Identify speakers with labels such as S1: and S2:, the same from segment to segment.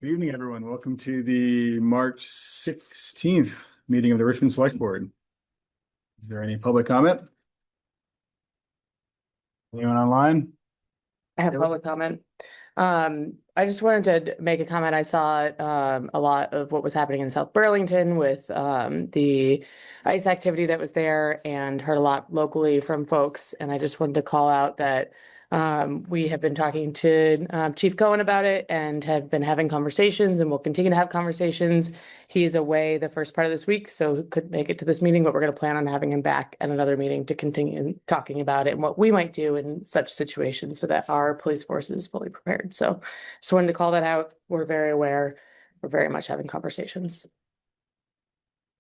S1: Good evening, everyone. Welcome to the March 16th meeting of the Richmond Selectboard. Is there any public comment? Anyone online?
S2: I have public comment. I just wanted to make a comment. I saw a lot of what was happening in South Burlington with the ice activity that was there, and heard a lot locally from folks. And I just wanted to call out that we have been talking to Chief Cohen about it and have been having conversations, and we'll continue to have conversations. He's away the first part of this week, so couldn't make it to this meeting, but we're going to plan on having him back at another meeting to continue talking about it and what we might do in such situations so that our police force is fully prepared. So just wanted to call that out. We're very aware. We're very much having conversations.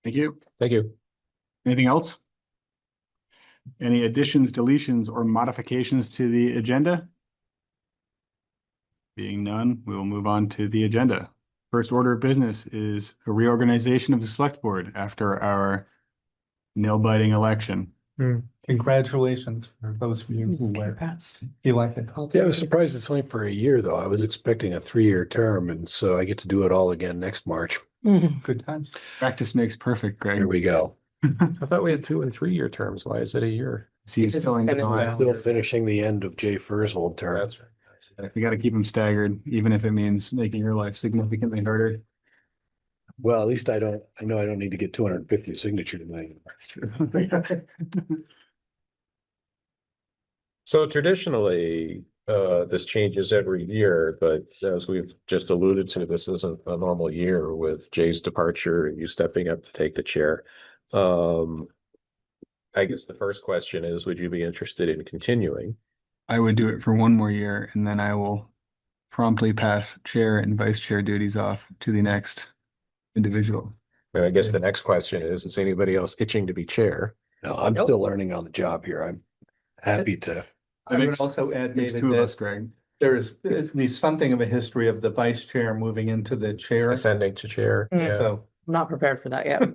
S1: Thank you.
S3: Thank you.
S1: Anything else? Any additions, deletions, or modifications to the agenda? Being none, we will move on to the agenda. First order of business is a reorganization of the select board after our nail-biting election.
S4: Congratulations for those of you who were elected.
S3: Yeah, I was surprised it's only for a year, though. I was expecting a 3-year term, and so I get to do it all again next March.
S4: Good times.
S1: Practice makes perfect, Greg.
S3: Here we go.
S5: I thought we had 2 and 3 year terms. Why is it a year?
S1: See, he's filling the line.
S3: Still finishing the end of Jay Furr's old term.
S5: That's right.
S1: We got to keep them staggered, even if it means making your life significantly harder.
S3: Well, at least I know I don't need to get 250 signature tonight.
S1: That's true.
S5: So traditionally, this changes every year, but as we've just alluded to, this isn't a normal year with Jay's departure and you stepping up to take the chair. I guess the first question is, would you be interested in continuing?
S1: I would do it for one more year, and then I will promptly pass chair and vice chair duties off to the next individual.
S5: And I guess the next question is anybody else itching to be chair?
S3: No, I'm still learning on the job here. I'm happy to.
S4: I would also add,
S1: Makes
S4: David,
S1: two of us,
S4: that
S1: Greg.
S4: there is at least something of a history of the vice chair moving into the chair.
S5: Ascending to chair.
S2: Mm.
S5: Yeah.
S4: So
S2: I'm not prepared for that yet.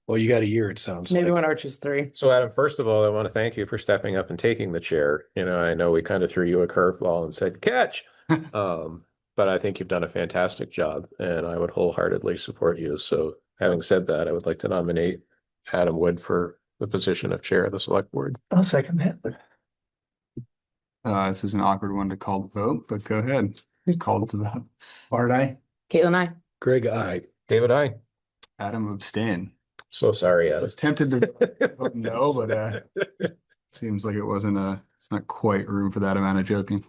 S3: Well, you got a year, it sounds
S2: Maybe
S3: like.
S2: when Arch is 3.
S5: So Adam, first of all, I want to thank you for stepping up and taking the chair. You know, I know we kind of threw you a curveball and said, catch. But I think you've done a fantastic job and I would wholeheartedly support you. So having said that, I would like to nominate Adam Wood for the position of chair of the select board.
S4: I'll second that.
S1: This is an awkward one to call the vote, but go ahead. Call it to the vote.
S4: Bart, aye.
S2: Caitlin, I.
S3: Greg, I.
S5: David, I.
S1: Adam abstain.
S5: So sorry,
S1: I
S5: Adam.
S1: was tempted to vote no, but seems like it's not quite room for that amount of joking.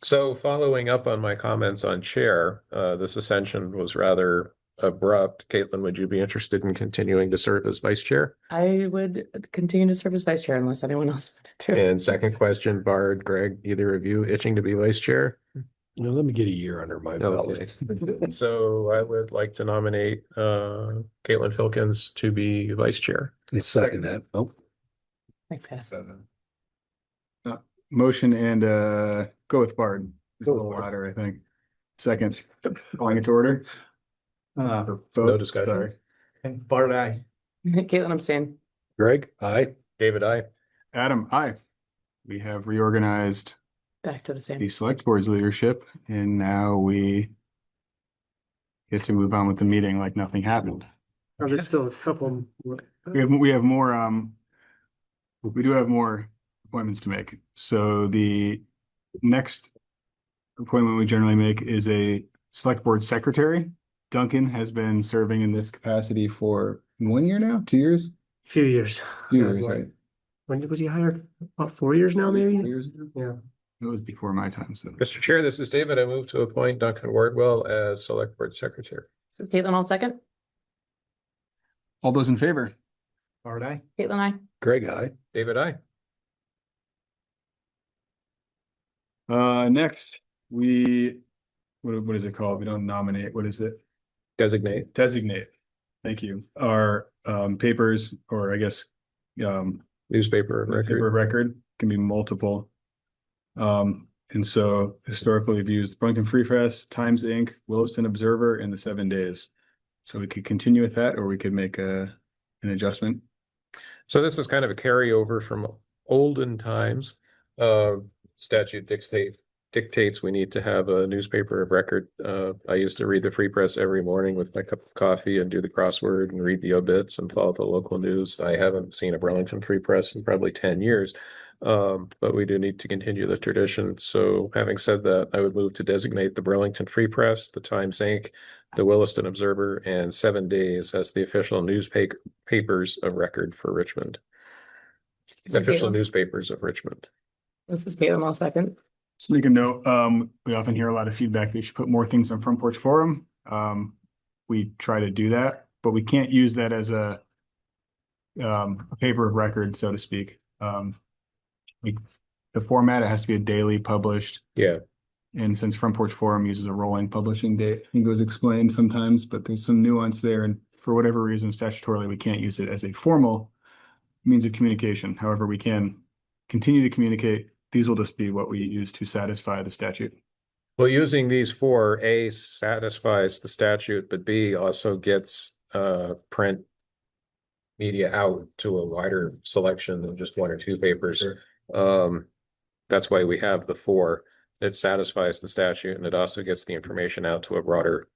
S5: So following up on my comments on chair, this ascension was rather abrupt. Caitlin, would you be interested in continuing to serve as vice chair?
S2: I would continue to serve as vice chair unless anyone else wanted to.
S5: And second question, Bard, Greg, either of you itching to be vice chair?
S3: No, let me get a year under my belt.
S5: Okay. So I would like to nominate Caitlin Filkins to be vice chair.
S3: I second that. Oh,
S2: Thanks, guys.
S1: Motion and go with Bard. It's a
S3: Go with
S1: little
S3: Bard.
S1: louder, I think. Second, calling it to order.
S5: No
S1: Vote.
S5: discussion.
S1: Sorry.
S4: Bart, aye.
S2: Caitlin, I'm staying.
S3: Greg, I.
S5: David, I.
S1: Adam, aye. We have reorganized
S2: Back to the same.
S1: the select board's leadership, and now we get to move on with the meeting like nothing happened.
S6: There's still a couple.
S1: We have more, we do have more appointments to make. So the next appointment we generally make is a select board secretary. Duncan has been serving in this capacity for 1 year now, 2 years?
S6: Few years.
S1: 2 years, right?
S6: When was he hired? About 4 years now,
S1: 4
S6: maybe?
S1: years ago?
S6: Yeah.
S1: It was before my time, so.
S5: Mr. Chair, this is David. I move to appoint Duncan Wardwell as select board secretary.
S2: This is Caitlin, I'll second.
S1: All those in favor?
S4: Bart, aye.
S2: Caitlin, I.
S3: Greg, I.
S5: David, I.
S1: Next, what is it called? We don't nominate. What is it?
S5: Designate.
S1: Designate. Thank you. Our papers, or I guess
S5: Newspaper of
S1: paper
S5: record.
S1: record can be multiple. And so historically we've used Burlington Free Press, Times Inc., Williston Observer, and the 7 Days. So we could continue with that, or we could make an adjustment.
S5: So this is kind of a carryover from olden times. Statute dictates we need to have a newspaper of record. I used to read the Free Press every morning with my cup of coffee and do the crossword and read the obits and follow the local news. I haven't seen a Burlington Free Press in probably 10 years. But we do need to continue the tradition. So having said that, I would move to designate the Burlington Free Press, the Times Inc., the Williston Observer, and 7 Days as the official newspapers of record for Richmond.
S2: So
S5: Official
S2: Caitlin?
S5: newspapers of Richmond.
S2: This is Caitlin, I'll second.
S1: Just make a note, we often hear a lot of feedback that you should put more things on Front Porch Forum. We try to do that, but we can't use that as a paper of record, so to speak. The format, it has to be a daily published.
S5: Yeah.
S1: And since Front Porch Forum uses a rolling publishing date, I think it was explained sometimes, but there's some nuance there. And for whatever reason, statutorily, we can't use it as a formal means of communication. However, we can continue to communicate. These will just be what we use to satisfy the statute.
S5: Well, using these four, A, satisfies the statute, but B, also gets print media out to a wider selection than just one or two papers. That's why we have the four. It satisfies the statute and it also gets the information out to a broader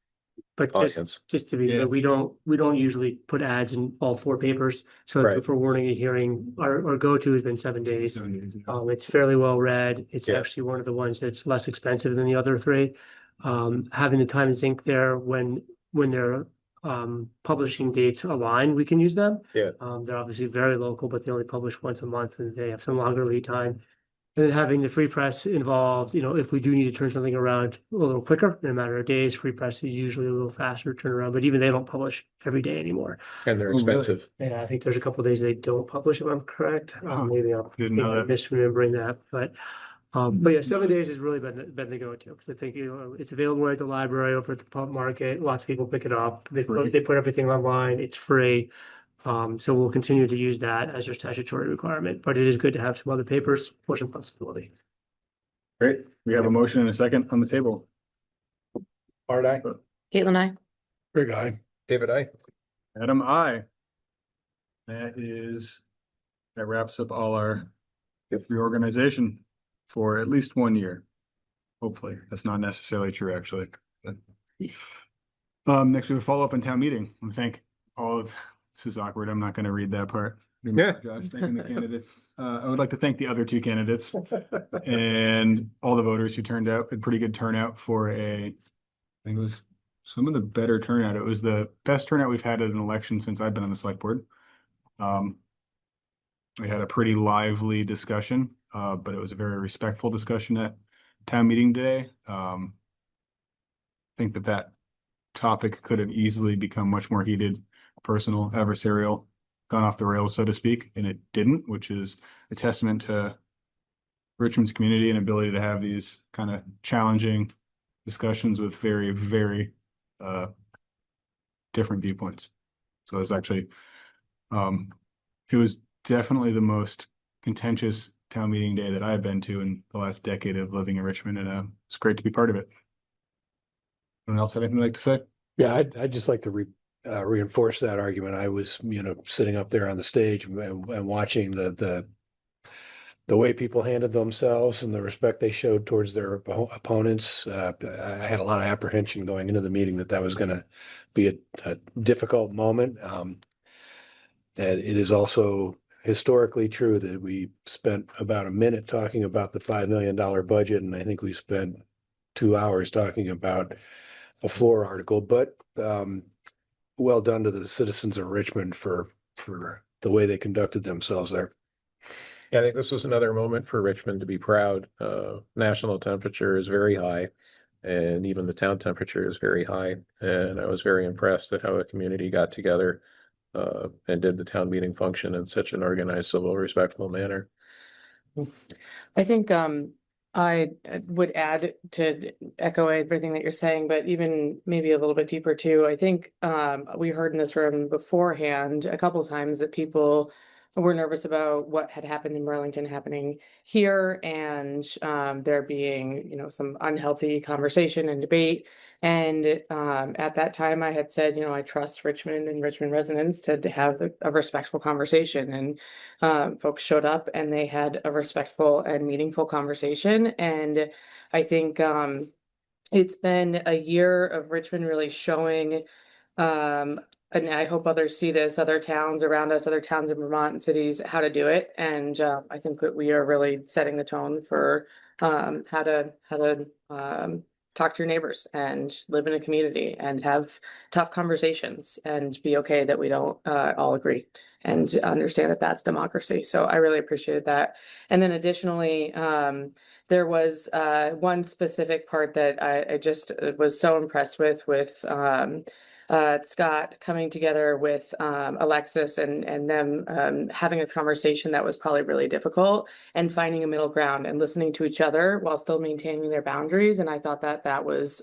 S6: But
S5: audience.
S6: just to be clear, we don't usually put ads in all four papers. So
S5: Right.
S6: if we're warning a hearing, our go-to has been 7 days. It's fairly well read. It's
S5: Yeah.
S6: actually one of the ones that's less expensive than the other three. Having the Times Inc. there when their publishing dates align, we can use them.
S5: Yeah.
S6: They're obviously very local, but they only publish once a month and they have some longer lead time. And then having the Free Press involved, if we do need to turn something around a little quicker in a matter of days, Free Press is usually a little faster to turn around, but even they don't publish every day anymore.
S5: And they're
S1: Oh, really?
S5: expensive.
S6: And I think there's a couple of days they don't publish, if I'm correct.
S1: Huh.
S6: Maybe I'm
S1: Didn't know that.
S6: misremembering that, but yeah, 7 days has really been the go-to. 'Cause I think, it's available at the library, over at the pub market. Lots of people pick it up. They
S1: Free.
S6: put everything online. It's free. So we'll continue to use that as your statutory requirement, but it is good to have some other papers for some flexibility.
S1: Great. We have a motion and a second on the table.
S3: Art, I.
S2: Caitlin, I.
S3: Big guy.
S5: David, I.
S1: Adam, I. That wraps up all our reorganization for at least 1 year. Hopefully, that's not necessarily true, actually. But, next we have a follow-up on town meeting. We thank all of, this is awkward. I'm not going to read that part.
S5: Yeah.
S1: Josh, thanking the candidates. I would like to thank the other two candidates and all the voters who turned out. A pretty good turnout for I think it was some of the better turnout. It was the best turnout we've had at an election since I've been on the select board. We had a pretty lively discussion, but it was a very respectful discussion at town meeting today. I think that topic could have easily become much more heated, personal, adversarial, gone off the rails, so to speak, and it didn't, which is a testament to Richmond's community and ability to have these kind of challenging discussions with very, very different viewpoints. So it was actually, it was definitely the most contentious town meeting day that I've been to in the last decade of living in Richmond, and it's great to be part of it. Anyone else have anything they'd like to say?
S3: Yeah, I'd just like to reinforce that argument. I was, sitting up there on the stage and watching the way people handled themselves and the respect they showed towards their opponents. I had a lot of apprehension going into the meeting that was going to be a difficult moment. That it is also historically true that we spent about a minute talking about the $5 million budget, and I think we spent 2 hours talking about a floor article, but well done to the citizens of Richmond for the way they conducted themselves there.
S5: Yeah, I think this was another moment for Richmond to be proud. National temperature is very high, and even the town temperature is very high. And I was very impressed at how a community got together and did the town meeting function in such an organized, civil, respectful manner.
S2: I think I would add to echo everything that you're saying, but even maybe a little bit deeper too. I think we heard in this room beforehand a couple of times that people were nervous about what had happened in Burlington happening here, and there being, you know, some unhealthy conversation and debate. And at that time, I had said, you know, I trust Richmond and Richmond residents to have a respectful conversation. And folks showed up and they had a respectful and meaningful conversation. And I think it's been a year of Richmond really showing, and I hope others see this, other towns around us, other towns in Vermont and cities, how to do it. And I think that we are really setting the tone for how to talk to your neighbors and live in a community and have tough conversations and be okay that we don't all agree and understand that that's democracy. So I really appreciated that. And then additionally, there was one specific part that I just was so impressed with Scott coming together with Alexis and them having a conversation that was probably really difficult and finding a middle ground and listening to each other while still maintaining their boundaries. And I thought that that was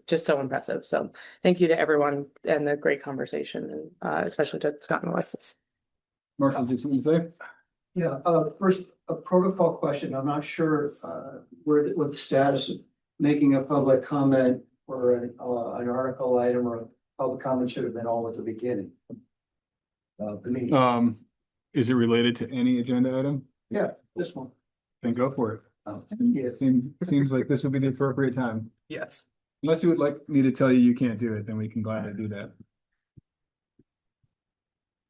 S2: just so impressive. So thank you to everyone and the great conversation, and especially to Scott and Alexis.
S1: Marshall, do you have something to say?
S7: Yeah, first, a protocol question. I'm not sure what the status of making a public comment or an article item or a public comment should have been all at the beginning. The meeting.
S1: Is it related to any agenda item?
S7: Yeah, this one.
S1: Then go for it.
S7: Yeah.
S1: Seems like this would be the appropriate time.
S5: Yes.
S1: Unless you would like me to tell you you can't do it, then we can gladly do that.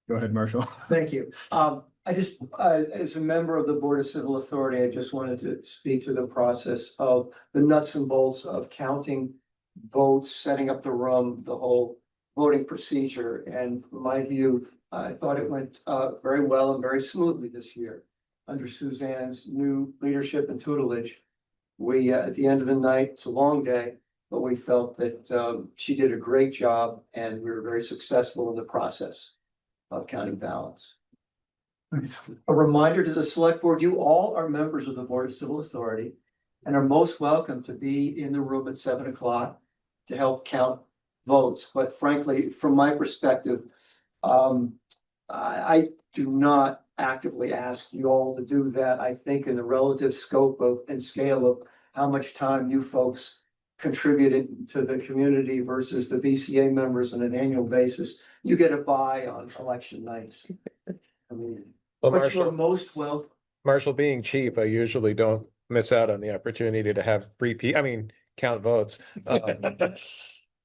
S1: Go ahead, Marshall.
S7: Thank you. I just, as a member of the Board of Civil Authority, I just wanted to speak to the process of the nuts and bolts of counting votes, setting up the room, the whole voting procedure. And from my view, I thought it went very well and very smoothly this year. Under Suzanne's new leadership and tutelage, we, at the end of the night, it's a long day, but we felt that she did a great job and we were very successful in the process of counting ballots. A reminder to the select board, you all are members of the Board of Civil Authority and are most welcome to be in the room at 7 o'clock to help count votes. But frankly, from my perspective, I do not actively ask you all to do that. I think in the relative scope of and scale of how much time you folks contributed to the community versus the BCA members on an annual basis, you get a buy on election nights. I mean,
S5: Well,
S7: but you are
S5: Marshall,
S7: most welcome.
S5: Marshall, being cheap, I usually don't miss out on the opportunity to have count votes.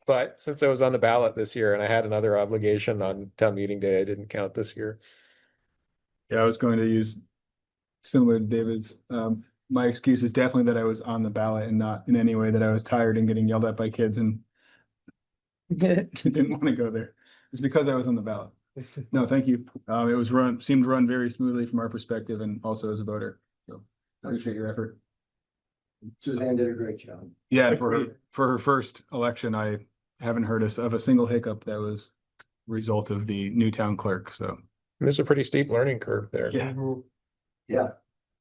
S5: But since I was on the ballot this year and I had another obligation on town meeting day, I didn't count this year.
S1: Yeah, I was going to use similar to David's. My excuse is definitely that I was on the ballot and not in any way that I was tired and getting yelled at by kids and didn't want to go there. It's because I was on the ballot. No, thank you. It was seemed to run very smoothly from our perspective and also as a voter. So I appreciate your effort.
S7: Suzanne did a great job.
S1: Yeah, and for her first election, I haven't heard of a single hiccup that was a result of the new town clerk. So
S5: There's a pretty steep learning curve there.
S1: yeah,
S7: Yeah,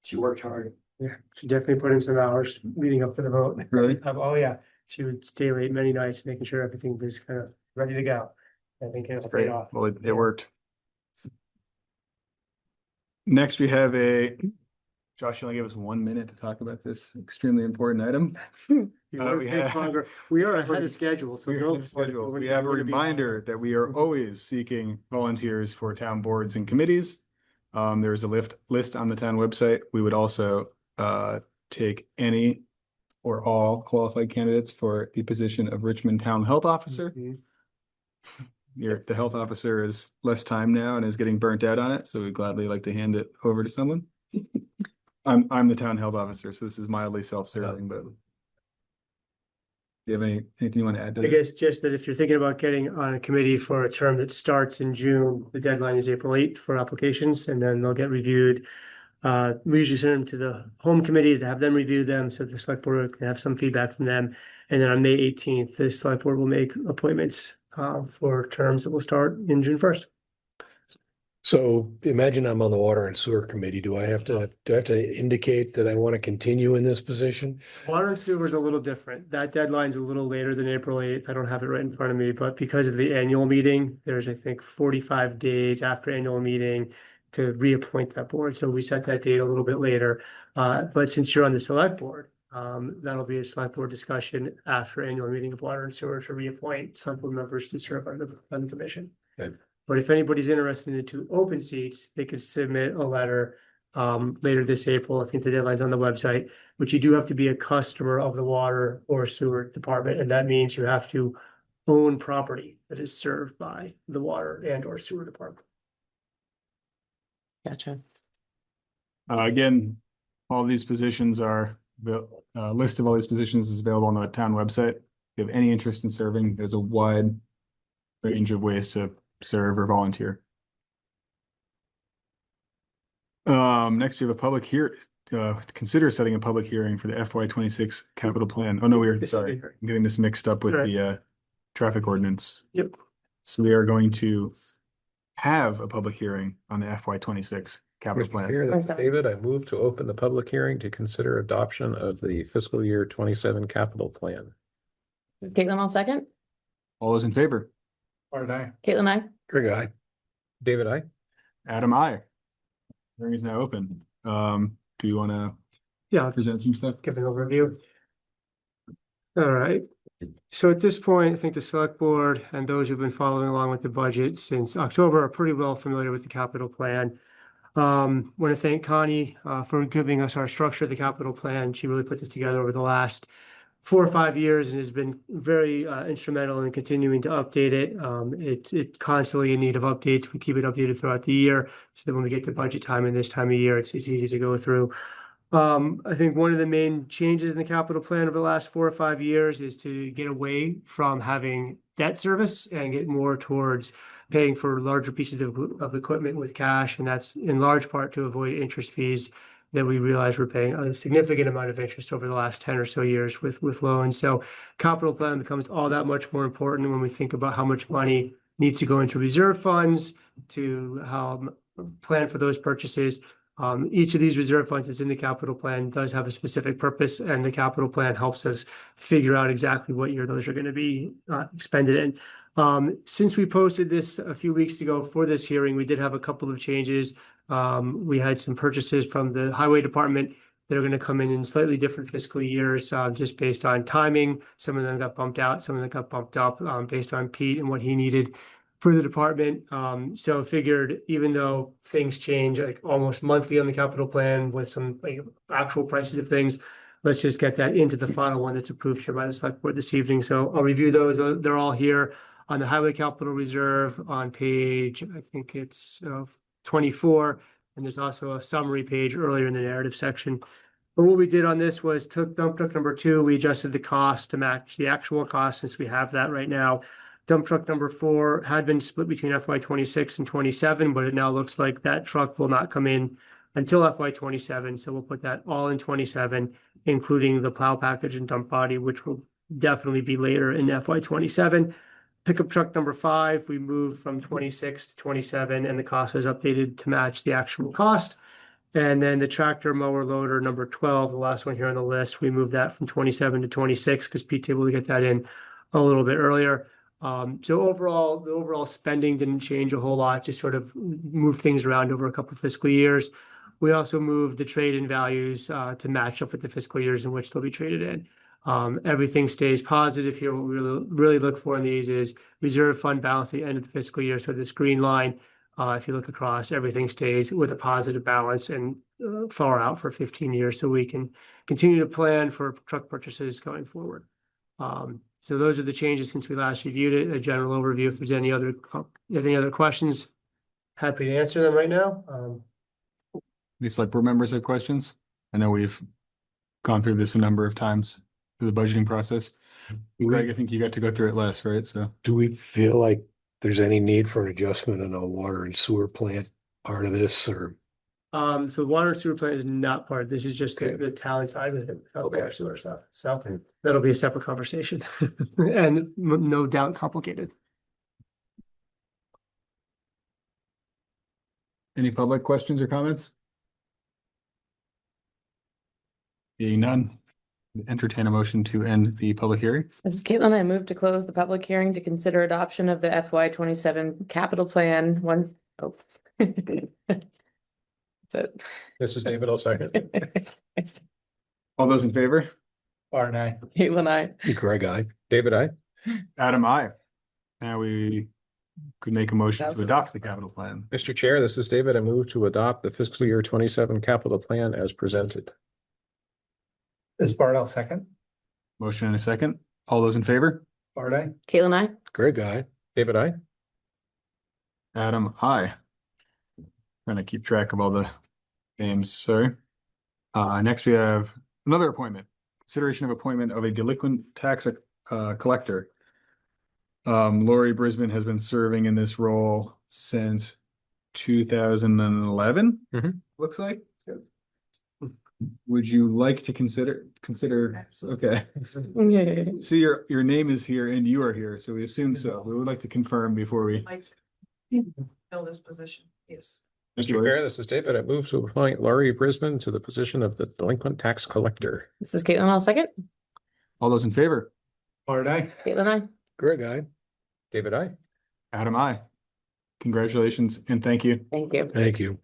S7: she worked hard.
S6: Yeah, she definitely put in some hours leading up to the vote.
S1: really.
S6: Oh, yeah, she would stay late many nights, making sure everything was kind of ready to go. I think
S1: That's
S6: it
S1: great.
S6: paid off.
S1: Well, it worked. Next, we have Josh, you only give us 1 minute to talk about this extremely important item.
S6: We are ahead of schedule, so
S1: We
S6: don't.
S1: have schedule. We have a reminder that we are always seeking volunteers for town boards and committees. There's a list on the town website. We would also take any or all qualified candidates for the position of Richmond Town Health Officer.
S6: Mhm.
S1: The health officer is less time now and is getting burnt out on it, so we'd gladly like to hand it over to someone. I'm the town health officer, so this is mildly self-serving, but do you have anything you want to add to
S6: I
S1: that?
S6: guess just that if you're thinking about getting on a committee for a term that starts in June, the deadline is April 8th for applications, and then they'll get reviewed. We usually send them to the home committee to have them review them, so the select board can have some feedback from them. And then on May 18th, the select board will make appointments for terms that will start in June 1st.
S3: So imagine I'm on the Water and Sewer Committee. Do I have to indicate that I want to continue in this position?
S6: Water and sewer is a little different. That deadline's a little later than April 8th. I don't have it right in front of me, but because of the annual meeting, there's, I think, 45 days after annual meeting to reappoint that board. So we set that date a little bit later. But since you're on the select board, that'll be a select board discussion after annual meeting of water and sewer to reappoint select board members to serve on the commission.
S3: Okay.
S6: But if anybody's interested in the 2 open seats, they could submit a letter later this April. I think the deadline's on the website, but you do have to be a customer of the water or sewer department, and that means you have to own property that is served by the water and or sewer department.
S2: Gotcha.
S1: Again, all these positions are, the list of all these positions is available on the town website. If you have any interest in serving, there's a wide range of ways to serve or volunteer. Next we have a public consider setting a public hearing for the FY26 capital plan. Oh no, sorry, I'm getting this mixed up with
S6: Right.
S1: the traffic ordinance.
S6: Yep.
S1: So we are going to have a public hearing on the FY26 capital plan.
S5: Here, that's
S2: Awesome.
S5: David, I move to open the public hearing to consider adoption of the fiscal year 27 capital plan.
S2: Caitlin, I'll second.
S1: All those in favor?
S4: Art and I.
S2: Caitlin, I.
S3: Greg, aye.
S5: David, I.
S1: Adam, I. Hearing is now open. Do you want to
S6: Yeah,
S1: present some stuff?
S6: give an overview. All right. So at this point, I think the select board and those who've been following along with the budget since October are pretty well familiar with the capital plan. Want to thank Connie for giving us our structure of the capital plan. She really put this together over the last 4 or 5 years and has been very instrumental in continuing to update it. It's constantly in need of updates. We keep it updated throughout the year so that when we get to budget time and this time of year, it's easy to go through. I think one of the main changes in the capital plan over the last 4 or 5 years is to get away from having debt service and get more towards paying for larger pieces of equipment with cash. And that's in large part to avoid interest fees that we realize we're paying a significant amount of interest over the last 10 or so years with loans. So capital plan becomes all that much more important when we think about how much money needs to go into reserve funds to plan for those purchases. Each of these reserve funds that's in the capital plan does have a specific purpose, and the capital plan helps us figure out exactly what year those are going to be expended in. Since we posted this a few weeks ago for this hearing, we did have a couple of changes. We had some purchases from the highway department that are going to come in slightly different fiscal years, just based on timing. Some of them got bumped out, some of them got bumped up, based on Pete and what he needed for the department. So figured even though things change like almost monthly on the capital plan with some actual prices of things, let's just get that into the final one that's approved here by the select board this evening. So I'll review those. They're all here on the highway capital reserve on page, I think it's 24. And there's also a summary page earlier in the narrative section. But what we did on this was took dump truck number 2, we adjusted the cost to match the actual cost since we have that right now. Dump truck number 4 had been split between FY26 and 27, but it now looks like that truck will not come in until FY27. So we'll put that all in 27, including the plow package and dump body, which will definitely be later in FY27. Pickup truck number 5, we moved from 26 to 27, and the cost was updated to match the actual cost. And then the tractor mower loader number 12, the last one here on the list, we moved that from 27 to 26 because Pete's able to get that in a little bit earlier. So overall, the overall spending didn't change a whole lot, just sort of moved things around over a couple of fiscal years. We also moved the trade-in values to match up with the fiscal years in which they'll be traded in. Everything stays positive here. What we really look for in these is reserve fund balance at the end of the fiscal year. So this green line, if you look across, everything stays with a positive balance and far out for 15 years. So we can continue to plan for truck purchases going forward. So those are the changes since we last reviewed it. A general overview. If there's any other questions, happy to answer them right now.
S1: Any select board members have questions? I know we've gone through this a number of times through the budgeting process. Greg, I think you got to go through it last, right? So
S3: Do we feel like there's any need for an adjustment in a water and sewer plant part of this, or?
S6: So water and sewer plant is not part. This is just
S3: Okay.
S6: the town side of it, without
S3: Okay.
S6: water sewer stuff. So
S3: Okay.
S6: that'll be a separate conversation and no doubt complicated.
S1: any public questions or comments? Being none, entertain a motion to end the public hearing.
S2: This is Caitlin. I move to close the public hearing to consider adoption of the FY27 capital plan That's it.
S5: This is David, I'll second.
S1: All those in favor?
S4: Bar and I.
S2: Caitlin, I.
S3: Greg, I.
S5: David, I.
S1: Adam, I. Now we could make a motion
S2: That's
S1: to
S2: the
S1: adopt
S2: next
S1: the capital plan.
S5: Mr. Chair, this is David. I move to adopt the fiscal year 27 capital plan as presented.
S4: Is Bart, I'll second.
S1: Motion and a second. All those in favor?
S4: Bart, I.
S2: Caitlin, I.
S3: Greg, I.
S5: David, I.
S1: Adam, I. Trying to keep track of all the names, sorry. Next we have another appointment. Consideration of appointment of a delinquent tax collector. Lori Brisbane has been serving in this role since 2011.
S5: Mhm.
S1: Looks like. Would you like to consider? Okay. So your name is here and you are here, so we assume so. We would like to confirm before we.
S8: Like to fill this position, yes.
S5: Mr. Chair, this is David. I move to appoint Laurie Brisbane to the position of the delinquent tax collector.
S2: This is Caitlin, I'll second.
S1: All those in favor?
S4: Bart, I.
S2: Caitlin, I.
S3: Greg, I.
S5: David, I.
S1: Adam, I. Congratulations and thank you.
S2: Thank you.
S3: Thank you.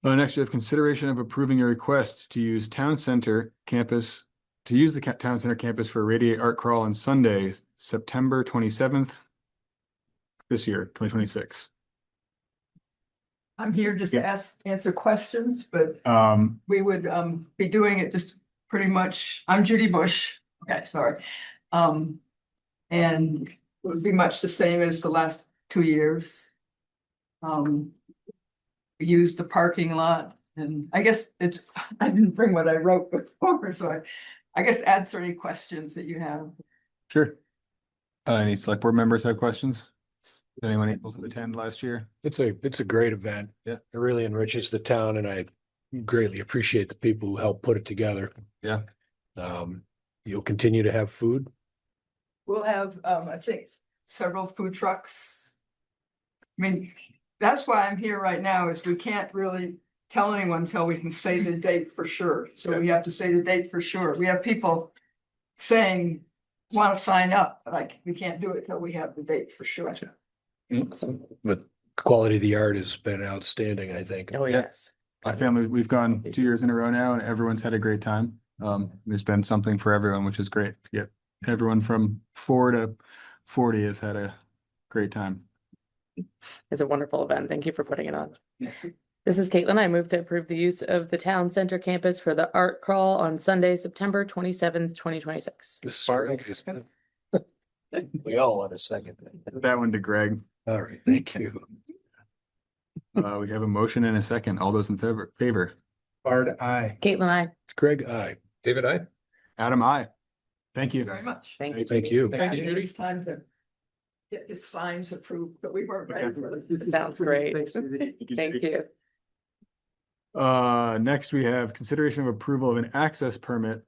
S1: Next, we have consideration of approving a request to use town center campus, to use the town center campus for Radiate Art Crawl on Sunday, September 27th. This year, 2026.
S8: I'm here just to
S1: Yeah.
S8: answer questions, but
S1: Um,
S8: we would be doing it just pretty much, I'm Judy Bush, okay, sorry. And it would be much the same as the last 2 years. We used the parking lot and I guess I didn't bring what I wrote before, so I guess answer any questions that you have.
S1: sure. Any select board members have questions? Is anyone able to attend last year?
S3: It's a great event.
S1: Yeah.
S3: It really enriches the town and I greatly appreciate the people who helped put it together.
S1: Yeah.
S3: You'll continue to have food.
S8: We'll have, I think, several food trucks. I mean, that's why I'm here right now is we can't really tell anyone until we can say the date for sure. So we have to say the date for sure. We have people saying, want to sign up, but we can't do it till we have the date for sure.
S2: Awesome.
S3: But quality of the art has been outstanding, I think.
S2: Oh, yes.
S1: My family, we've gone 2 years in a row now and everyone's had a great time. There's been something for everyone, which is great. Yep. Everyone from 4 to 40 has had a great time.
S2: It's a wonderful event. Thank you for putting it on. This is Caitlin. I move to approve the use of the town center campus for the art crawl on Sunday, September 27th, 2026.
S3: This is Greg. We all want a second.
S1: That one to Greg.
S3: All right, thank you.
S1: We have a motion and a second. All those in favor?
S4: Bart, I.
S2: Caitlin, I.
S3: Greg, I.
S5: David, I.
S1: Adam, I. Thank you.
S8: Very much.
S2: Thank you.
S3: Thank you.
S5: Thank you, Judy.
S8: It's time to get his signs approved, but we weren't ready for it.
S2: Sounds great.
S6: Thanks, Judy.
S2: Thank you.
S1: Next we have consideration of approval of an access permit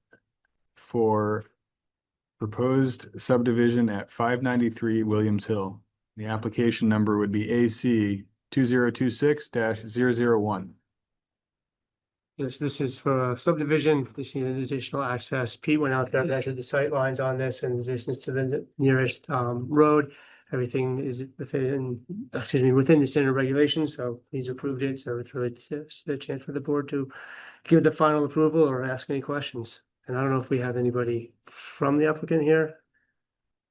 S1: for proposed subdivision at 593 Williams Hill. The application number would be AC 2026-001.
S6: Yes, this is for a subdivision. This needs additional access. Pete went out there, measured the sight lines on this and the distance to the nearest road. Everything is within the standard regulations, so he's approved it. So it's really just a chance for the board to give the final approval or ask any questions. And I don't know if we have anybody from the applicant here.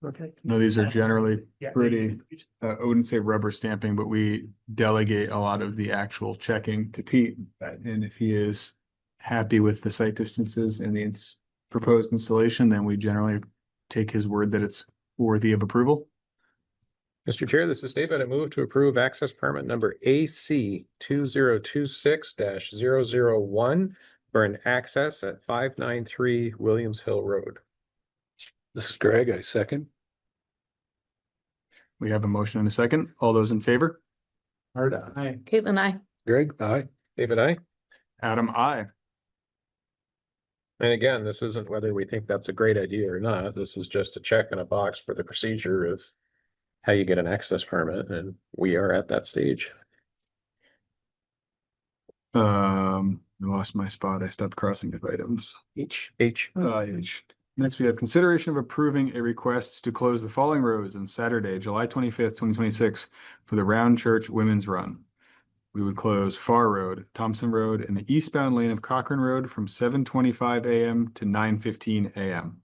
S6: Okay.
S1: No, these are generally
S6: Yeah.
S1: pretty, I wouldn't say rubber stamping, but we delegate a lot of the actual checking to Pete. And if he is happy with the site distances and the proposed installation, then we generally take his word that it's worthy of approval.
S5: Mr. Chair, this is David. I move to approve access permit number AC 2026-001 for an access at 593 Williams Hill Road.
S3: This is Greg, I second.
S1: We have a motion and a second. All those in favor?
S4: Bart, I.
S2: Caitlin, I.
S3: Greg, aye.
S5: David, I.
S1: Adam, I.
S5: And again, this isn't whether we think that's a great idea or not. This is just a check in a box for the procedure of how you get an access permit, and we are at that stage.
S1: I lost my spot. I stopped crossing the items.
S5: H.
S1: Next, we have consideration of approving a request to close the following roads on Saturday, July 25th, 2026 for the Round Church Women's Run. we would close Far Road, Thompson Road, and the eastbound lane of Cochrane Road from 7:25 a.m. to 9:15 a.m.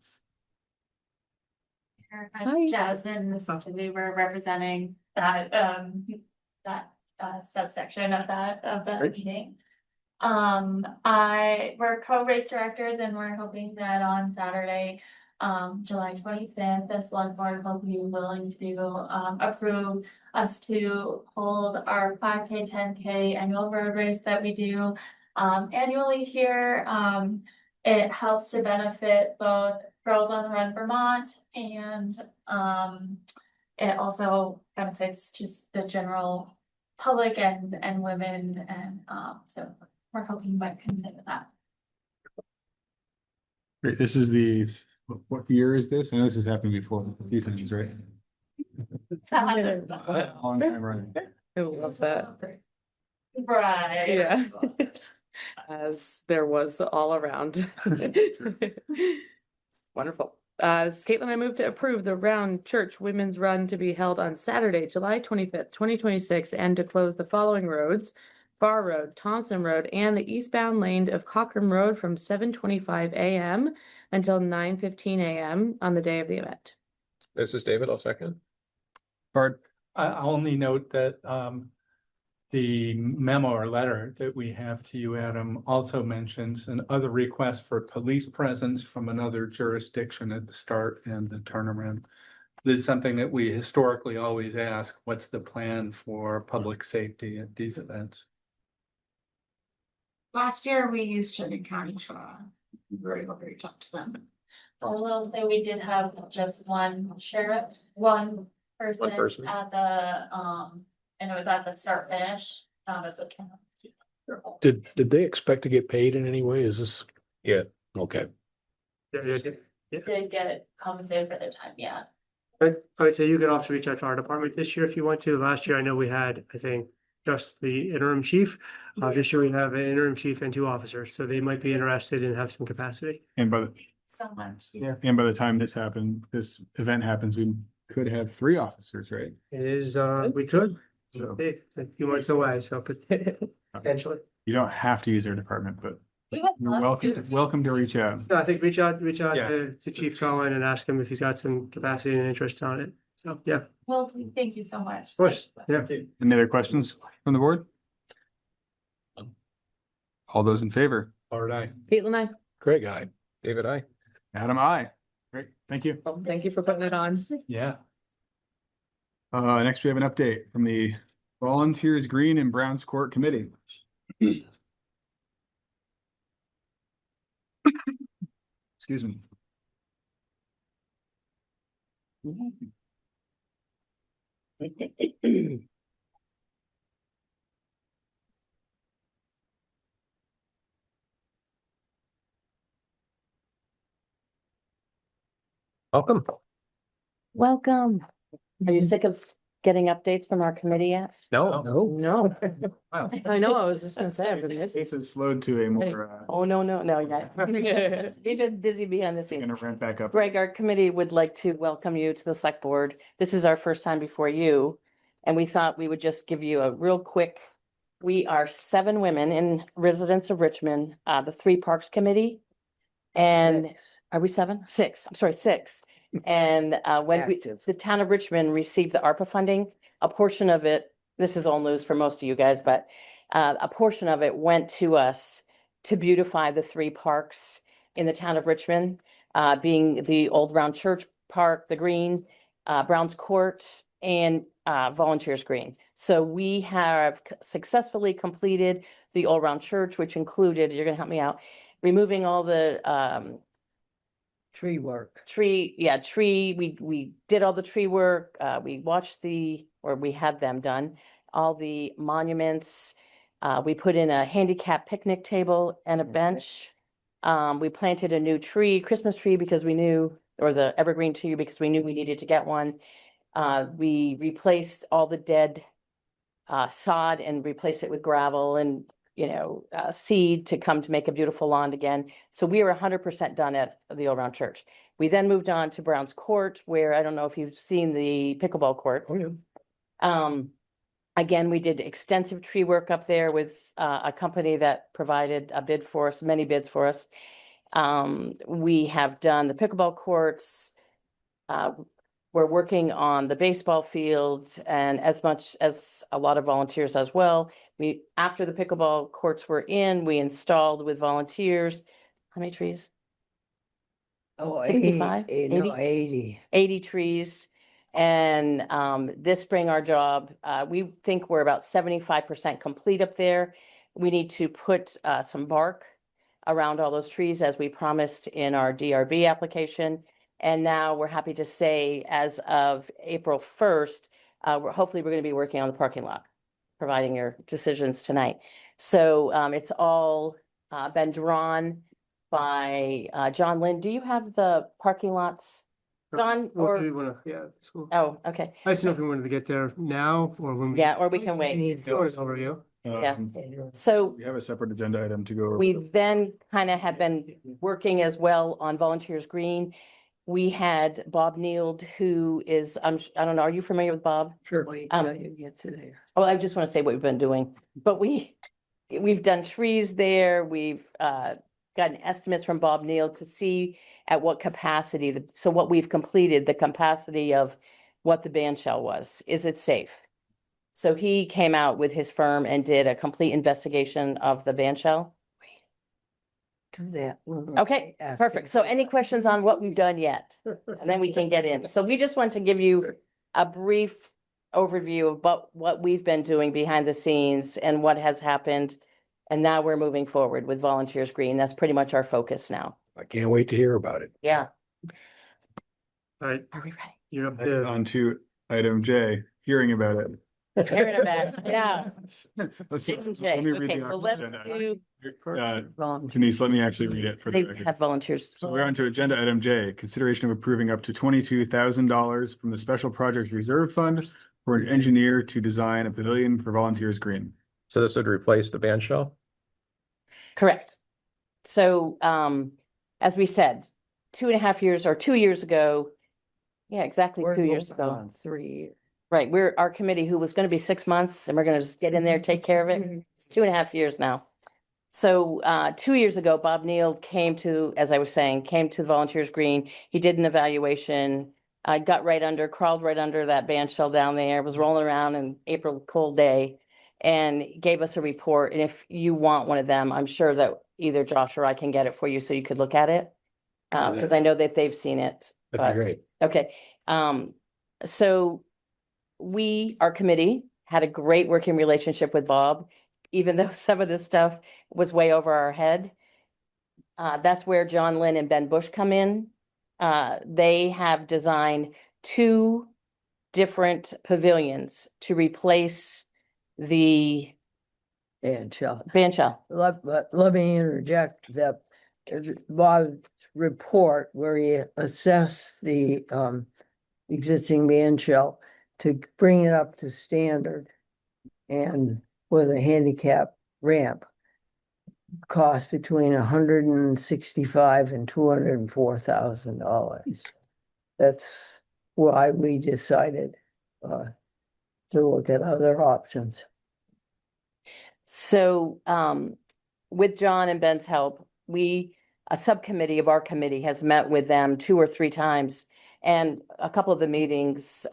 S9: I'm Jasmine, we were representing that, subsection of that meeting. We're co-race directors and we're hoping that on Saturday, July 25th, the select board will be willing to, approve us to hold our 5K, 10K annual road race that we do, annually here. It helps to benefit both Girls on the Run Vermont and, it also benefits just the general public and women, and so we're hoping you might consider that.
S1: Great. This is what year is this? I know this has happened before a few times, right? Long time running.
S2: Who was that?
S9: Right.
S2: Yeah. As there was all around. Wonderful. Caitlin, I move to approve the Round Church Women's Run to be held on Saturday, July 25th, 2026, and to close the following roads: Far Road, Thompson Road, and the eastbound lane of Cochrane Road from 7:25 a.m. until 9:15 a.m. on the day of the event.
S5: This is David, I'll second.
S1: Bart,
S4: I'll only note that the memo or letter that we have to you, Adam, also mentions an other request for police presence from another jurisdiction at the start and the turnaround. This is something that we historically always ask, what's the plan for public safety at these events?
S9: Last year, we used Chittenden County Sheriff. We were able to reach out to them. I will say we did have just one sheriff, one person at the, and it was at the start finish, not at the turn.
S3: Did they expect to get paid in any way? Is this?
S5: Yeah.
S3: Okay.
S9: Did get compensated for their time, yeah.
S6: I would say you could also reach out to our department this year if you want to. Last year, I know we had, I think, just the interim chief. This year we have an interim chief and 2 officers, so they might be interested and have some capacity.
S1: and by the
S9: So much.
S1: and by the time this event happens, we could have 3 officers, right?
S6: It is, we could.
S1: So
S6: It's a few months away, so potentially.
S1: you don't have to use our department, but
S9: We would
S1: you're
S9: love to.
S1: welcome to reach out.
S6: So I think reach out
S4: Yeah.
S6: to Chief Cohen and ask him if he's got some capacity and interest on it. So, yeah, of
S9: Well, thank you so much.
S6: course, yeah.
S1: Any other questions from the board? All those in favor?
S4: Or I,
S2: Caitlin, I.
S3: Great guy.
S5: David, I.
S1: Adam, I. Great, thank you.
S2: Well, thank you for putting it on.
S4: yeah.
S1: Next we have an update from the Volunteers Green and Browns Court Committee. Excuse me.
S5: Welcome.
S10: Welcome. Are you sick of getting updates from our committee yet?
S5: No,
S2: No,
S1: Wow.
S2: I know, I was just gonna say, I've been missing.
S1: Case has slowed to a more,
S10: Oh, no, yeah. We've been busy behind the scenes.
S1: gonna ramp back up.
S10: Greg, our committee would like to welcome you to the select board. This is our first time before you. And we thought we would just give you a real quick, we are 7 women in residents of Richmond, the 3 Parks Committee. And are we 7? 6, I'm sorry, 6. And when the town of Richmond received the ARPA funding, a portion of it, this is old news for most of you guys, but a portion of it went to us to beautify the 3 parks in the town of Richmond, being the Old Round Church Park, the Green, Browns Court, and Volunteers Green. So we have successfully completed the Old Round Church, which included, you're gonna help me out, removing all the Tree work. tree, we did all the tree work, we watched we had them done, all the monuments. We put in a handicap picnic table and a bench. We planted a new Christmas tree because we knew, or the evergreen tree because we knew we needed to get one. We replaced all the dead sod and replaced it with gravel and, seed to come to make a beautiful lawn again. So we are 100% done at the Old Round Church. We then moved on to Browns Court, where I don't know if you've seen the pickleball court.
S3: Oh, yeah.
S10: Again, we did extensive tree work up there with a company that provided a bid for us, many bids for us. We have done the pickleball courts. We're working on the baseball fields and as much as a lot of volunteers as well. After the pickleball courts were in, we installed with volunteers. How many trees?
S11: Oh,
S10: 65?
S11: 80.
S10: 80 trees. And this spring, our job, we think we're about 75% complete up there. We need to put some bark around all those trees as we promised in our DRB application. And now we're happy to say, as of April 1st, hopefully we're going to be working on the parking lot, providing your decisions tonight. So it's all been drawn by John Lynn. Do you have the parking lots, John?
S6: Well,
S10: Or
S6: do we wanna- Yeah. So-
S10: oh, okay.
S6: I just know if we wanted to get there now or when we.
S10: Yeah, or we can
S11: We
S10: wait.
S11: need
S6: Go over you.
S10: Yeah.
S1: Um,
S10: So
S1: We have a separate agenda item to go over.
S10: we then kind of have been working as well on Volunteers Green. We had Bob Neild, who is, I don't know, are you familiar with Bob?
S11: Sure. Wait till you get to there.
S10: Oh, I just want to say what we've been doing, but we've done trees there. We've gotten estimates from Bob Neild to see at what capacity, so what we've completed, the capacity of what the band shell was. Is it safe? So he came out with his firm and did a complete investigation of the band shell.
S11: Do that.
S10: Okay, perfect. So any questions on what we've done yet? And then we can get in. So we just want to give you a brief overview of what we've been doing behind the scenes and what has happened. And now we're moving forward with Volunteers Green. That's pretty much our focus now.
S3: I can't wait to hear about it.
S10: Yeah.
S6: All right,
S10: Are we ready?
S6: you're up there.
S1: On to item J, hearing about it.
S10: Hearing it back. Yeah.
S1: Let's-
S10: Item
S1: let
S10: J.
S1: me read
S10: Okay,
S1: the
S10: so let's
S1: agenda item.
S10: do,
S1: Denise, let me actually read it for the
S10: they
S1: record.
S10: have volunteers.
S1: So we're on to agenda item J, consideration of approving up to $22,000 from the Special Project Reserve Fund for an engineer to design a pavilion for Volunteers Green.
S5: So this would replace the band shell?
S10: Correct. So, as we said, 2.5 years or 2 years ago, yeah, exactly 2 years ago.
S11: 3 years.
S10: Right, our committee, who was gonna be 6 months, and we're gonna just get in there, take care of it. It's 2.5 years now. So 2 years ago, Bob Neild came to, as I was saying, came to Volunteers Green. He did an evaluation. I got crawled right under that band shell down there, was rolling around in April cold day, and gave us a report. And if you want one of them, I'm sure that either Josh or I can get it for you so you could look at it. Because I know that they've seen it.
S3: That'd be
S10: but-
S3: great.
S10: Okay, so our committee had a great working relationship with Bob, even though some of this stuff was way over our head. That's where John Lynn and Ben Bush come in. They have designed 2 different pavilions to replace the
S11: And shall,
S10: band shell.
S11: let me interject that Bob's report where he assessed the existing man shell to bring it up to standard and with a handicap ramp cost between $165,000 and $204,000. That's why we decided to look at other options.
S10: So with John and Ben's help, a subcommittee of our committee has met with them 2 or 3 times. And a couple of the meetings,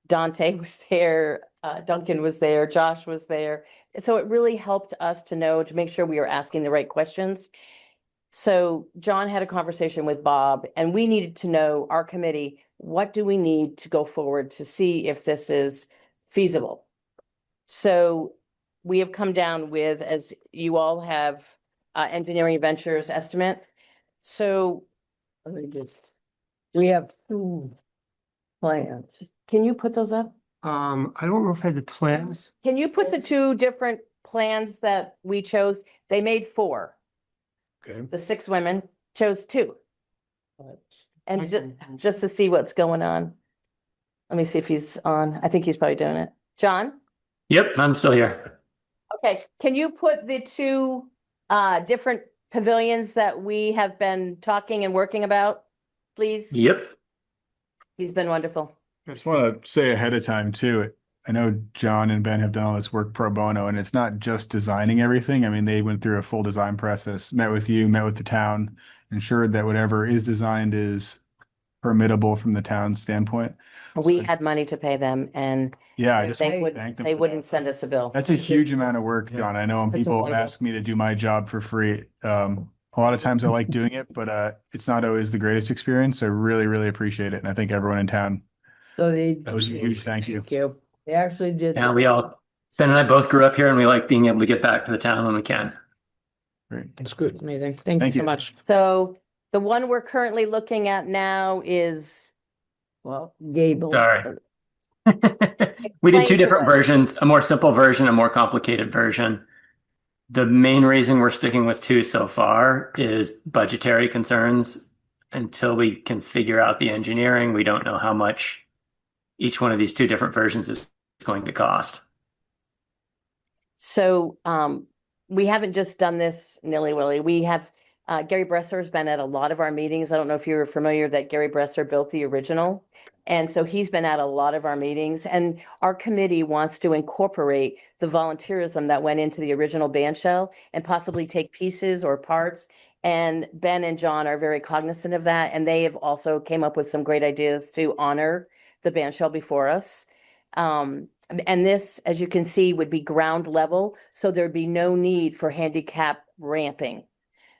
S10: Dante was there, Duncan was there, Josh was there. So it really helped us to make sure we were asking the right questions. So John had a conversation with Bob, and we needed to know, our committee, what do we need to go forward to see if this is feasible? So we have come down with, as you all have, Engineering Ventures estimate. So
S11: We have 2 plans.
S10: can you put those up?
S6: I don't know if I had the plans.
S10: Can you put the 2 different plans that we chose? They made 4.
S3: Okay.
S10: The 6 women chose 2. And
S6: I
S10: just to see what's going on. Let me see if he's on. I think he's probably doing it. John?
S12: Yep, I'm still here.
S10: Okay, can you put the 2 different pavilions that we have been talking and working about, please?
S12: Yep.
S10: He's been wonderful.
S1: I just want to say ahead of time too, I know John and Ben have done all this work pro bono, and it's not just designing everything. I mean, they went through a full design process, met with you, met with the town, ensured that whatever is designed is permittable from the town's standpoint.
S10: We
S1: So,
S10: had money to pay them and
S1: yeah, I just
S10: they
S1: want to
S10: would,
S1: thank them
S10: they
S1: for that.
S10: wouldn't send us a bill.
S1: That's a huge amount of work, John. I know when
S10: That's
S1: people
S10: incredible.
S1: ask me to do my job for free, a lot of times I like doing it, but it's not always the greatest experience. So I really, really appreciate it. And I think everyone in town,
S11: So they,
S1: that was a huge thank you.
S2: Thank you.
S11: they actually did.
S12: Yeah, Ben and I both grew up here and we like being able to get back to the town when we can.
S1: Great.
S3: That's good.
S2: It's amazing. Thank you
S1: Thank
S2: so
S1: you.
S2: much.
S10: So the one we're currently looking at now is,
S11: Well, Gable.
S12: Sorry. We did two
S10: Explain to
S12: different
S10: us.
S12: versions, a more simple version, a more complicated version. The main reason we're sticking with two so far is budgetary concerns. Until we can figure out the engineering, we don't know how much each one of these two different versions is going to cost.
S10: so we haven't just done this nilly-willy. We have, Gary Bresser's been at a lot of our meetings. I don't know if you're familiar that Gary Bresser built the original. And so he's been at a lot of our meetings, and our committee wants to incorporate the volunteerism that went into the original band shell and possibly take pieces or parts. And Ben and John are very cognizant of that, and they have also came up with some great ideas to honor the band shell before us. And this, as you can see, would be ground level, so there'd be no need for handicap ramping.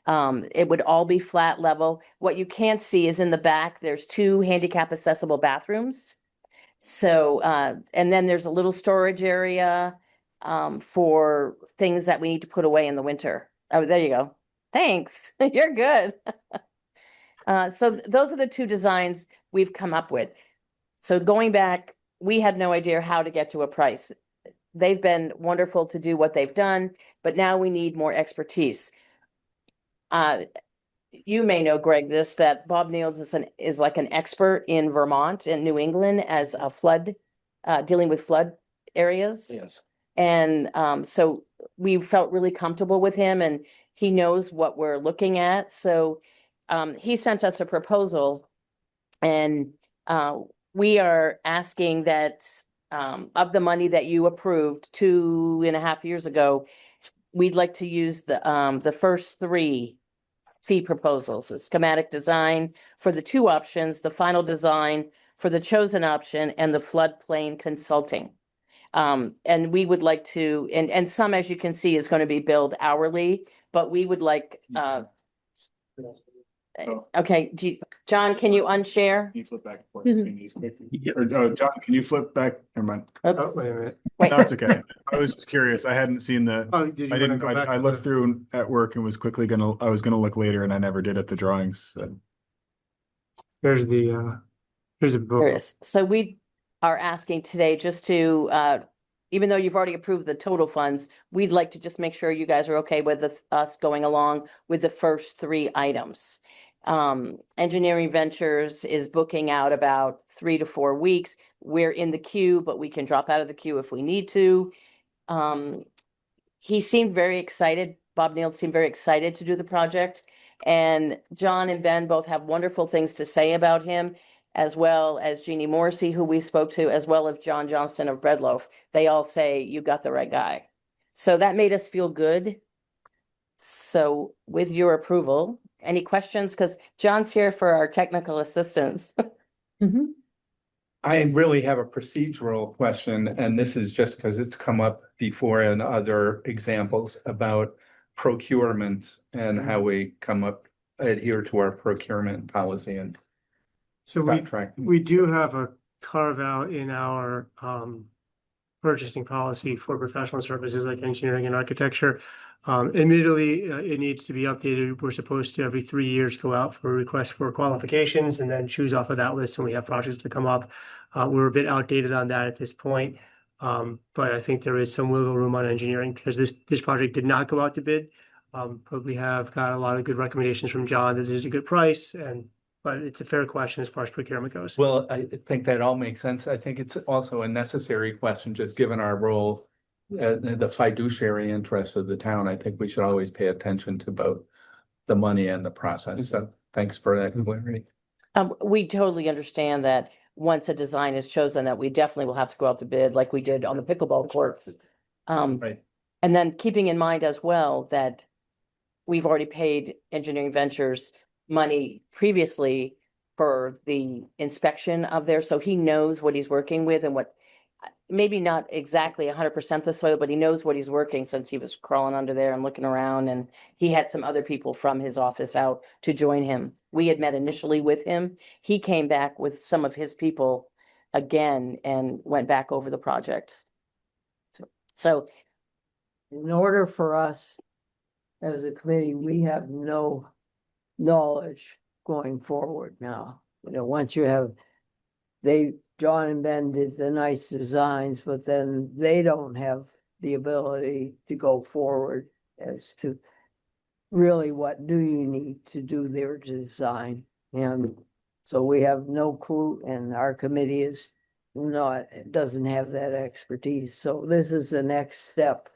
S10: It would all be flat level. What you can't see is in the back, there's two handicap accessible bathrooms. So, and then there's a little storage area for things that we need to put away in the winter. Oh, there you go. Thanks. You're good. So those are the two designs we've come up with. So going back, we had no idea how to get to a price. They've been wonderful to do what they've done, but now we need more expertise. You may know, Greg, that Bob Niels is like an expert in Vermont and New England as a flood, dealing with flood areas.
S3: Yes.
S10: And so we felt really comfortable with him, and he knows what we're looking at. So he sent us a proposal, and we are asking that of the money that you approved 2.5 years ago, we'd like to use the first three fee proposals: the schematic design for the two options, the final design for the chosen option, and the floodplain consulting. And we would like to, and some, as you can see, is going to be billed hourly, but we would like, okay, John, can you unshare?
S1: Can you flip back and forth between these quickly? Or, John, can you flip back? Never mind.
S6: Oh, wait a minute.
S10: Wait.
S1: No, it's okay. I was just curious. I hadn't seen the,
S6: Oh, did you
S1: I
S6: wanna
S1: didn't,
S6: go back
S1: I
S6: to
S1: looked
S6: the-
S1: through at work and was quickly I was gonna look later, and I never did at the drawings. So.
S6: Here's the, here's a book.
S10: There it is. So we are asking today just to, even though you've already approved the total funds, we'd like to just make sure you guys are okay with us going along with the first three items. Engineering Ventures is booking out about 3 to 4 weeks. We're in the queue, but we can drop out of the queue if we need to. He seemed very excited. Bob Neal seemed very excited to do the project. And John and Ben both have wonderful things to say about him, as well as Jeannie Morrissey, who we spoke to, as well as John Johnston of Breadloaf. They all say, you got the right guy. So that made us feel good. So with your approval, any questions? Because John's here for our technical assistance.
S4: I really have a procedural question, and this is just because it's come up before in other examples about procurement and how we adhere to our procurement policy and
S6: So
S4: contract.
S6: we do have a carve out in our purchasing policy for professional services like engineering and architecture. Admittedly, it needs to be updated. We're supposed to every 3 years go out for a request for qualifications and then choose off of that list when we have projects to come up. We're a bit outdated on that at this point. But I think there is some wiggle room on engineering because this project did not go out to bid. But we have got a lot of good recommendations from John. This is a good price, but it's a fair question as far as procurement goes.
S4: Well, I think that all makes sense. I think it's also a necessary question, just given our role, the fiduciary interests of the town. I think we should always pay attention to both the money and the process. So thanks for that clarity.
S10: We totally understand that once a design is chosen, that we definitely will have to go out to bid like we did on the pickleball courts.
S4: Right.
S10: And then keeping in mind as well that we've already paid Engineering Ventures money previously for the inspection of there, so he knows what he's working with and what, maybe not exactly 100% the soil, but he knows what he's working since he was crawling under there and looking around, and he had some other people from his office out to join him. We had met initially with him. He came back with some of his people again and went back over the project. So
S11: In order for us as a committee, we have no knowledge going forward now. You know, once you have, John and Ben did the nice designs, but then they don't have the ability to go forward as to really what do you need to do their design. And so we have no clue, and our committee is not, doesn't have that expertise. So this is the next step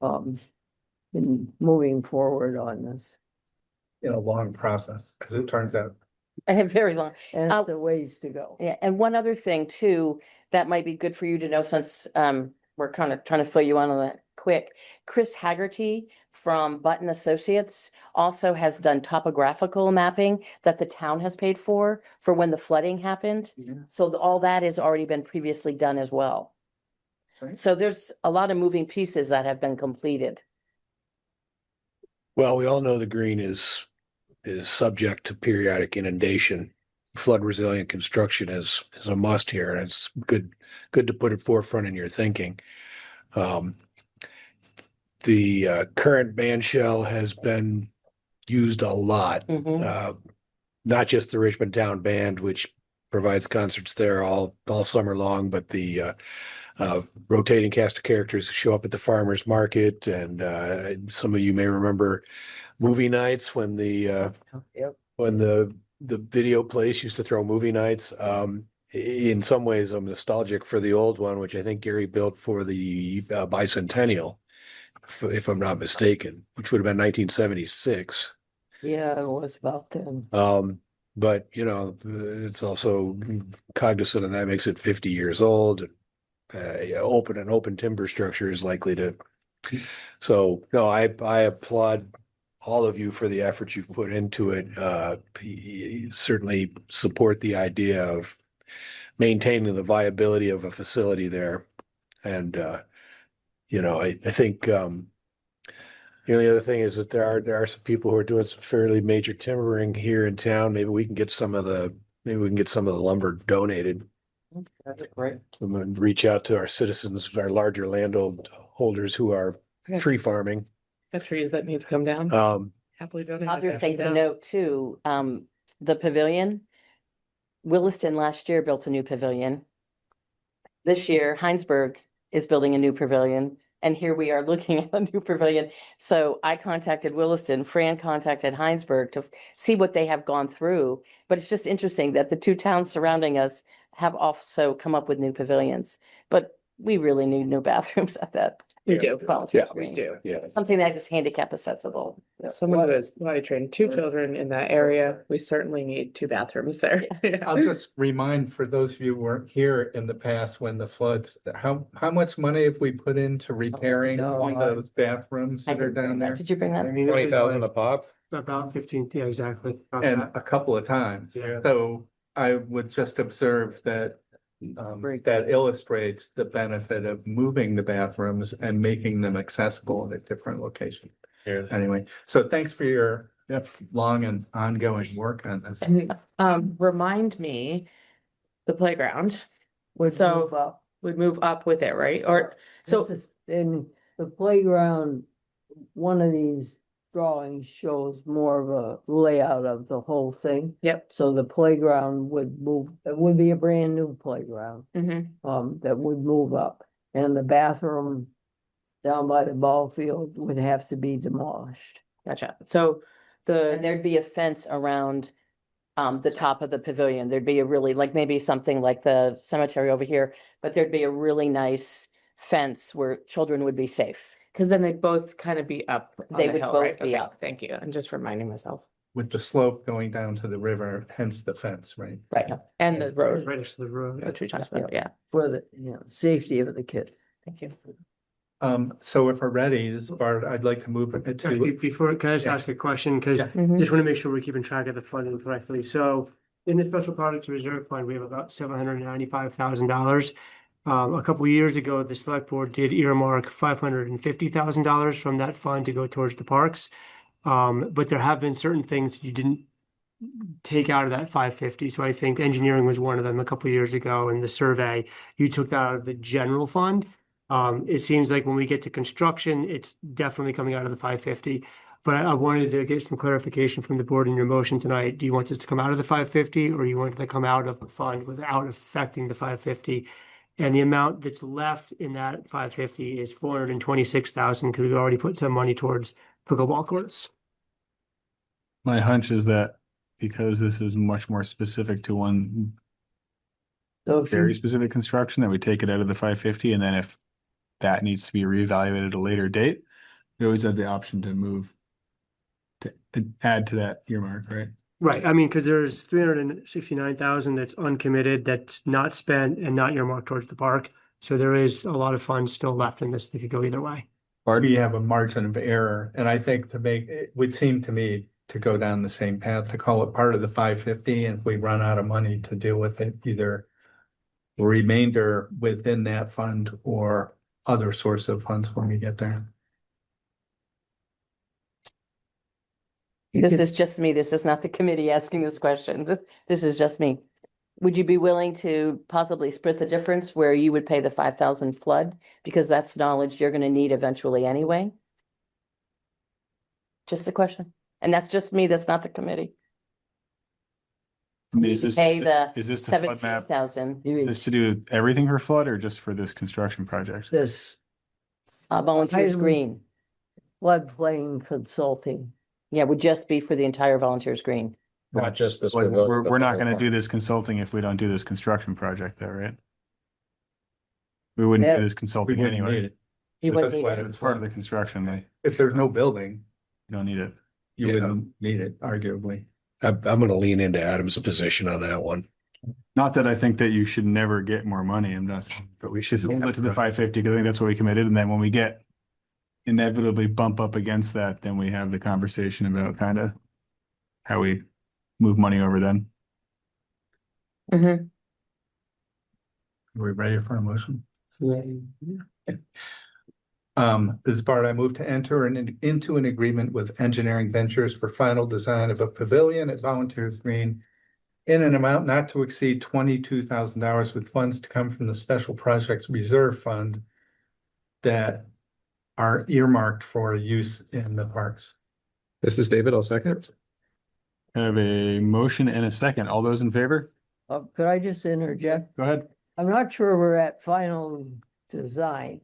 S11: in moving forward on this.
S4: In a long process, because it turns out.
S10: and very long.
S11: And it's a ways to go.
S10: Yeah, and one other thing too, that might be good for you to know since we're kind of trying to fill you in on that quick. Chris Haggerty from Button Associates also has done topographical mapping that the town has paid for when the flooding happened. So all that has already been previously done as well.
S4: Right.
S10: So there's a lot of moving pieces that have been completed.
S3: Well, we all know the green is subject to periodic inundation. Flood resilient construction is a must here, and it's good to put it forefront in your thinking. The current band shell has been used a lot.
S10: Mhm.
S3: Not just the Richmond Town Band, which provides concerts there all summer long, but the rotating cast of characters show up at the farmers market, and some of you may remember movie nights when the video place used to throw movie nights. In some ways, I'm nostalgic for the old one, which I think Gary built for the bicentennial, if I'm not mistaken, which would have been 1976.
S11: Yeah, it was about then.
S3: But you know, it's also cognizant of that makes it 50 years old. Open timber structure is likely to. So no, I applaud all of you for the effort you've put into it. Certainly support the idea of maintaining the viability of a facility there. And you know, I think the other thing is that there are some people who are doing some fairly major timbering here in town. Maybe we can get some of the lumber donated.
S10: Right.
S3: And reach out to our citizens, our larger landholders who are tree farming.
S2: The trees that need to come down. Happily donated.
S10: Other thing to note too, the pavilion. Williston last year built a new pavilion. This year, Heinsberg is building a new pavilion, and here we are looking at a new pavilion. So I contacted Williston, Fran contacted Heinsberg to see what they have gone through. But it's just interesting that the two towns surrounding us have also come up with new pavilions. But we really need new bathrooms at that.
S2: We do.
S10: volunteer
S2: We
S10: green.
S2: do.
S3: Yeah.
S10: Something that is handicap accessible.
S2: Someone who has potty trained 2 children in that area, we certainly need 2 bathrooms there.
S4: I'll just remind for those of you who weren't here in the past when the floods, how much money have we put into repairing
S11: No,
S4: those bathrooms that are down there?
S10: Did you bring that?
S6: I mean, it was
S5: 20,000 a pop?
S6: about 15, yeah, exactly. about
S4: And
S6: that.
S4: a couple of times.
S6: Yeah.
S4: So I would just observe that that illustrates the benefit of moving the bathrooms and making them accessible at different locations. Anyway, so thanks for your long and ongoing work on this.
S2: And remind me, the playground
S11: Would
S2: So-
S11: move up.
S2: would move up with it, right? Or so
S11: This is- in the playground, one of these drawings shows more of a layout of the whole thing.
S2: Yep.
S11: So the playground would move, it would be a brand new playground, that would move up. And the bathroom down by the ball field would have to be demolished.
S2: Gotcha. So
S10: And
S2: the,
S10: there'd be a fence around the top of the pavilion. There'd be a really, like maybe something like the cemetery over here, but there'd be a really nice fence where children would be safe.
S2: because then they'd both kind of be up on
S10: They
S2: the
S10: would
S2: hill,
S10: both
S2: right?
S10: be
S2: Okay,
S10: up.
S2: Thank you. I'm just reminding myself.
S4: with the slope going down to the river, hence the fence, right?
S2: Right, and the road,
S6: Right next to the road.
S2: which we talked about, yeah,
S11: For the, safety of the kids.
S2: thank you.
S4: So if we're ready, this part, I'd like to move it
S6: Actually,
S4: to,
S6: before, can I just
S4: Yeah.
S6: ask a question? Because
S4: Yeah.
S2: Mhm.
S6: just want to make sure we're keeping track of the funding correctly. So in the special projects reserve fund, we have about $795,000. A couple of years ago, the select board did earmark $550,000 from that fund to go towards the parks. But there have been certain things you didn't take out of that 550. So I think engineering was one of them a couple of years ago in the survey. You took that out of the general fund. It seems like when we get to construction, it's definitely coming out of the 550. But I wanted to get some clarification from the board in your motion tonight. Do you want this to come out of the 550 or you want it to come out of the fund without affecting the 550? And the amount that's left in that 550 is 426,000 because we've already put some money towards pickleball courts.
S1: My hunch is that because this is much more specific to one
S11: So if
S1: very
S11: you,
S1: specific construction, that we take it out of the 550, and then if that needs to be reevaluated at a later date, we always have the option to move to add to that earmark, right?
S6: Right, I mean, because there's 369,000 that's uncommitted, that's not spent and not earmarked towards the park. So there is a lot of funds still left in this that could go either way.
S4: we have a margin of error, and I think it would seem to me to go down the same path, to call it part of the 550, and if we run out of money to deal with it, either the remainder within that fund or other source of funds when we get there.
S10: This is just me. This is not the committee asking this question. This is just me. Would you be willing to possibly split the difference where you would pay the 5,000 flood? Because that's knowledge you're gonna need eventually anyway. Just a question. And that's just me. That's not the committee.
S1: I mean, is this,
S10: Pay the
S1: is this the flood map?
S10: 17,000,
S11: you
S1: Is
S11: mean
S1: this to do everything for flood or just for this construction project?
S11: this
S10: volunteers
S11: Item-
S10: green.
S11: floodplain consulting,
S10: Yeah, would just be for the entire volunteers green.
S5: Not just this.
S1: Like,
S5: pavilion,
S1: we're
S5: but
S1: not
S5: the
S1: gonna
S5: whole
S1: do this consulting if we don't do this construction project though, right? We wouldn't
S11: Yeah.
S1: do this
S4: We
S1: consulting
S4: wouldn't
S1: anyway.
S4: need it.
S10: You
S4: If
S10: wouldn't
S4: that's
S10: need
S4: what
S10: it.
S1: It's part of the construction, you
S4: If there's no building,
S1: don't need it.
S4: you
S3: Yeah.
S4: wouldn't need it, arguably.
S3: I'm gonna lean into Adam's position on that one.
S1: Not that I think that you should never get more money, I'm not saying, but we should hold it to the 550, because I think that's what we committed, and then when we get inevitably bump up against that, then we have the conversation about kind of how we move money over then.
S10: Mhm.
S4: Are we ready for a motion?
S11: yeah,
S4: This is part I move to enter into an agreement with Engineering Ventures for final design of a pavilion at Volunteers Green in an amount not to exceed $22,000 with funds to come from the Special Projects Reserve Fund that are earmarked for use in the parks.
S5: This is David, I'll second.
S1: I have a motion and a second. All those in favor?
S11: could I just interject?
S1: Go ahead.
S11: I'm not sure we're at final design.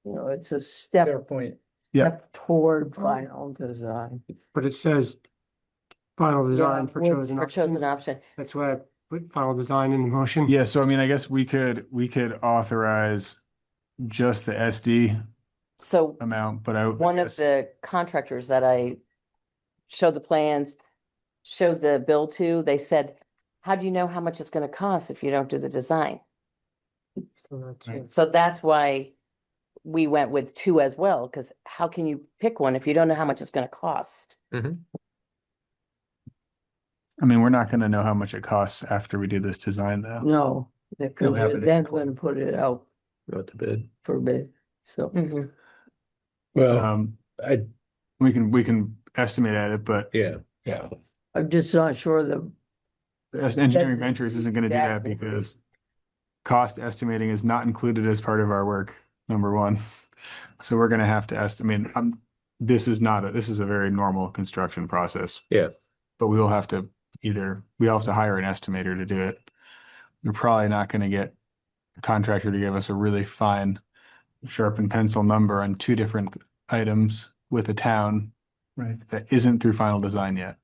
S11: It's a
S4: Fair point.
S1: Yeah.
S11: step toward final design.
S6: But it says final design for
S11: well,
S6: chosen
S10: Or chosen
S6: options.
S10: option.
S6: That's why I put final design in the motion.
S1: Yeah, so I mean, I guess we could authorize just the SD
S10: So
S1: amount, but I.
S10: one of
S1: guess-
S10: the contractors that I showed the plans, showed the bill to, they said, how do you know how much it's gonna cost if you don't do the design?
S6: So that's
S4: Right.
S6: it.
S10: So that's why we went with two as well, because how can you pick one if you don't know how much it's gonna cost?
S1: I mean, we're not gonna know how much it costs after we do this design though.
S11: No,
S4: You'll
S11: because
S4: have
S11: you're
S4: it in
S11: then
S4: court.
S11: going to put it out
S5: Go to bid.
S11: for bid, so.
S10: Mhm.
S3: Well,
S1: I, we can estimate at it, but
S3: yeah.
S11: I'm just not sure
S1: Engineering
S11: That's-
S1: Ventures isn't gonna do that
S11: Exactly.
S1: because cost estimating is not included as part of our work, number one. So we're gonna have to estimate, this is a very normal construction process.
S5: Yeah.
S1: But we will have to we'll have to hire an estimator to do it. We're probably not gonna get a contractor to give us a really fine sharpened pencil number on two different items with a town
S4: Right.
S1: that isn't through final design yet.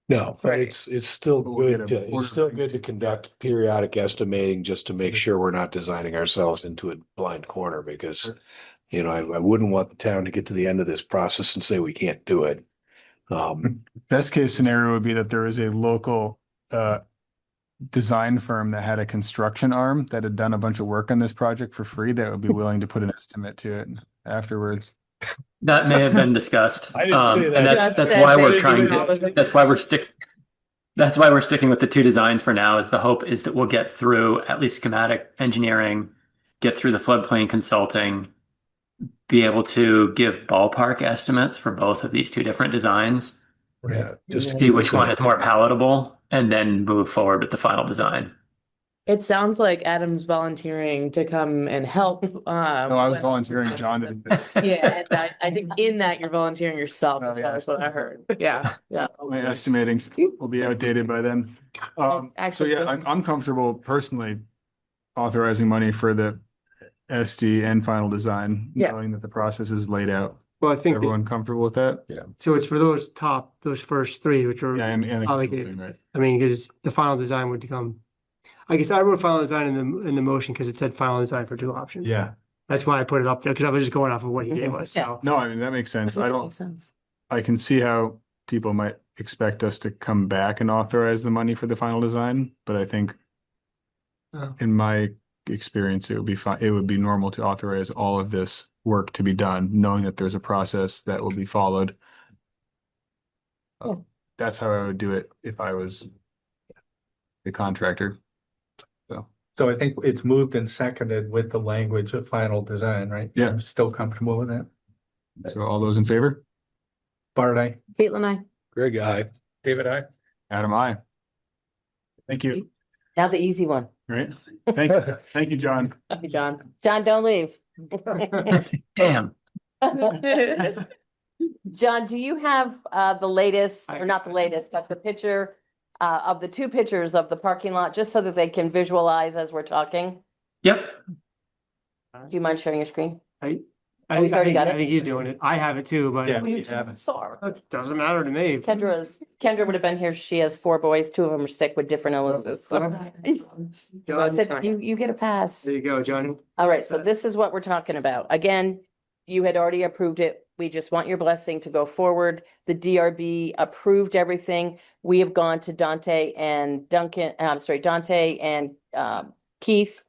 S3: No, but
S10: Right.
S3: it's still
S1: We'll get
S3: good
S1: a
S3: to,
S1: order
S3: it's still
S1: from-
S3: good to conduct periodic estimating just to make sure we're not designing ourselves into a blind corner because, I wouldn't want the town to get to the end of this process and say we can't do it.
S1: Best case scenario would be that there is a local design firm that had a construction arm that had done a bunch of work on this project for free that would be willing to put an estimate to it afterwards.
S12: That may have been discussed.
S3: I didn't say
S12: And
S3: that.
S12: that's why we're trying to, that's why we're sticking with the two designs for now, is the hope is that we'll get through at least schematic engineering, get through the floodplain consulting, be able to give ballpark estimates for both of these two different designs,
S3: Yeah, just to
S12: see
S3: keep
S12: which
S3: us
S12: one
S3: in-
S12: is more palatable, and then move forward with the final design.
S2: It sounds like Adam's volunteering to come and help.
S1: No, I was volunteering John to do this.
S2: Yeah, and I think in that you're volunteering yourself
S1: Oh,
S2: as well
S1: yeah.
S2: as what I heard. Yeah, yeah.
S1: My estimating will be outdated by then. So
S2: Actually,
S1: yeah, I'm comfortable personally authorizing money for the SD and final design,
S2: Yeah.
S1: knowing that the process is laid out.
S6: Well, I
S1: Is
S6: think,
S1: everyone comfortable with that?
S6: so it's for those first three, which are,
S1: Yeah, and the
S6: I like it.
S1: consulting, right?
S6: I mean, because the final design would come. I guess I wrote final design in the motion because it said final design for two options.
S1: Yeah.
S6: That's why I put it up there, because I was just going off of what he gave us, so.
S1: No, I mean, that makes sense. I don't,
S2: Makes sense.
S1: I can see how people might expect us to come back and authorize the money for the final design, but I think
S6: Oh.
S1: in my experience, it would be fine. It would be normal to authorize all of this work to be done, knowing that there's a process that will be followed.
S2: Yeah.
S1: That's how I would do it if I was the contractor.
S4: So I think it's moved and seconded with the language of final design, right?
S1: Yeah.
S4: I'm still comfortable with that.
S1: So all those in favor?
S4: Bart, I.
S2: Caitlin, I.
S3: Greg, aye.
S5: David, I.
S1: Adam, I. Thank you.
S10: Now the easy one.
S1: Right? Thank you. Thank you, John.
S2: Thank you, John.
S10: John, don't leave.
S12: Damn.
S10: John, do you have the latest, or not the latest, but the picture of the two pictures of the parking lot, just so that they can visualize as we're talking?
S12: Yep.
S10: Do you mind sharing your screen?
S6: I
S10: he's already got it?
S6: I think he's doing it. I have it too, but
S4: Yeah.
S10: You
S4: have it.
S10: Sorry.
S6: it doesn't matter to me.
S10: Kendra would have been here. She has 4 boys. 2 of them are sick with different illnesses. So I
S6: John,
S10: said, you get a pass.
S6: there you go, John.
S10: All right, so this is what we're talking about. Again, you had already approved it. We just want your blessing to go forward. The DRB approved everything. We have gone to Dante and Keith.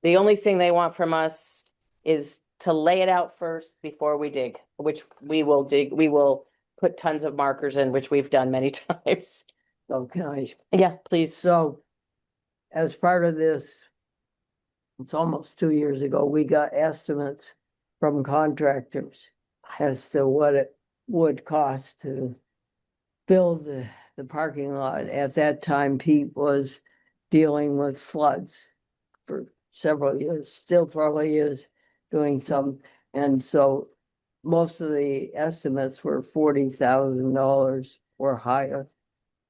S10: The only thing they want from us is to lay it out first before we dig, which we will dig. We will put tons of markers in, which we've done many times.
S11: So can I,
S10: Yeah, please.
S11: so as part of this, it's almost 2 years ago, we got estimates from contractors as to what it would cost to build the parking lot. At that time, Pete was dealing with floods for several years, still probably is doing some. And so most of the estimates were $40,000 or higher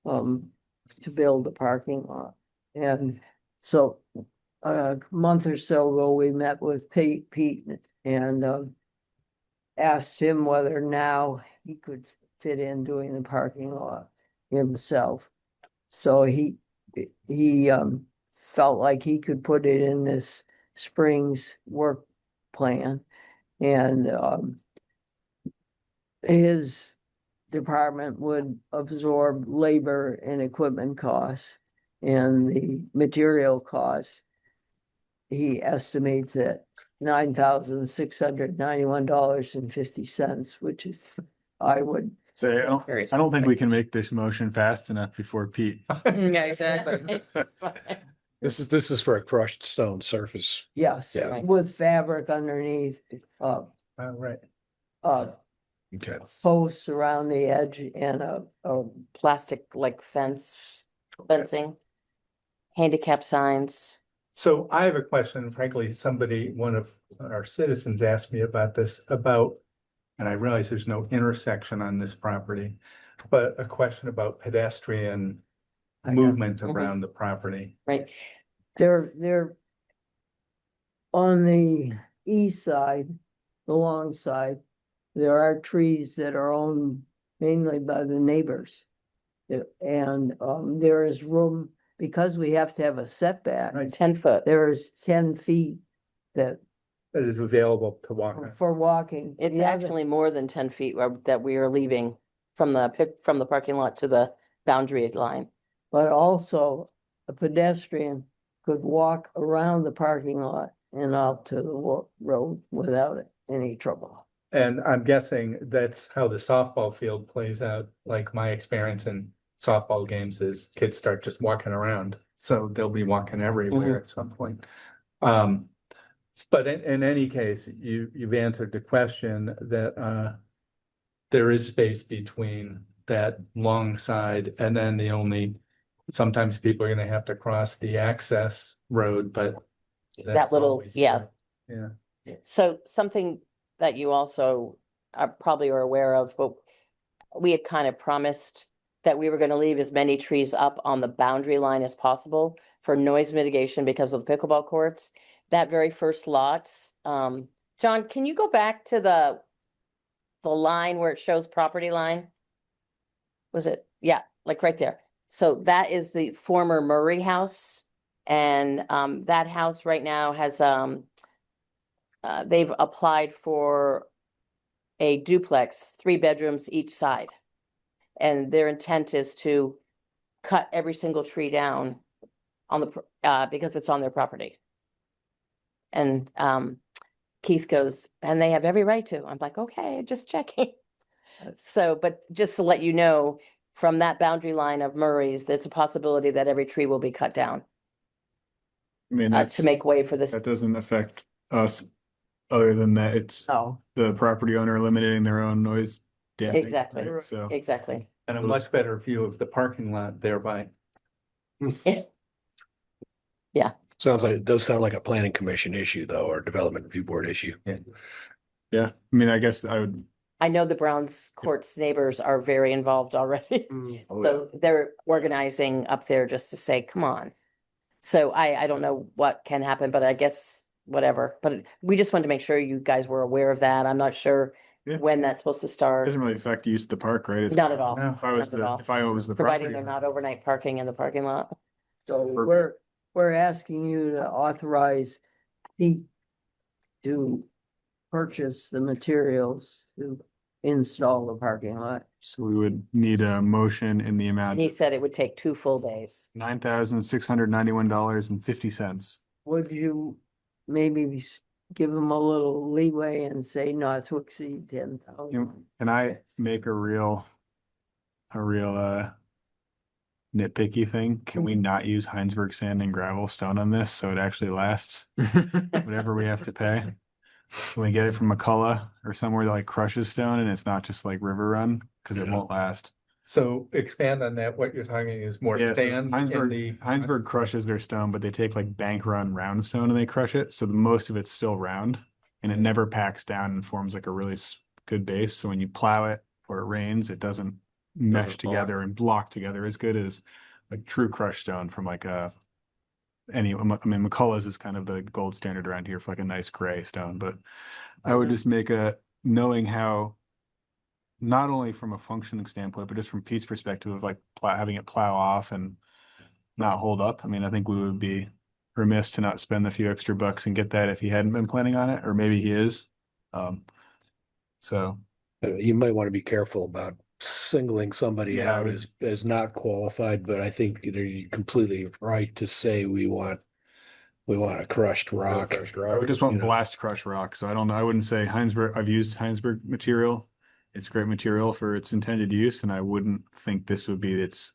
S11: to build the parking lot. And so a month or so ago, we met with Pete and asked him whether now he could fit in doing the parking lot himself. So he felt like he could put it in this Springs work plan, and his department would absorb labor and equipment costs and the material costs. He estimates at $9,691.50, which is, I would,
S1: Say, I don't think we can make this motion fast enough before Pete.
S2: Yeah, exactly.
S3: This is for a crushed stone surface.
S11: yes,
S3: Yeah.
S11: with fabric underneath,
S4: Right.
S3: Okay.
S11: posts around the edge and a
S10: Plastic like fencing, handicap signs.
S4: So I have a question, frankly, one of our citizens asked me about this, and I realize there's no intersection on this property, but a question about pedestrian movement around the property.
S10: Right.
S11: They're on the east side, the long side, there are trees that are owned mainly by the neighbors. And there is room, because we have to have a setback,
S10: 10 foot.
S11: there is 10 feet that
S4: That is available to walk on.
S11: for walking.
S10: It's
S11: The other-
S10: actually more than 10 feet that we are leaving. from the parking lot to the boundary line.
S11: But also a pedestrian could walk around the parking lot and out to the road without any trouble.
S4: And I'm guessing that's how the softball field plays out. Like my experience in softball games is kids start just walking around. So they'll be walking everywhere at some point. But in any case, you've answered the question that there is space between that long side and then sometimes people are gonna have to cross the access road, but that's
S10: little,
S4: always
S10: yeah.
S4: there. Yeah.
S10: So something that you also probably are aware of, but we had kind of promised that we were going to leave as many trees up on the boundary line as possible for noise mitigation because of the pickleball courts. That very first lot, John, can you go back to the line where it shows property line? Was it? Yeah, like right there. So that is the former Murray house. And that house right now has they've applied for a duplex, 3 bedrooms each side. And their intent is to cut every single tree down on the because it's on their property. And Keith goes, and they have every right to. I'm like, okay, just checking. So, but just to let you know, from that boundary line of Murray's, there's a possibility that every tree will be cut down
S1: I mean,
S10: to make way for this.
S1: that doesn't affect us, other than that it's
S11: No.
S1: the property owner eliminating their own noise damping.
S10: Exactly.
S1: right? So
S10: Exactly.
S4: And a much better view of the parking lot thereby.
S3: Sounds like, it does sound like a planning commission issue though, or development review board issue.
S1: yeah, I mean, I guess I would,
S10: I know the Browns Courts neighbors are very involved already. So they're organizing up there just to say, come on. So I don't know what can happen, but I guess whatever. But we just wanted to make sure you guys were aware of that. I'm not sure
S1: Yeah.
S10: when that's supposed to
S1: it
S10: start.
S1: doesn't really affect the use of the park, right? It's
S10: Not at all.
S4: No.
S1: If I was
S10: Not at all.
S1: if I was the
S10: Providing
S1: property
S10: they're
S1: owner.
S10: not overnight parking in the parking lot.
S11: So
S1: Perfect.
S11: we're asking you to authorize Pete to purchase the materials to install the parking lot.
S1: So we would need a motion in the
S10: And
S1: amount
S10: he
S1: of
S10: said it would take 2 full days.
S1: $9,691.50.
S11: Would you maybe give him a little leeway and say not to exceed 10,000?
S1: Can I make a real nitpicky thing? Can we not use Heinsberg sand and gravel stone on this so it actually lasts whatever we have to pay? Can we get it from McCullough or somewhere that like crushes stone and it's not just like River Run? Because it won't last.
S4: So expand on that. What you're talking is more
S1: Yeah, so
S4: sand in the.
S1: Heinsberg crushes their stone, but they take like Bank Run round stone and they crush it. So the most of it's still round and it never packs down and forms like a really good base. So when you plow it or it rains, it doesn't mesh together and block together as good as like true crushed stone from like I mean, McCullough's is kind of the gold standard around here for like a nice gray stone, but I would just make knowing how, not only from a functioning standpoint, but just from Pete's perspective of like having it plow off and not hold up. I mean, I think we would be remiss to not spend the few extra bucks and get that if he hadn't been planning on it, or maybe he is. So
S3: You might want to be careful about singling somebody
S1: Yeah, I
S3: out
S1: would-
S3: as not qualified, but I think you're completely right to say we want a crushed rock.
S1: I would just want
S3: you know.
S1: blast crush rock. So I don't know. I wouldn't say Heinsberg. I've used Heinsberg material. It's great material for its intended use, and I wouldn't think this would be it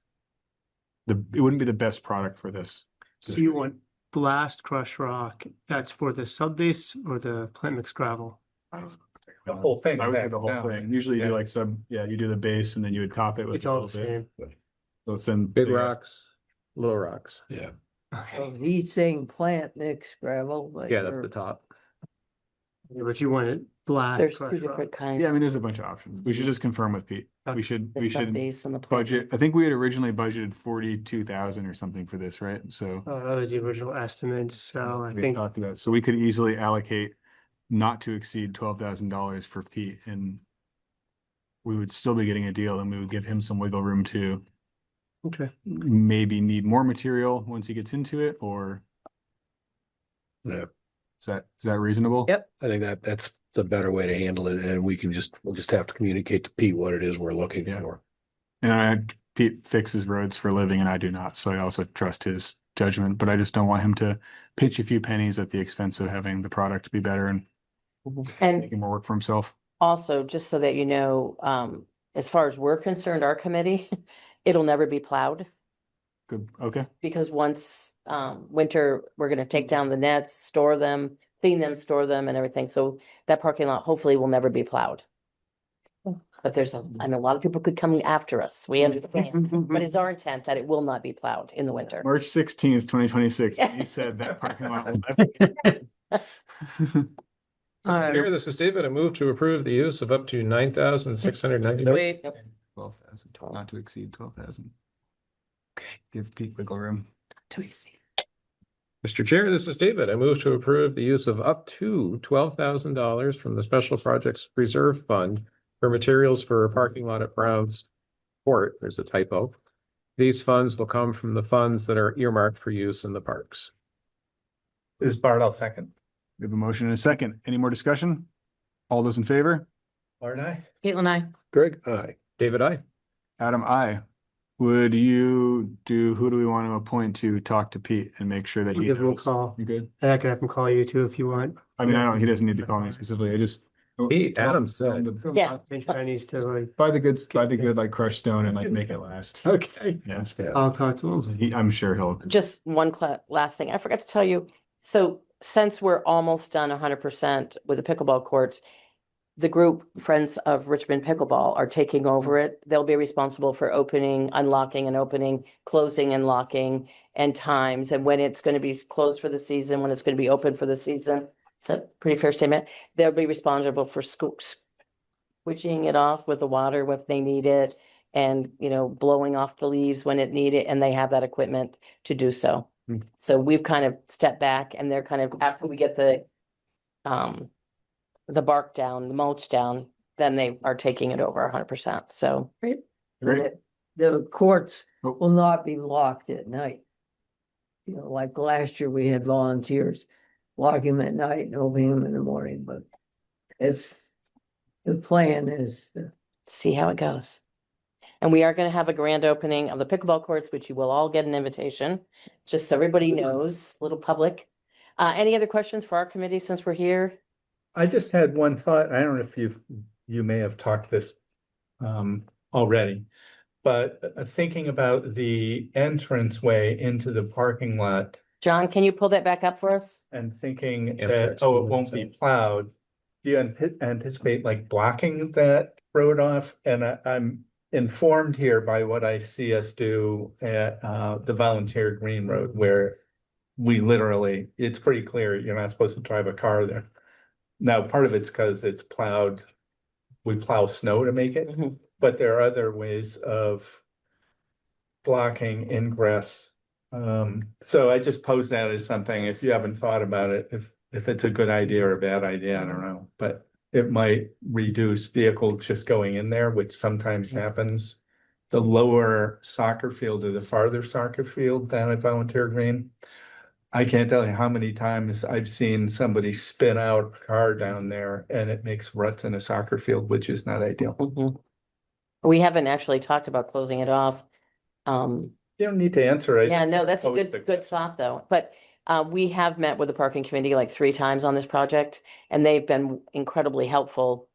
S1: wouldn't be the best product for this.
S6: So you want blast crush rock, that's for the sub base or the plant mix gravel?
S4: The whole thing.
S1: I would do
S4: back
S1: the whole
S4: down.
S1: thing. Usually you do
S4: Yeah.
S1: like you do the base and then you would top it with
S6: It's
S1: a
S6: all the
S1: little
S6: same.
S1: bit. So send
S5: Big rocks, little rocks.
S3: Yeah.
S11: So he's saying plant mix gravel, but
S5: Yeah, that's
S11: you're-
S5: the top.
S6: Yeah, but you want it black.
S10: There's 2
S6: crushed rock.
S10: different kinds.
S1: Yeah, I mean, there's a bunch of options. We should just confirm with Pete. We should
S10: The sub base and the plant
S1: budget.
S10: mix.
S1: I think we had originally budgeted 42,000 or something for this, right? So
S6: That was the original estimate, so I
S1: we
S6: think
S1: talked about, so we could easily allocate not to exceed $12,000 for Pete, and we would still be getting a deal, and we would give him some wiggle room to
S6: okay.
S1: maybe need more material once he gets into it, or
S3: Yeah.
S1: is that reasonable?
S10: Yep.
S3: I think that's the better way to handle it, and we'll just have to communicate to Pete what it is we're looking
S1: Yeah.
S3: for.
S1: And Pete fixes roads for a living and I do not, so I also trust his judgment, but I just don't want him to pinch a few pennies at the expense of having the product be better and
S10: And
S1: making more work for himself.
S10: also, just so that you know, as far as we're concerned, our committee, it'll never be plowed.
S1: Good, okay.
S10: Because once winter, we're gonna take down the nets, store them, clean them, store them and everything. So that parking lot hopefully will never be plowed. But and a lot of people could come after us. We understand, but it's our intent that it will not be plowed in the winter.
S1: March 16th, 2026, you said that parking lot will never.
S5: Mayor, this is David. I move to approve the use of up to 9,690.
S10: Wait,
S1: 12,000, not to exceed 12,000. Okay, give Pete wiggle room.
S10: to exceed.
S5: Mr. Chair, this is David. I move to approve the use of up to $12,000 from the Special Projects Reserve Fund for materials for a parking lot at Brown's Court. There's a typo. These funds will come from the funds that are earmarked for use in the parks.
S4: This is Bart, I'll second.
S1: We have a motion and a second. Any more discussion? All those in favor?
S4: Bart, aye.
S2: Caitlin, I.
S3: Greg, aye.
S5: David, I.
S1: Adam, aye. Who do we want to appoint to talk to Pete and make sure that
S6: We'll
S1: he
S6: give him a
S1: knows?
S6: call.
S1: You good?
S6: I can have him call you too if you want.
S1: I mean, he doesn't need to call me specifically. I just.
S5: Pete, Adam said.
S10: Yeah.
S6: Make sure I needs to like,
S1: Buy the good like crushed stone and like make it last.
S6: okay,
S1: Yeah.
S6: I'll talk to him.
S1: I'm sure he'll.
S10: Just one last thing. I forgot to tell you. So since we're almost done 100% with the pickleball courts, the group Friends of Richmond Pickleball are taking over it. They'll be responsible for opening, unlocking and opening, closing and locking and times and when it's going to be closed for the season, when it's going to be open for the season. It's a pretty fair statement. They'll be responsible for switching it off with the water if they need it and, blowing off the leaves when it needed, and they have that equipment to do so. So we've kind of stepped back and they're kind of, after we get the bark down, the mulch down, then they are taking it over 100%. So
S1: Great.
S11: The courts
S1: Oh.
S11: will not be locked at night. Like last year, we had volunteers locking them at night and opening them in the morning, but the plan is
S10: see how it goes. And we are going to have a grand opening of the pickleball courts, which you will all get an invitation, just so everybody knows, little public. Any other questions for our committee since we're here?
S4: I just had one thought. I don't know if you may have talked this already, but thinking about the entranceway into the parking lot
S10: John, can you pull that back up for us?
S4: and thinking
S5: Yeah,
S4: that,
S5: for
S4: it won't be plowed. Do you anticipate like blocking that road off? And I'm informed here by what I see us do at the Volunteer Green Road, where we literally, it's pretty clear you're not supposed to drive a car there. Now, part of it's because it's plowed, we plow snow to make it,
S10: Mhm.
S4: but there are other ways of blocking ingress. So I just pose that as something, if you haven't thought about it, if it's a good idea or a bad idea, I don't know, but it might reduce vehicles just going in there, which sometimes happens. The lower soccer field or the farther soccer field down at Volunteer Green. I can't tell you how many times I've seen somebody spin out a car down there and it makes ruts in a soccer field, which is not ideal.
S10: Mhm. We haven't actually talked about closing it off.
S4: You don't need to answer it.
S10: Yeah, no, that's a
S4: Always
S10: good thought though. But we have met with the parking committee like 3 times on this project and they've been incredibly helpful.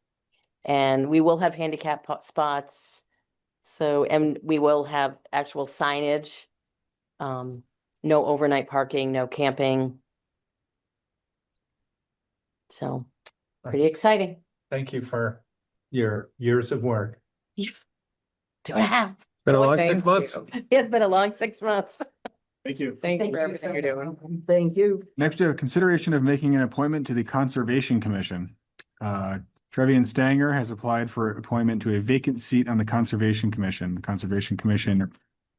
S10: And we will have handicap spots. So, and we will have actual signage. No overnight parking, no camping. So pretty exciting.
S4: Thank you for your years of work.
S10: 2.5.
S5: Been a long
S2: Thank
S5: 6 months.
S10: It's been a long 6 months.
S1: Thank you.
S2: Thank you
S10: Thank
S2: for
S10: you
S2: everything
S10: so
S2: you're doing.
S11: thank you.
S1: Next, we have consideration of making an appointment to the Conservation Commission. Trevian Stanger has applied for appointment to a vacant seat on the Conservation Commission. The Conservation Commission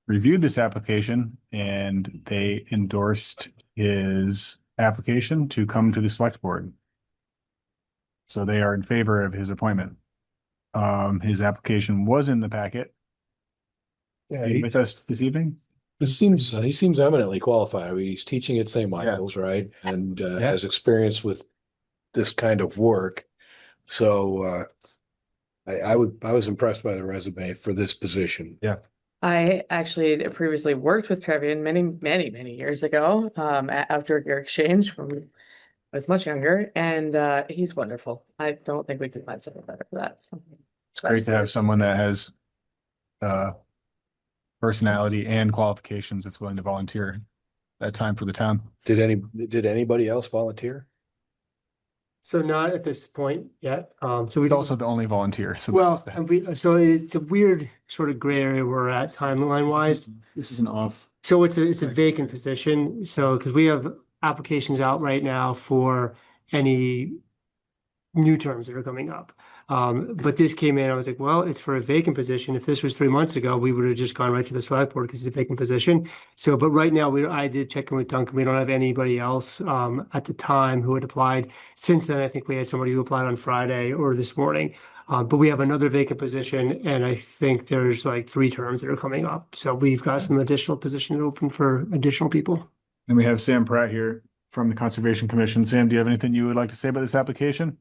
S1: reviewed this application and they endorsed his application to come to the select board. So they are in favor of his appointment. His application was in the packet.
S3: Yeah,
S1: Are you with us this evening?
S3: he seems eminently qualified. I mean, he's teaching at St. Michael's, right? And has experience with this kind of work. So I was impressed by the resume for this position.
S2: I actually had previously worked with Trevian many years ago, after your exchange when I was much younger, and he's wonderful. I don't think we could find someone better for that, so.
S1: It's great to have someone that has personality and qualifications that's willing to volunteer that time for the town.
S3: Did anybody else volunteer?
S6: So not at this point yet. So
S1: He's
S6: we
S1: also the only volunteer. So
S6: well,
S1: that's that.
S6: and so it's a weird sort of gray area we're at timeline wise.
S1: This is an off.
S6: So it's a vacant position. So because we have applications out right now for any new terms that are coming up. But this came in, I was like, well, it's for a vacant position. If this was 3 months ago, we would have just gone right to the select board because it's a vacant position. So, but right now I did check in with Duncan. We don't have anybody else at the time who had applied. Since then, I think we had somebody who applied on Friday or this morning. But we have another vacant position, and I think there's like 3 terms that are coming up. So we've got some additional positions open for additional people.
S1: And we have Sam Pratt here from the Conservation Commission. Sam, do you have anything you would like to say about this application?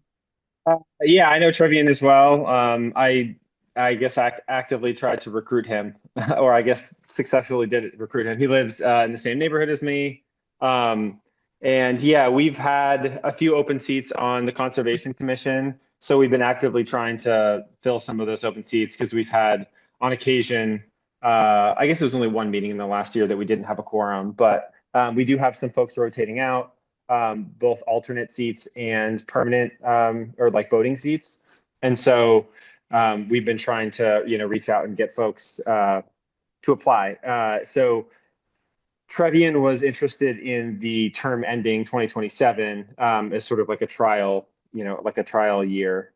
S13: Yeah, I know Trevian as well. I guess actively tried to recruit him, or I guess successfully did recruit him. He lives in the same neighborhood as me. And yeah, we've had a few open seats on the Conservation Commission. So we've been actively trying to fill some of those open seats because we've had on occasion, I guess it was only one meeting in the last year that we didn't have a quorum, but we do have some folks rotating out. Both alternate seats and permanent or like voting seats. And so we've been trying to, reach out and get folks to apply. So Trevian was interested in the term ending 2027 as sort of like a trial, like a trial year.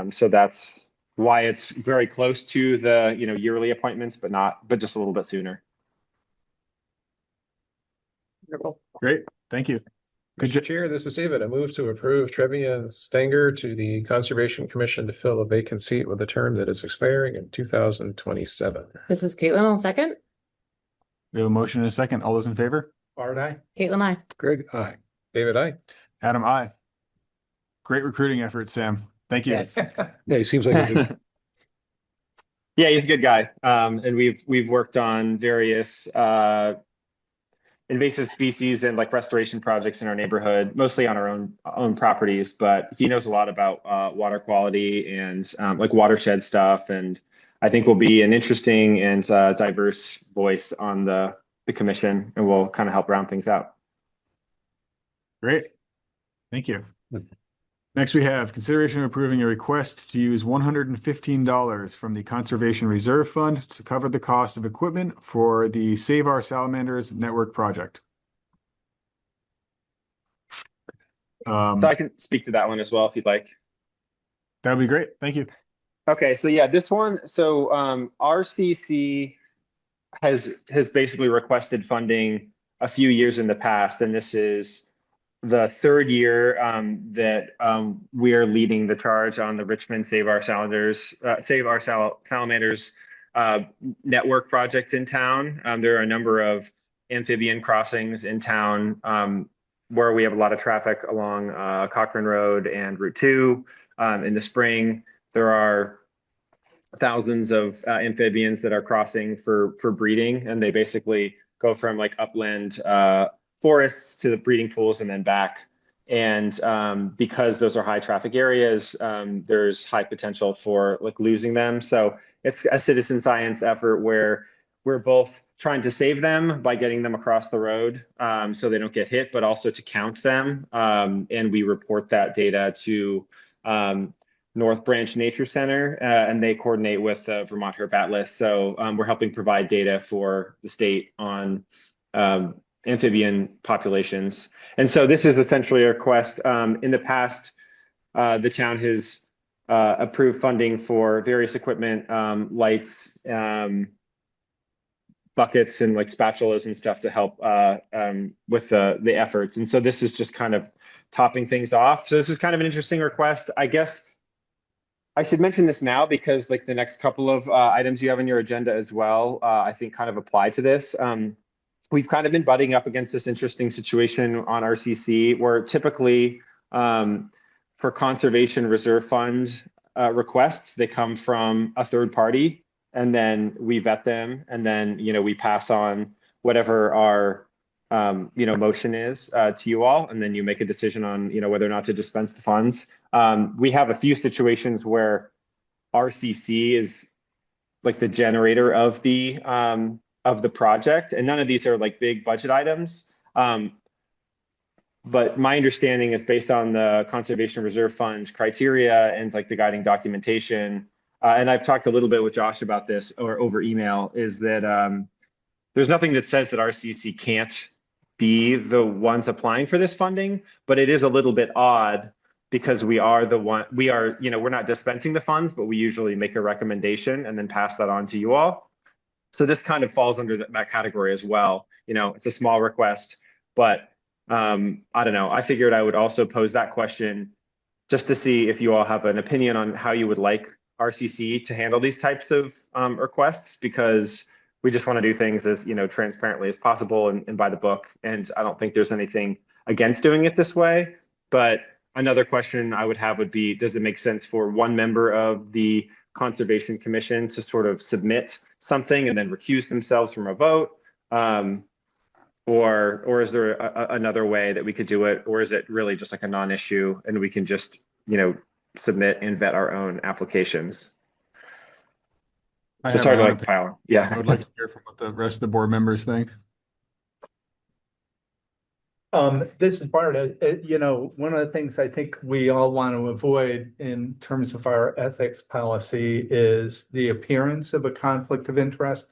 S13: So that's why it's very close to the, yearly appointments, but just a little bit sooner.
S2: Wonderful.
S1: Great. Thank you.
S5: Mr. Chair, this is David. I move to approve Trevian Stanger to the Conservation Commission to fill a vacant seat with a term that is expiring in 2027.
S2: This is Caitlin. I'll second.
S1: We have a motion and a second. All those in favor?
S4: Art, aye.
S2: Caitlin, I.
S3: Greg, aye.
S5: David, aye.
S1: Adam, aye. Great recruiting effort, Sam. Thank you.
S11: Yes.
S3: Yeah, he seems like a good,
S13: Yeah, he's a good guy. And we've worked on various invasive species and like restoration projects in our neighborhood, mostly on our own properties, but he knows a lot about water quality and like watershed stuff. And I think will be an interesting and diverse voice on the commission, and will kind of help round things out.
S1: Great. Thank you. Next, we have consideration of approving a request to use $115 from the Conservation Reserve Fund to cover the cost of equipment for the Save Our Salamanders Network project.
S13: So I can speak to that one as well if you'd like.
S1: That would be great. Thank you.
S13: Okay, so yeah, this one, so RCC has basically requested funding a few years in the past, and this is the third year that we are leading the charge on the Richmond Save Our Salamanders network project in town. There are a number of amphibian crossings in town where we have a lot of traffic along Cochrane Road and Route 2. In the spring, there are thousands of amphibians that are crossing for breeding, and they basically go from like upland forests to the breeding pools and then back. And because those are high traffic areas, there's high potential for like losing them. So it's a citizen science effort where we're both trying to save them by getting them across the road so they don't get hit, but also to count them. And we report that data to North Branch Nature Center, and they coordinate with Vermont Herp Atlas. So we're helping provide data for the state on amphibian populations. And so this is essentially a request. In the past, the town has approved funding for various equipment, lights, buckets, and like spatulas and stuff to help with the efforts. And so this is just kind of topping things off. So this is kind of an interesting request. I guess I should mention this now because like the next couple of items you have on your agenda as well, I think kind of apply to this. We've kind of been butting up against this interesting situation on RCC where typically for conservation reserve fund requests, they come from a third party, and then we vet them, and then we pass on whatever our motion is to you all, and then you make a decision on whether or not to dispense the funds. We have a few situations where RCC is like the generator of the project, and none of these are like big budget items. But my understanding is based on the Conservation Reserve Fund criteria and like the guiding documentation, and I've talked a little bit with Josh about this or over email, is that there's nothing that says that RCC can't be the ones applying for this funding, but it is a little bit odd because we're not dispensing the funds, but we usually make a recommendation and then pass that on to you all. So this kind of falls under that category as well. It's a small request, but I don't know. I figured I would also pose that question just to see if you all have an opinion on how you would like RCC to handle these types of requests, because we just want to do things as transparently as possible and by the book. And I don't think there's anything against doing it this way. But another question I would have would be, does it make sense for one member of the Conservation Commission to sort of submit something and then recuse themselves from a vote? Or is there another way that we could do it? Or is it really just like a non-issue and we can just, submit and vet our own applications?
S1: I
S13: Just
S1: have
S13: hard to
S1: my
S13: like
S1: own
S13: pile. Yeah.
S1: I would like to hear from what the rest of the board members think.
S4: This is Bart. One of the things I think we all want to avoid in terms of our ethics policy is the appearance of a conflict of interest.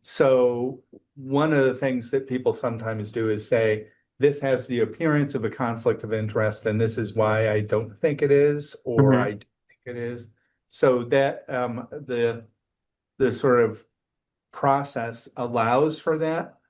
S4: So one of the things that people sometimes do is say, this has the appearance of a conflict of interest, and this is why I don't think it is, or I do think it is. So that the sort of process allows for that.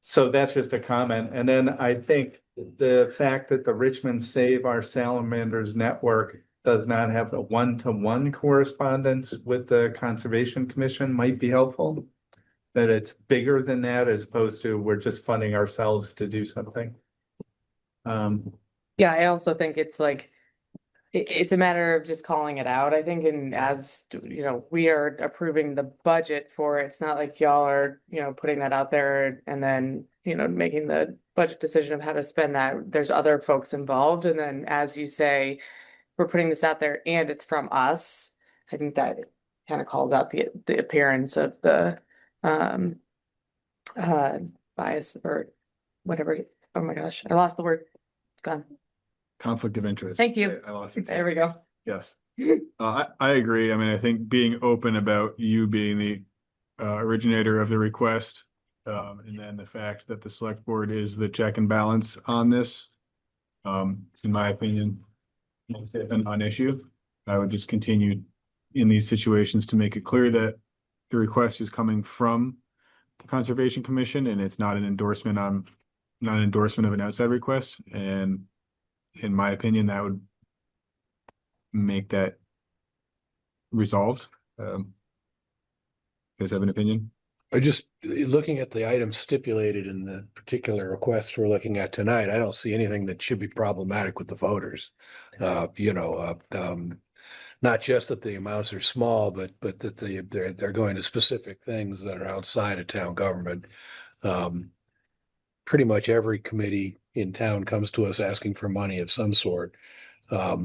S4: So that's just a comment. And then I think the fact that the Richmond Save Our Salamanders network does not have a one-to-one correspondence with the Conservation Commission might be helpful. That it's bigger than that, as opposed to we're just funding ourselves to do something.
S2: Yeah, I also think it's like, it's a matter of just calling it out, I think, and as we are approving the budget for it. It's not like y'all are, putting that out there and then, making the budget decision of how to spend that. There's other folks involved. And then, as you say, we're putting this out there and it's from us. I think that kind of calls out the appearance of the bias or whatever. Oh my gosh, I lost the word. It's gone.
S1: Conflict of interest.
S2: Thank you.
S1: I lost it.
S2: There we go.
S1: Yes. I agree. I mean, I think being open about you being the originator of the request, and then the fact that the select board is the check and balance on this, in my opinion, makes it a non-issue. I would just continue in these situations to make it clear that the request is coming from the Conservation Commission and it's not an endorsement of an outside request. And in my opinion, that would make that resolved. You guys have an opinion?
S3: I just looking at the items stipulated in the particular requests we're looking at tonight, I don't see anything that should be problematic with the voters. Not just that the amounts are small, but that they're going to specific things that are outside of town government. Pretty much every committee in town comes to us asking for money of some sort. Yeah,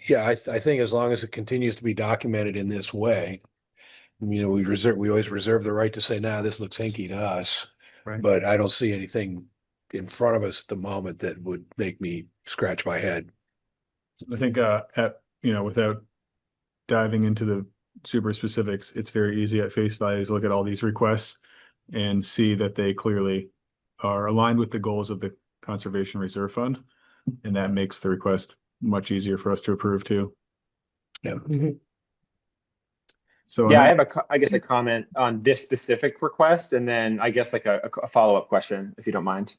S3: I think as long as it continues to be documented in this way, we always reserve the right to say, nah, this looks hinky to us.
S1: Right.
S3: But I don't see anything in front of us at the moment that would make me scratch my head.
S1: I think without diving into the super specifics, it's very easy at face value to look at all these requests and see that they clearly are aligned with the goals of the Conservation Reserve Fund. And that makes the request much easier for us to approve too.
S3: Yeah.
S1: So
S13: Yeah, I have a comment on this specific request, and then I guess like a follow-up question, if you don't mind.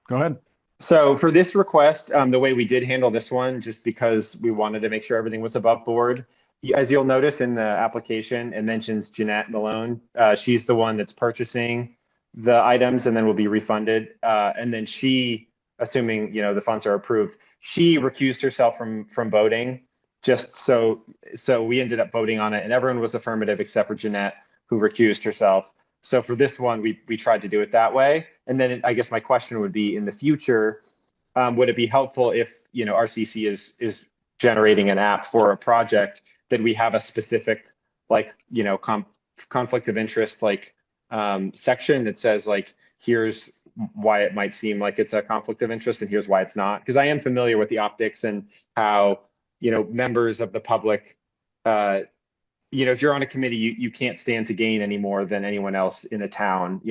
S1: Go ahead.
S13: So for this request, the way we did handle this one, just because we wanted to make sure everything was above board, as you'll notice in the application, it mentions Jeanette Malone. She's the one that's purchasing the items and then will be refunded. And then she assuming, the funds are approved. She recused herself from voting, just so we ended up voting on it, and everyone was affirmative except for Jeanette, who recused herself. So for this one, we tried to do it that way. And then I guess my question would be, in the future, would it be helpful if, RCC is generating an app for a project, that we have a specific, like, conflict of interest, like, section that says, like, here's why it might seem like it's a conflict of interest and here's why it's not? Because I am familiar with the optics and how, members of the public, if you're on a committee, you can't stand to gain any more than anyone else in a town,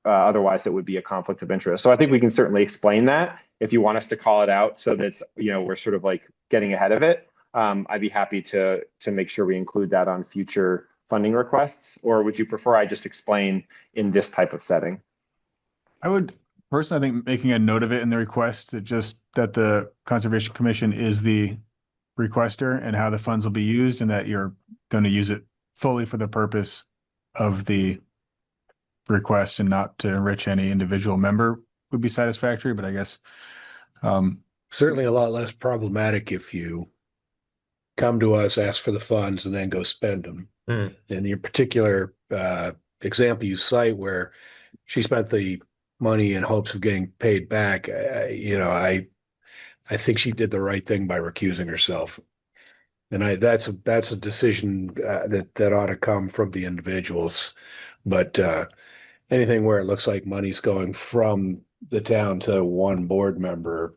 S13: otherwise it would be a conflict of interest. So I think we can certainly explain that if you want us to call it out so that, we're sort of like getting ahead of it. I'd be happy to make sure we include that on future funding requests, or would you prefer I just explain in this type of setting?
S1: I would personally, I think, making a note of it in the request, that the Conservation Commission is the requester and how the funds will be used, and that you're going to use it fully for the purpose of the request and not to enrich any individual member would be satisfactory. But I guess
S3: Certainly a lot less problematic if you come to us, ask for the funds, and then go spend them. In your particular example you cite, where she spent the money in hopes of getting paid back, I think she did the right thing by recusing herself. And that's a decision that ought to come from the individuals. But anything where it looks like money's going from the town to one board member,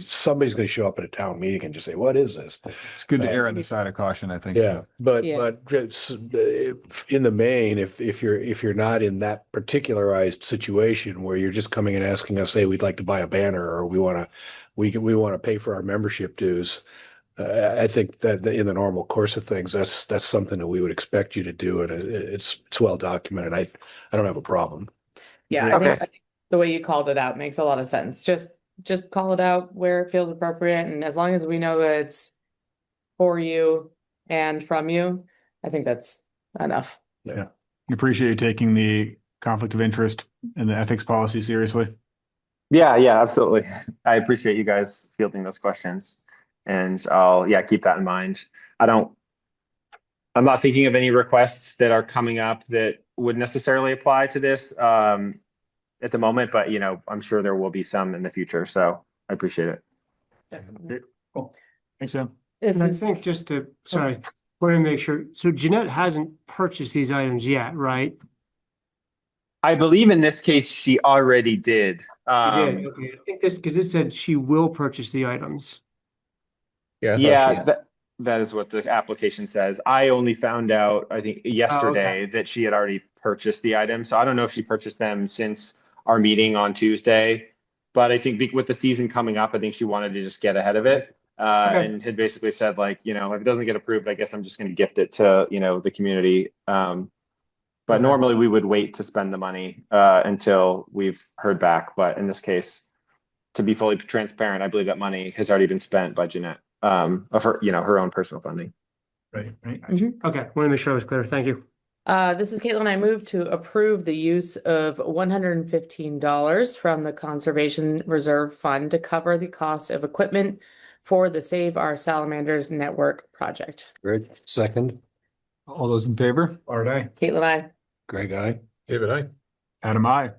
S3: somebody's going to show up at a town meeting and just say, "What is this?"
S1: it's good to err on the side of caution, I think.
S3: Yeah, but
S2: Yeah.
S3: it's, in the main, if you're not in that particularized situation where you're just coming and asking us, "Hey, we'd like to buy a banner," or we want to pay for our membership dues, I think that in the normal course of things, that's something that we would expect you to do, and it's well documented. I don't have a problem.
S2: Yeah, I think the way you called it out makes a lot of sense. Just call it out where it feels appropriate, and as long as we know that it's for you and from you, I think that's enough.
S1: I appreciate you taking the conflict of interest and the ethics policy seriously.
S13: Yeah, absolutely. I appreciate you guys fielding those questions, and I'll keep that in mind. I'm not thinking of any requests that are coming up that would necessarily apply to this at the moment, but I'm sure there will be some in the future. So I appreciate it.
S1: Great. Cool. Thanks, Sam.
S6: And I think want to make sure, so Jeanette hasn't purchased these items yet, right?
S13: I believe in this case, she already did.
S6: She did, okay. I think this, because it said she will purchase the items.
S13: That is what the application says. I only found out, I think, yesterday that she had already purchased the items. So I don't know if she purchased them since our meeting on Tuesday, but I think with the season coming up, I think she wanted to just get ahead of it. And had basically said, like, if it doesn't get approved, I guess I'm just going to gift it to, the community. But normally we would wait to spend the money until we've heard back. But in this case, to be fully transparent, I believe that money has already been spent by Jeanette of her, her own personal funding.
S6: Right. Okay, want to make sure I was clear. Thank you.
S2: This is Caitlin. I move to approve the use of $115 from the Conservation Reserve Fund to cover the cost of equipment for the Save Our Salamanders Network project.
S3: Great. Second.
S1: All those in favor?
S4: Art, aye.
S2: Caitlin, I.
S3: Greg, aye.
S5: David, aye.
S1: Adam, I.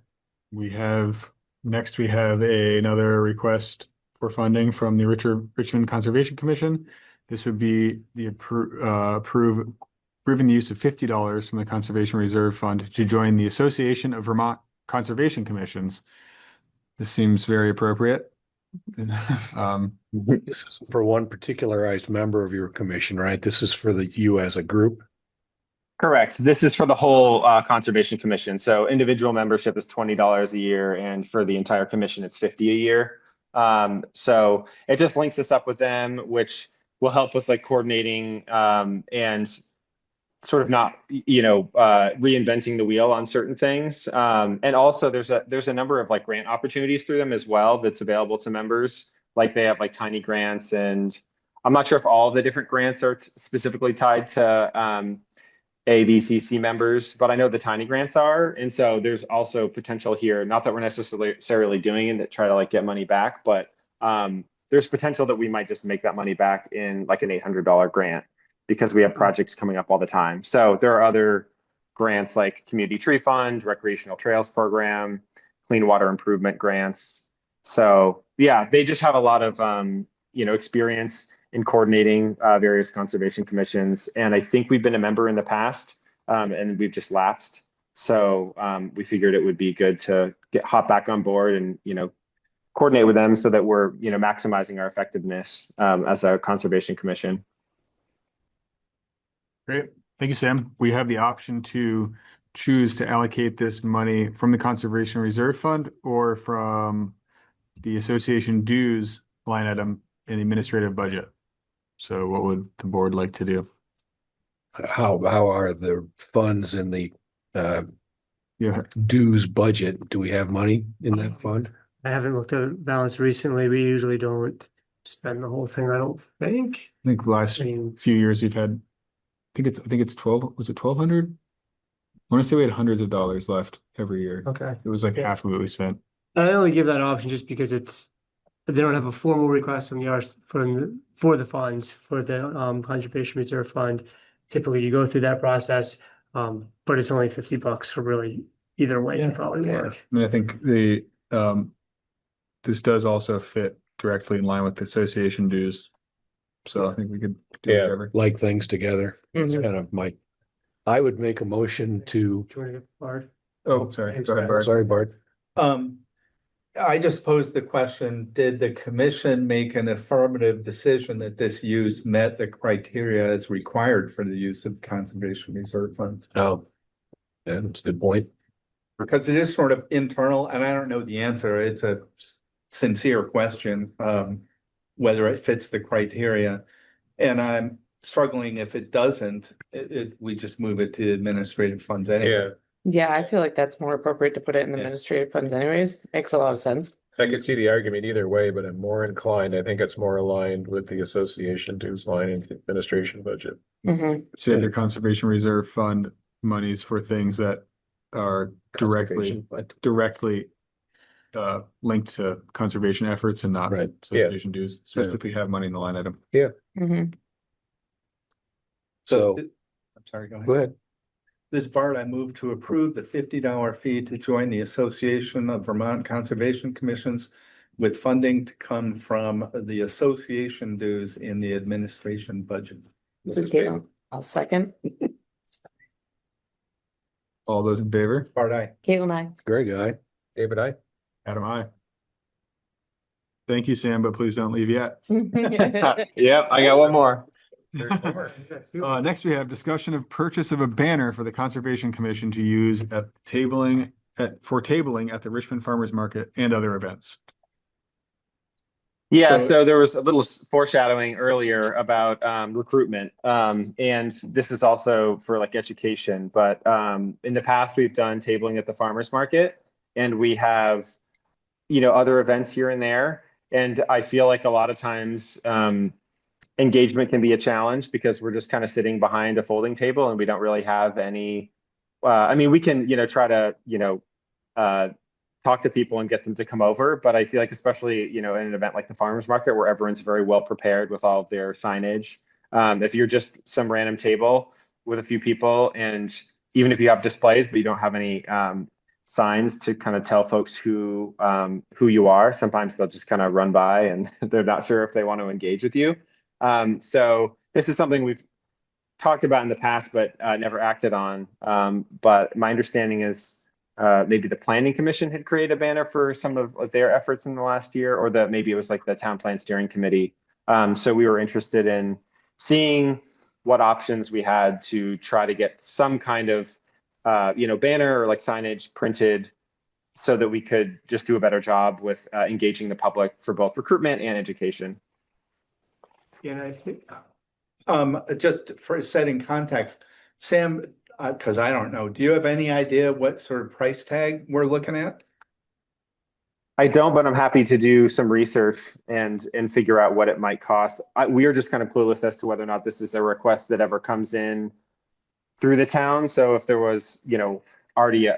S1: We have another request for funding from the Richmond Conservation Commission. This would be the approving the use of $50 from the Conservation Reserve Fund to join the Association of Vermont Conservation Commissions. This seems very appropriate.
S3: This is for one particularized member of your commission, right? This is for you as a group.
S13: Correct. This is for the whole Conservation Commission. So individual membership is $20 a year, and for the entire commission, it's $50 a year. So it just links us up with them, which will help with like coordinating and sort of not, reinventing the wheel on certain things. And also there's a number of like grant opportunities through them as well that's available to members. Like they have like tiny grants, and I'm not sure if all the different grants are specifically tied to ABCC members, but I know the tiny grants are. And so there's also potential here, not that we're necessarily doing it to try to like get money back, but there's potential that we might just make that money back in like an $800 grant because we have projects coming up all the time. So there are other grants like Community Tree Fund, Recreational Trails Program, Clean Water Improvement grants. So yeah, they just have a lot of experience in coordinating various conservation commissions. And I think we've been a member in the past and we've just lapsed. So we figured it would be good to hop back on board and, coordinate with them so that we're, maximizing our effectiveness as a conservation commission.
S1: Great. Thank you, Sam. We have the option to choose to allocate this money from the Conservation Reserve Fund or from the association dues line item in the administrative budget. So what would the board like to do?
S3: How are the funds in the
S1: Yeah,
S3: dues budget? Do we have money in that fund?
S6: I haven't looked at it balance recently. We usually don't spend the whole thing, I don't think.
S1: I think the last
S6: I mean,
S1: few years we've had, I think it's 12, was it 1,200? I want to say we had hundreds of dollars left every year.
S6: okay.
S1: It was like
S6: Yeah.
S1: half of what we spent.
S6: I only give that option just because they don't have a formal request on the arts for the funds for the Conservation Reserve Fund. Typically, you go through that process, but it's only $50 for really either way can probably work.
S1: And I think this does also fit directly in line with the association dues. So I think we could do
S3: Yeah,
S1: whatever.
S3: like things together. It's
S2: Mhm.
S3: kind of I would make a motion to,
S6: Do you want to get Bard?
S1: Oh, sorry. Go ahead, Bart.
S3: sorry, Bart.
S4: I just posed the question, did the commission make an affirmative decision that this use met the criteria as required for the use of conservation reserve funds?
S3: Oh, yeah, that's a good point.
S4: Because it is sort of internal, and I don't know the answer. It's a sincere question, whether it fits the criteria. And I'm struggling if it doesn't, we just move it to administrative funds anyway.
S2: Yeah, I feel like that's more appropriate to put it in the
S4: Yeah.
S2: administrative funds anyways. Makes a lot of sense.
S5: I could see the argument either way, but I'm more inclined, I think it's more aligned with the association dues line in the administration budget.
S2: Mhm.
S1: Save the Conservation Reserve Fund monies for things that are directly linked to conservation efforts and not
S3: Right.
S1: association dues, especially if we have money in the line item.
S2: Mhm.
S3: So,
S4: I'm sorry, go ahead.
S3: go ahead.
S4: This Bart, I move to approve the $50 fee to join the Association of Vermont Conservation Commissions with funding to come from the association dues in the administration budget.
S2: This is Caitlin. I'll second.
S1: All those in favor?
S4: Bart, aye.
S2: Caitlin, I.
S3: Greg, aye.
S5: David, I.
S1: Adam, I. Thank you, Sam, but please don't leave yet.
S13: Yep, I got one more.
S1: Next we have discussion of purchase of a banner for the Conservation Commission to use at tabling at the Richmond Farmers Market and other events.
S13: Yeah,
S4: So-
S13: so there was a little foreshadowing earlier about recruitment. And this is also for like education, but in the past we've done tabling at the farmers market and we have, other events here and there. And I feel like a lot of times engagement can be a challenge because we're just kind of sitting behind a folding table and we don't really have any, we can, try to, talk to people and get them to come over. But I feel like especially, in an event like the farmers market where everyone's very well prepared with all of their signage. If you're just some random table with a few people and even if you have displays, but you don't have any signs to kind of tell folks who you are, sometimes they'll just kind of run by and they're not sure if they want to engage with you. So this is something we've talked about in the past, but never acted on. But my understanding is maybe the planning commission had created a banner for some of their efforts in the last year, or that maybe it was like the town plan steering committee. So we were interested in seeing what options we had to try to get some kind of, banner or like signage printed so that we could just do a better job with engaging the public for both recruitment and education.
S6: Yeah, and I think,
S4: Just for setting context, Sam, because I don't know, do you have any idea what sort of price tag we're looking at?
S13: I don't, but I'm happy to do some research and figure out what it might cost. We are just kind of clueless as to whether or not this is a request that ever comes in through the town. So if there was, already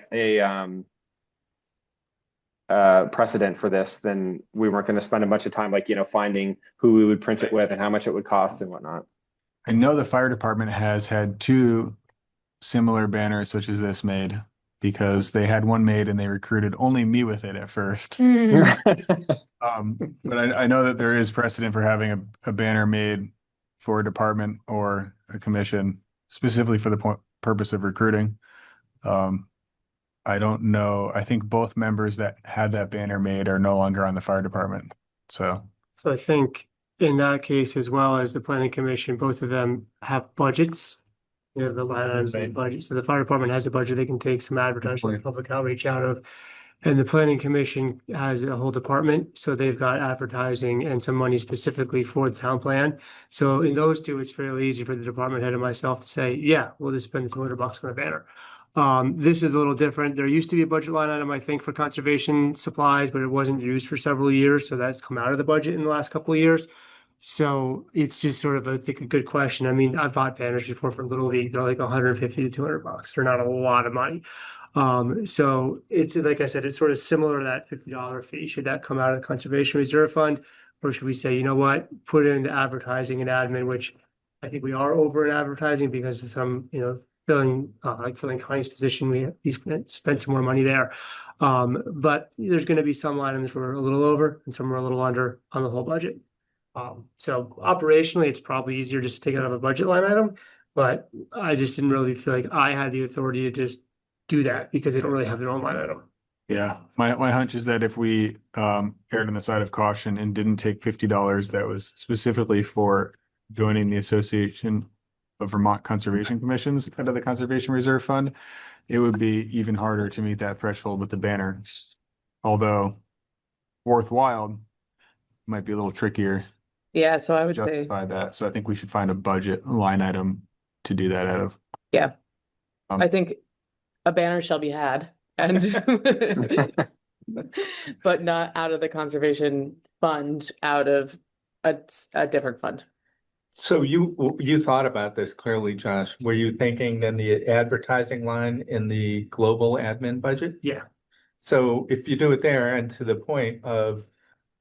S13: precedent for this, then we weren't going to spend a bunch of time like, finding who we would print it with and how much it would cost and whatnot.
S1: I know the fire department has had two similar banners such as this made because they had one made and they recruited only me with it at first. But I know that there is precedent for having a banner made for a department or a commission specifically for the purpose of recruiting. I don't know. I think both members that had that banner made are no longer on the fire department. So
S6: So I think in that case, as well as the planning commission, both of them have budgets. You know, the line items in the budget. So the fire department has a budget they can take some advertising, public outreach out of. And the planning commission has a whole department, so they've got advertising and some money specifically for the town plan. So in those two, it's fairly easy for the department head and myself to say, yeah, we'll just spend $200 on a banner. This is a little different. There used to be a budget line item, I think, for conservation supplies, but it wasn't used for several years. So that's come out of the budget in the last couple of years. So it's just sort of, I think, a good question. I mean, I've bought banners before for Little League. They're like 150 to $200. They're not a lot of money. So it's, like I said, it's sort of similar to that $50 fee. Should that come out of the Conservation Reserve Fund? Or should we say, you know what, put it into advertising and admin, which I think we are over in advertising because of some, filling Connie's position, we spent some more money there. But there's going to be some items we're a little over and some we're a little under on the whole budget. So operationally, it's probably easier just to take it out of a budget line item, but I just didn't really feel like I had the authority to just do that because they don't really have their own line item.
S1: yeah, my hunch is that if we erred on the side of caution and didn't take $50 that was specifically for joining the Association of Vermont Conservation Commissions out of the Conservation Reserve Fund, it would be even harder to meet that threshold with the banner. Although worthwhile, might be a little trickier
S2: Yeah, so I
S1: to
S2: would say,
S1: justify that. So I think we should find a budget line item to do that out of.
S2: yeah.
S1: Um,
S2: I think a banner shall be had and but not out of the conservation fund, out of a different fund.
S4: So you thought about this clearly, Josh. Were you thinking then the advertising line in the global admin budget?
S6: Yeah.
S4: So if you do it there, and to the point of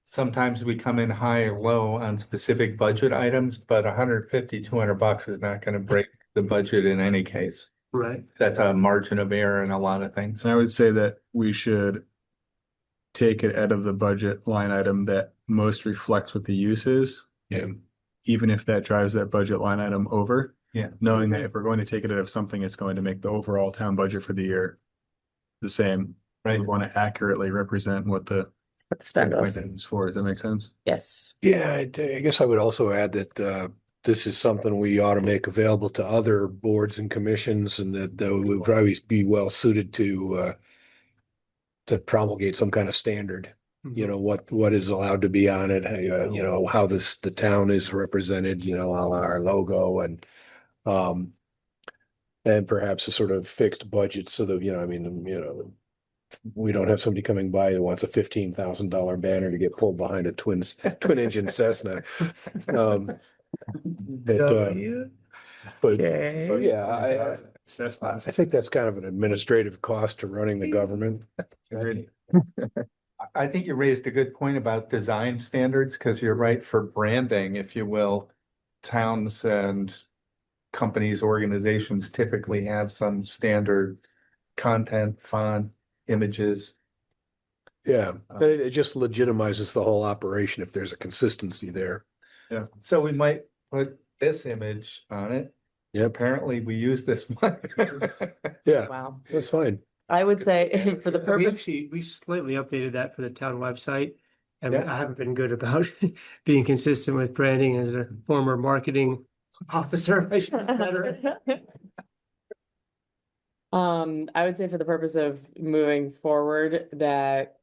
S4: sometimes we come in high or low on specific budget items, but $150, $200 is not going to break the budget in any case.
S6: Right.
S4: That's a margin of error in a lot of things.
S1: And I would say that we should take it out of the budget line item that most reflects what the use is.
S3: Yeah.
S1: Even if that drives that budget line item over.
S4: Yeah.
S1: Knowing that if we're going to take it out of something, it's going to make the overall town budget for the year the same.
S4: Right.
S1: We want to accurately represent what the
S2: What the spend was.
S1: is for. Does that make sense?
S2: Yes.
S3: Yeah, I guess I would also add that this is something we ought to make available to other boards and commissions, and that would probably be well suited to promulgate some kind of standard. You know, what is allowed to be on it, how the town is represented, our logo and perhaps a sort of fixed budget so that, we don't have somebody coming by who wants a $15,000 banner to get pulled behind a twin engine Cessna. But yeah, I think that's kind of an administrative cost to running the government.
S4: I think you raised a good point about design standards, because you're right, for branding, if you will, towns and companies, organizations typically have some standard content, font, images.
S3: Yeah, it just legitimizes the whole operation if there's a consistency there.
S1: Yeah.
S4: So we might put this image on it.
S3: Yeah.
S4: Apparently we use this one.
S3: Yeah,
S2: Wow.
S3: that's fine.
S2: I would say for the purpose,
S6: We slightly updated that for the town website. And
S3: Yeah.
S6: I haven't been good about being consistent with branding as a former marketing officer. I should be better.
S2: I would say for the purpose of moving forward that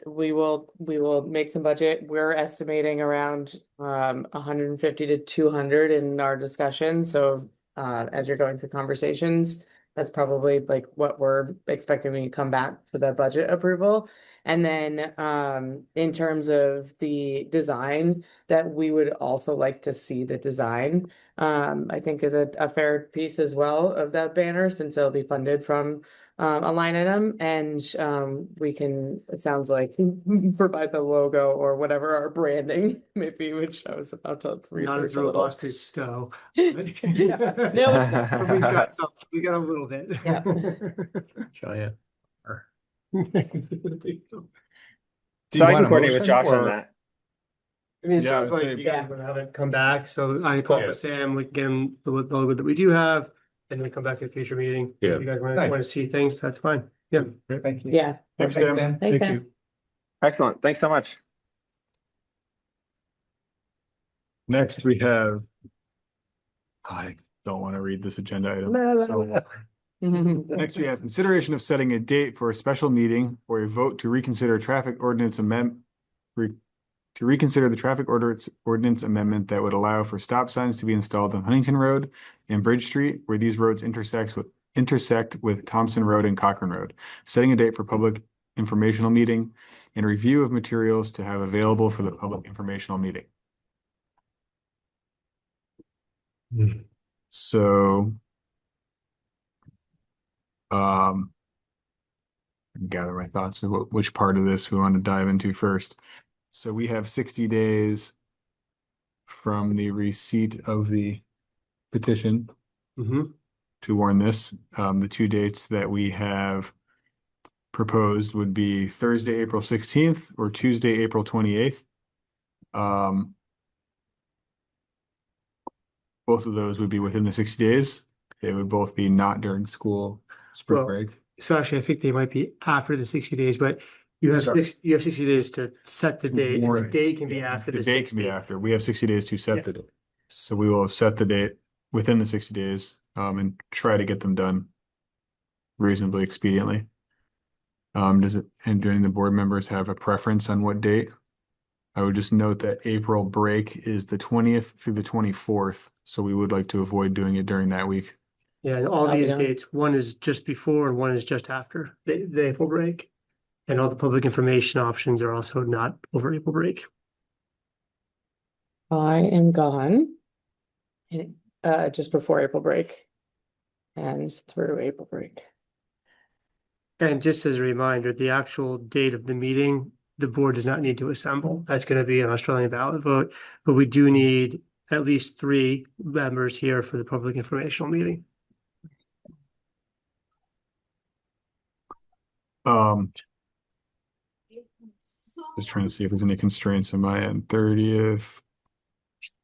S2: we will make some budget. We're estimating around 150 to 200 in our discussion. So as you're going through conversations, That's probably like what we're expecting when you come back for the budget approval. And then in terms of the design, that we would also like to see the design. I think is a fair piece as well of that banner, since it'll be funded from a line item, and we can, it sounds like, provide the logo or whatever our branding may be, which I was about to
S6: Not
S2: research
S6: as
S2: a little.
S6: robust as Stowe.
S2: No, it's not.
S6: But we've got some, we got a little bit.
S2: Yeah.
S5: Giant.
S13: So I
S5: want
S13: can
S5: a
S13: coordinate with
S5: motion
S13: Josh on
S5: or-
S13: that.
S6: I mean, it
S1: Yeah, I
S6: sounds
S1: was
S6: like
S1: gonna-
S6: you guys haven't come back, so I talked with Sam, we can get him the logo that we do have, and then come back to a future meeting.
S5: Yeah.
S6: If you guys
S4: Right.
S6: want to see things, that's fine. Yeah.
S4: Thank you.
S2: Yeah.
S1: Thanks,
S2: perfect.
S1: Sam.
S2: Thank you.
S13: Excellent. Thanks so much.
S1: Next, we have. I don't want to read this agenda item.
S3: La, la,
S1: So-
S3: la.
S1: Next, we have consideration of setting a date for a special meeting or a vote to reconsider traffic ordinance to reconsider the traffic ordinance amendment that would allow for stop signs to be installed on Huntington Road and Bridge Street, where these roads intersect with Thompson Road and Cochrane Road. Setting a date for public informational meeting and review of materials to have available for the public informational meeting. So gather my thoughts of which part of this we want to dive into first. So we have 60 days from the receipt of the petition
S6: Mm-hmm.
S1: to warn this. The two dates that we have proposed would be Thursday, April 16th or Tuesday, April 28th. Both of those would be within the 60 days. They would both be not during school spring
S6: Well,
S1: break.
S6: So actually, I think they might be after the 60 days, but you have
S1: Sorry.
S6: you have 60 days to set the date, and the
S1: Warrant.
S6: date can be after
S1: The
S6: the
S1: date can be
S6: 60.
S1: after. We have 60 days to
S6: Yeah.
S1: set the date. So we will have set the date within the 60 days, and try to get them done reasonably expediently. And during the board members have a preference on what date? I would just note that April break is the 20th through the 24th, so we would like to avoid doing it during that week.
S6: Yeah, and all
S2: I'll be
S6: these
S2: on.
S6: dates, one is just before and one is just after the April break. And all the public information options are also not over April break.
S2: I am gone. Just before April break. And through April break.
S6: And just as a reminder, the actual date of the meeting, the board does not need to assemble. That's going to be an Australian ballot vote, but we do need at least 3 members here for the public informational meeting.
S1: Just trying to see if there's any constraints on my end. 30th,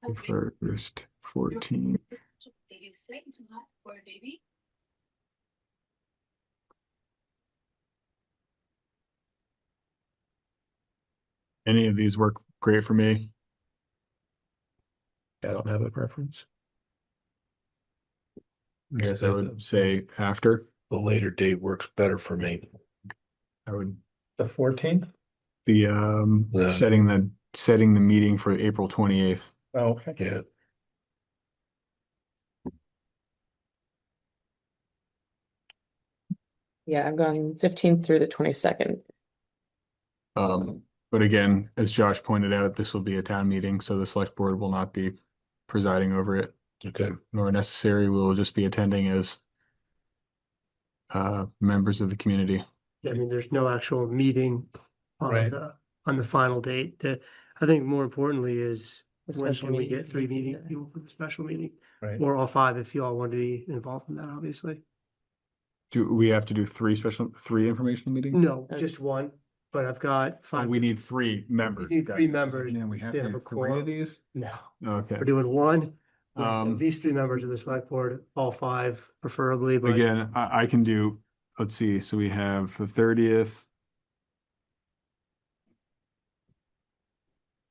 S1: 1st, 14th. Any of these work great for me.
S5: I don't have a preference.
S1: I guess I would say after.
S3: The later date works better for me.
S1: I would
S4: The 14th?
S1: the
S3: Yeah.
S1: setting the meeting for April 28th.
S4: Oh, okay.
S3: Yeah.
S2: Yeah, I'm going 15th through the 22nd.
S1: But again, as Josh pointed out, this will be a town meeting, so the select board will not be presiding over it,
S3: Okay.
S1: nor necessary. We will just be attending as members of the community.
S6: I mean, there's no actual meeting on
S4: Right.
S6: the final date. I think more importantly is
S2: The
S6: when
S2: special
S6: can we
S2: meeting.
S6: get 3 meeting people for the special meeting?
S4: Right.
S6: Or all 5 if you all want to be involved in that, obviously.
S1: Do we have to do three informational meetings?
S6: No,
S2: Okay.
S6: just 1, but I've got
S1: Oh,
S6: 5.
S1: we need 3 members.
S6: We need 3 members
S1: Man, we have
S6: to
S1: to
S6: have
S1: do
S6: a
S1: 3
S6: quorum.
S1: of these?
S6: No,
S1: Okay.
S6: we're doing 1. with
S1: Um,
S6: At least 3 members of the select board, all 5 preferably, but
S1: Again, I can do, let's see, so we have the 30th.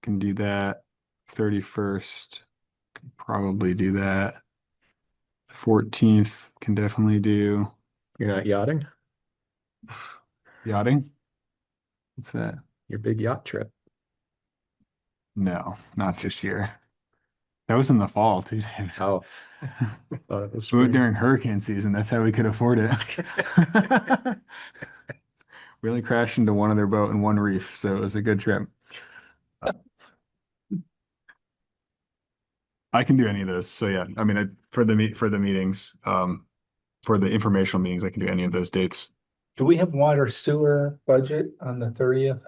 S1: Can do that. 31st, can probably do that. 14th can definitely do.
S5: You're not yachting?
S1: Yachting? What's that?
S5: Your big yacht trip.
S1: No, not this year. That was in the fall too, David.
S5: Oh. It was
S1: We went
S5: spring.
S1: during hurricane season. That's how we could afford it. Really crashed into one other boat and one reef, so it was a good trip. I can do any of those. So yeah, I mean, for the meetings, for the informational meetings, I can do any of those dates.
S4: Do we have water sewer budget on the 30th?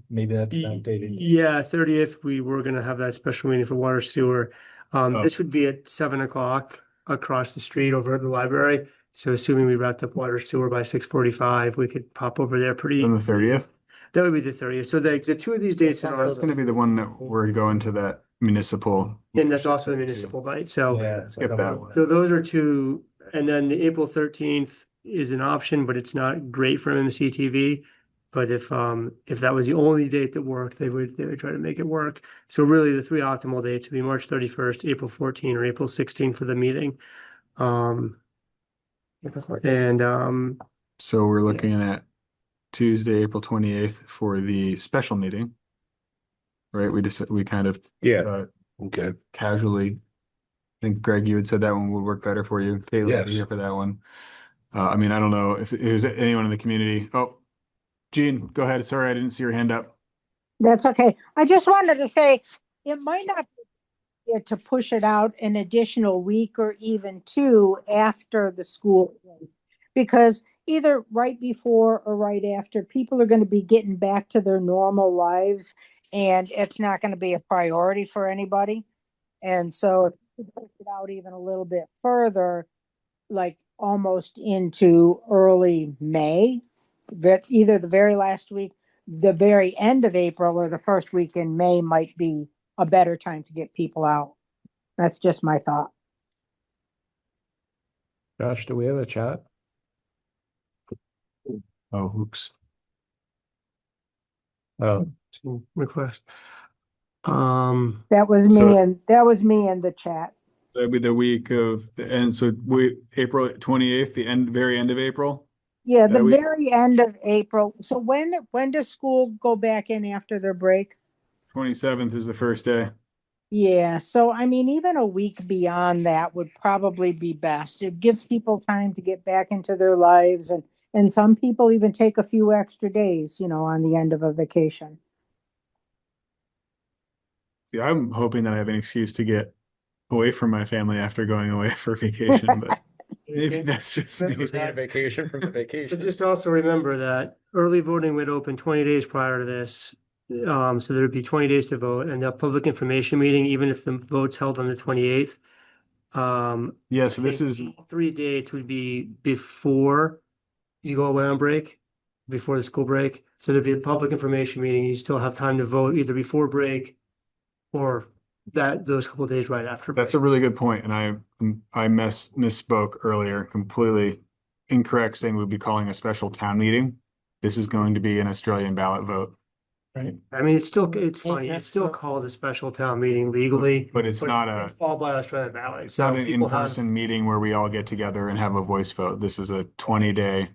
S4: Maybe that's outdated.
S6: Yeah, 30th, we were gonna have that special meeting for water sewer.
S1: Oh.
S6: This would be at 7 o'clock across the street over at the library. So assuming we wrapped up water sewer by 6:45, we could pop over there pretty.
S1: On the 30th?
S6: That would be the 30th. So the two of these dates that
S1: That's
S6: are,
S1: gonna be the one that we're going to that municipal.
S6: and that's also the municipal bite. So.
S4: Yeah.
S1: Skip that one.
S6: So those are two, and then the April 13th is an option, but it's not great for MCTV. But if that was the only date that worked, they would try to make it work. So really the three optimal dates would be March 31st, April 14, or April 16 for the meeting.
S1: So we're looking at Tuesday, April 28th for the special meeting. Right? We kind of
S3: Okay.
S1: casually, I think Greg, you had said that one would work better for you. Kayla,
S3: Yes.
S1: you're here for that one. I mean, I don't know if there's anyone in the community. Oh, Jean, go ahead. Sorry, I didn't see your hand up.
S14: That's okay. I just wanted to say, it might not be to push it out an additional week or even two after the school, because either right before or right after, people are going to be getting back to their normal lives, and it's not going to be a priority for anybody. And so if you push it out even a little bit further, like almost into early May, that either the very last week, the very end of April, or the first week in May might be a better time to get people out. That's just my thought.
S5: Josh, do we have a chat?
S1: Oh, oops.
S5: Oh,
S6: Request.
S14: That was me in the chat.
S1: That'd be the week of and so April 28th, very end of April.
S14: Yeah,
S1: That
S14: the
S1: week?
S14: very end of April. So when does school go back in after their break?
S1: 27th is the first day.
S14: Yeah, so I mean, even a week beyond that would probably be best. It gives people time to get back into their lives, and some people even take a few extra days, on the end of a vacation.
S1: See, I'm hoping that I have an excuse to get away from my family after going away for vacation, but maybe that's just me.
S5: need a vacation from the
S6: So
S5: vacation.
S6: just also remember that early voting would open 20 days prior to this. So there'd be 20 days to vote, and the public information meeting, even if the vote's held on the 28th.
S1: Yeah, so this is
S6: 3 dates would be before you go away on break, before the school break. So there'd be a public information meeting. You still have time to vote either before break or those couple of days right after.
S1: that's a really good point, and I misspoke earlier, completely incorrect, saying we'd be calling a special town meeting. This is going to be an Australian ballot vote, right?
S6: I mean, it's funny. It's still called a special town meeting legally,
S1: But it's not
S6: it's all by Australian ballot.
S1: it's not
S6: So
S1: an
S6: people have-
S1: in-person meeting where we all get together and have a voice vote. This is a 20-day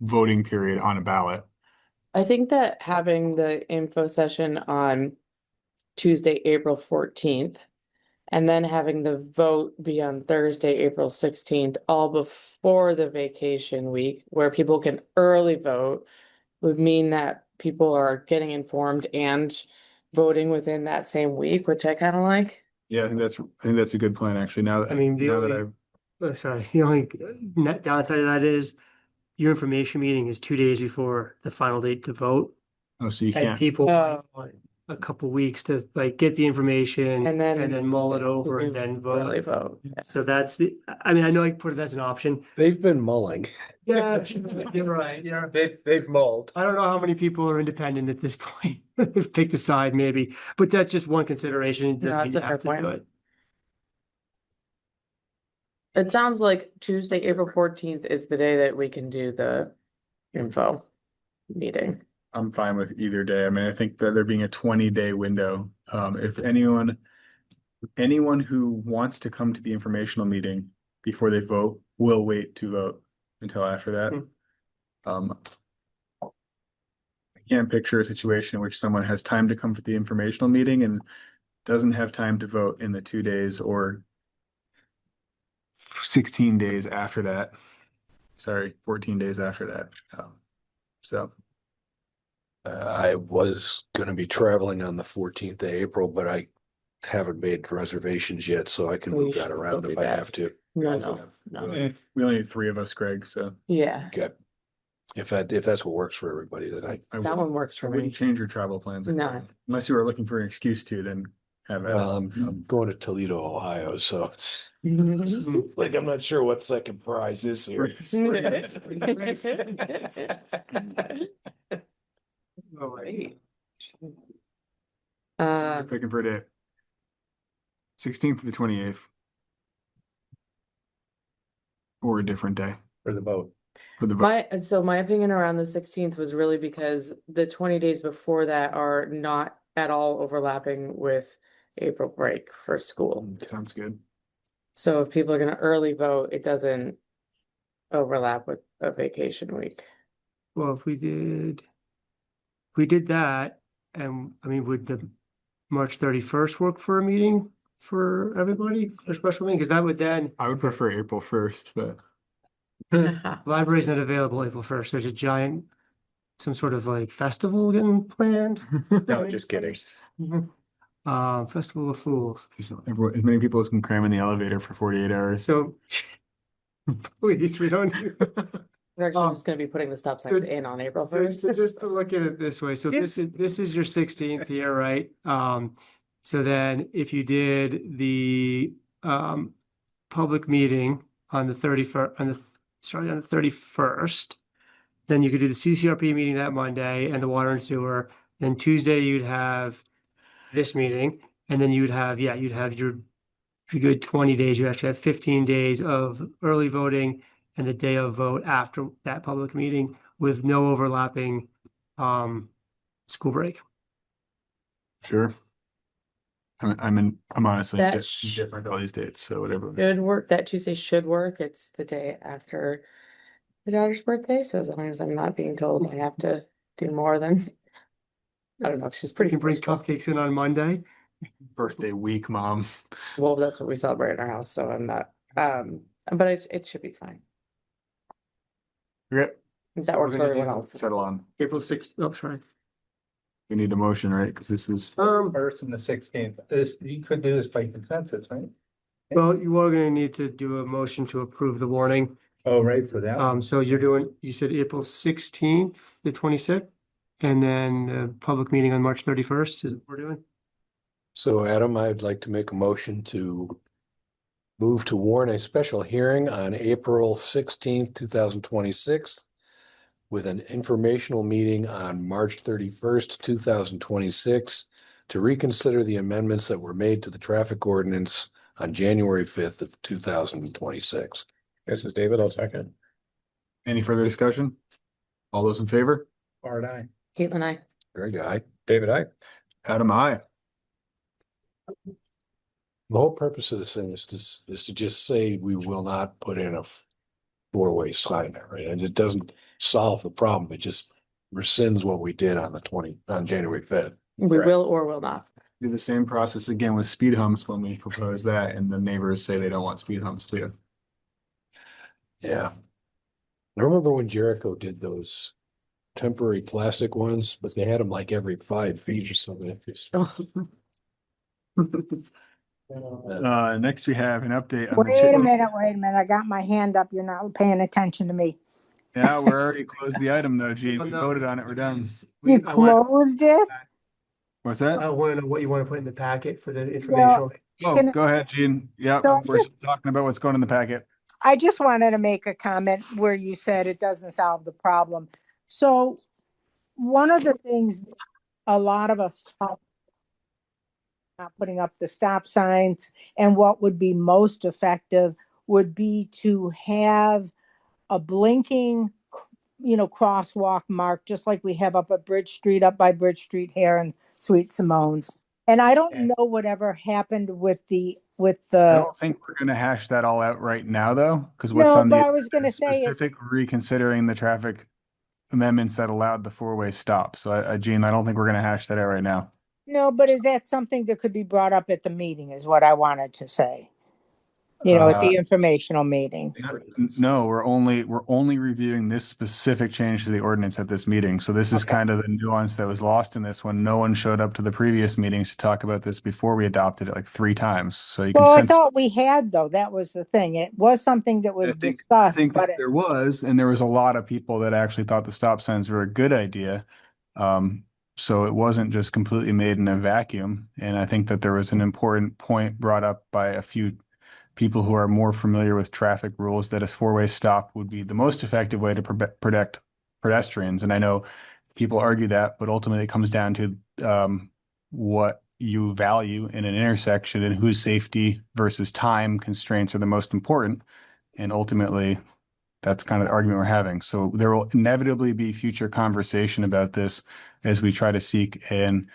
S1: voting period on a ballot.
S2: I think that having the info session on Tuesday, April 14th, and then having the vote be on Thursday, April 16th, all before the vacation week, where people can early vote, would mean that people are getting informed and voting within that same week, which I kind of like.
S1: Yeah, I think that's a good plan, actually. Now that
S6: I mean,
S1: now that
S6: the only net downside of that is your information meeting is 2 days before the final date to vote.
S1: so you
S6: And
S1: can't.
S6: people want a couple weeks to get the information
S2: And then
S6: mull it over and then
S2: early
S6: vote.
S2: vote.
S6: So that's I mean, I know I put it as an option.
S3: They've been mulling.
S6: Yeah, you're right. Yeah.
S5: They've mulled.
S6: I don't know how many people are independent at this point. Pick the side maybe, but that's just one consideration. It doesn't
S2: No,
S6: mean
S2: it's
S6: you
S2: a
S6: have
S2: fair
S6: to do
S2: point.
S6: it.
S2: It sounds like Tuesday, April 14th is the day that we can do the info meeting.
S1: I'm fine with either day. I mean, I think that there being a 20-day window. If anyone who wants to come to the informational meeting before they vote will wait to vote until after that. I can't picture a situation in which someone has time to come to the informational meeting and doesn't have time to vote in the 2 days or 16 days after that. Sorry, 14 days after that. So
S3: I was gonna be traveling on the 14th of April, but I haven't made reservations yet, so I can
S2: Well, you
S3: move that
S2: should still
S3: around
S2: do
S3: if I
S2: that.
S3: have to.
S2: No,
S1: also
S2: no,
S1: have-
S2: no.
S1: we only need 3 of us, Greg, so
S2: Yeah,
S3: Okay. If that's what works for everybody, then I,
S1: I
S2: that
S1: wouldn't-
S2: one works
S1: I
S2: for
S1: wouldn't
S2: me.
S1: change your travel plans.
S2: No.
S1: Unless you were looking for an excuse to, then have it.
S3: I'm going to Toledo, Ohio, so it's like, I'm not sure what second prize is here.
S2: Alright.
S1: So
S2: Uh,
S1: you're picking for a day. 16th to the 28th. Or a different day
S3: For the vote.
S1: for the vote.
S2: my opinion around the 16th was really because the 20 days before that are not at all overlapping with April break for school.
S1: Sounds good.
S2: So if people are gonna early vote, it doesn't overlap with a vacation week.
S6: Well, if we did that, and I mean, would the March 31st work for a meeting for everybody, for a special meeting? Because that would then,
S1: I would prefer April 1st, but
S6: library's not available April 1st. There's a giant, some sort of like festival getting planned.
S5: No, just kidding.
S6: Festival of Fools.
S1: as many people as can cram in the elevator for 48 hours.
S6: So please, we don't.
S2: We're actually just gonna be putting the stop signs in on April
S6: So,
S2: 1st.
S6: so just to look at it this way, so this is your 16th year, right? So then if you did the public meeting on the 31st, on the 31st, then you could do the CCRP meeting that Monday and the water and sewer. Then Tuesday you'd have this meeting, and then you'd have your good 20 days. You actually have 15 days of early voting and the day of vote after that public meeting with no overlapping school break.
S1: Sure. I'm honestly
S2: That
S1: different all these dates, so whatever.
S2: Should work, that Tuesday should work. It's the day after my daughter's birthday, so as long as I'm not being told I have to do more than, I don't know, she's
S6: You
S2: pretty
S6: can bring
S2: forceful.
S6: cupcakes in on Monday.
S1: Birthday week, mom.
S2: Well, that's what we celebrate in our house, so I'm not, but it should be fine.
S1: Okay,
S2: That works for everyone else.
S1: settle on.
S6: April 6th. Oh, sorry.
S1: We need the motion, right? Because this is
S4: First and the 16th. You could do this by consensus, right?
S6: Well, you are gonna need to do a motion to approve the warning.
S4: Oh, right, for that.
S6: So you said April 16th, the 26th, and then the public meeting on March 31st is what we're doing.
S3: So Adam, I'd like to make a motion to move to warn a special hearing on April 16th, 2026, with an informational meeting on March 31st, 2026, to reconsider the amendments that were made to the traffic ordinance on January 5th of 2026.
S5: This is David, I'll second.
S1: any further discussion? All those in favor?
S4: Art, I.
S2: Caitlin, I.
S3: Very guy.
S5: David, I.
S1: Adam, aye.
S3: The whole purpose of this thing is to just say we will not put in a four-way sign there, right? And it doesn't solve the problem. It just rescinds what we did on January 5th.
S2: We
S5: Correct.
S2: will or will not.
S1: Do the same process again with speed humps when we propose that, and the neighbors say they don't want speed humps too.
S3: Yeah. I remember when Jericho did those temporary plastic ones, but they had them like every 5 feet or something.
S1: Next we have an update. on the
S14: Wait a minute, I got my hand up. You're not paying attention to me.
S1: Yeah, we're already closed the item though, Gene.
S6: Oh,
S1: We
S6: no.
S1: voted on it. We're done.
S14: You closed it?
S1: What's that?
S6: I want to know what you want to put in the packet for the informational.
S1: Oh,
S14: Can-
S1: go ahead, Gene. Yeah,
S14: So
S1: we're
S14: just-
S1: talking about what's going in the packet.
S14: I just wanted to make a comment where you said it doesn't solve the problem. So one of the things a lot of us talk not putting up the stop signs, and what would be most effective would be to have a blinking, crosswalk mark, just like we have up at Bridge Street, up by Bridge Street here in Sweet Simone's. And I don't know whatever happened with
S1: I
S14: the,
S1: don't think we're gonna hash that all out right now, though, because what's
S14: no,
S1: on
S14: but
S1: the
S14: I was gonna say,
S1: specific reconsidering the traffic amendments that allowed the four-way stop. So, Gene, I don't think we're gonna hash that out right now.
S14: No, but is that something that could be brought up at the meeting is what I wanted to say. You know, at the informational meeting.
S1: No, we're only reviewing this specific change to the ordinance at this meeting. So this is
S14: Okay.
S1: kind of the nuance that was lost in this when no one showed up to the previous meetings to talk about this before we adopted it like 3 times. So you can
S14: Well, I
S1: sense.
S14: thought we had though. That was the thing. It was something that was
S1: I
S14: discussed,
S1: think
S14: but
S1: that there was, and there was a lot of people that actually thought the stop signs were a good idea. So it wasn't just completely made in a vacuum. And I think that there was an important point brought up by a few people who are more familiar with traffic rules that a four-way stop would be the most effective way to protect pedestrians. And I know people argue that, but ultimately it comes down to what you value in an intersection and whose safety versus time constraints are the most important. And ultimately, that's kind of the argument we're having. So there will inevitably be future conversation about this as we try to seek an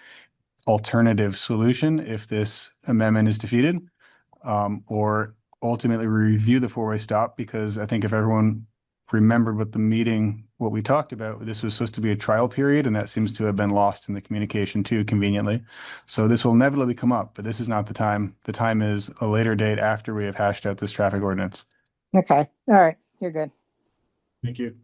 S1: alternative solution if this amendment is defeated, or ultimately review the four-way stop, because I think if everyone remembered what we talked about, this was supposed to be a trial period, and that seems to have been lost in the communication too, conveniently. So this will inevitably come up, but this is not the time. The time is a later date after we have hashed out this traffic ordinance.
S14: okay. All right. You're good.
S1: Thank you.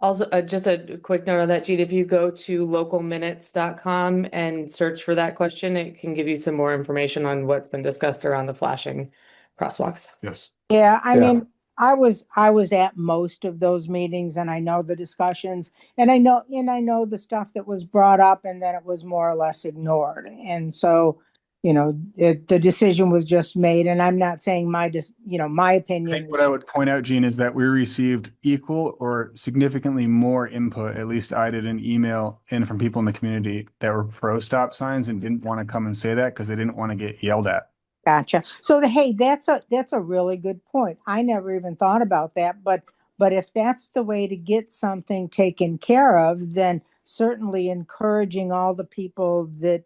S2: Also, just a quick note on that, Jean, if you go to localminutes.com and search for that question, it can give you some more information on what's been discussed around the flashing crosswalks.
S1: Yes.
S14: Yeah, I
S3: Yeah.
S14: mean, I was at most of those meetings and I know the discussions and I know the stuff that was brought up and then it was more or less ignored. And so, you know, the decision was just made, and I'm not saying my
S1: I
S14: opinion
S1: think what I would point out, Gene, is that we received equal or significantly more input. At least I did an email in from people in the community that were pro stop signs and didn't want to come and say that because they didn't want to get yelled at.
S14: Gotcha. So hey, that's a really good point. I never even thought about that, but if that's the way to get something taken care of, then certainly encouraging all the people that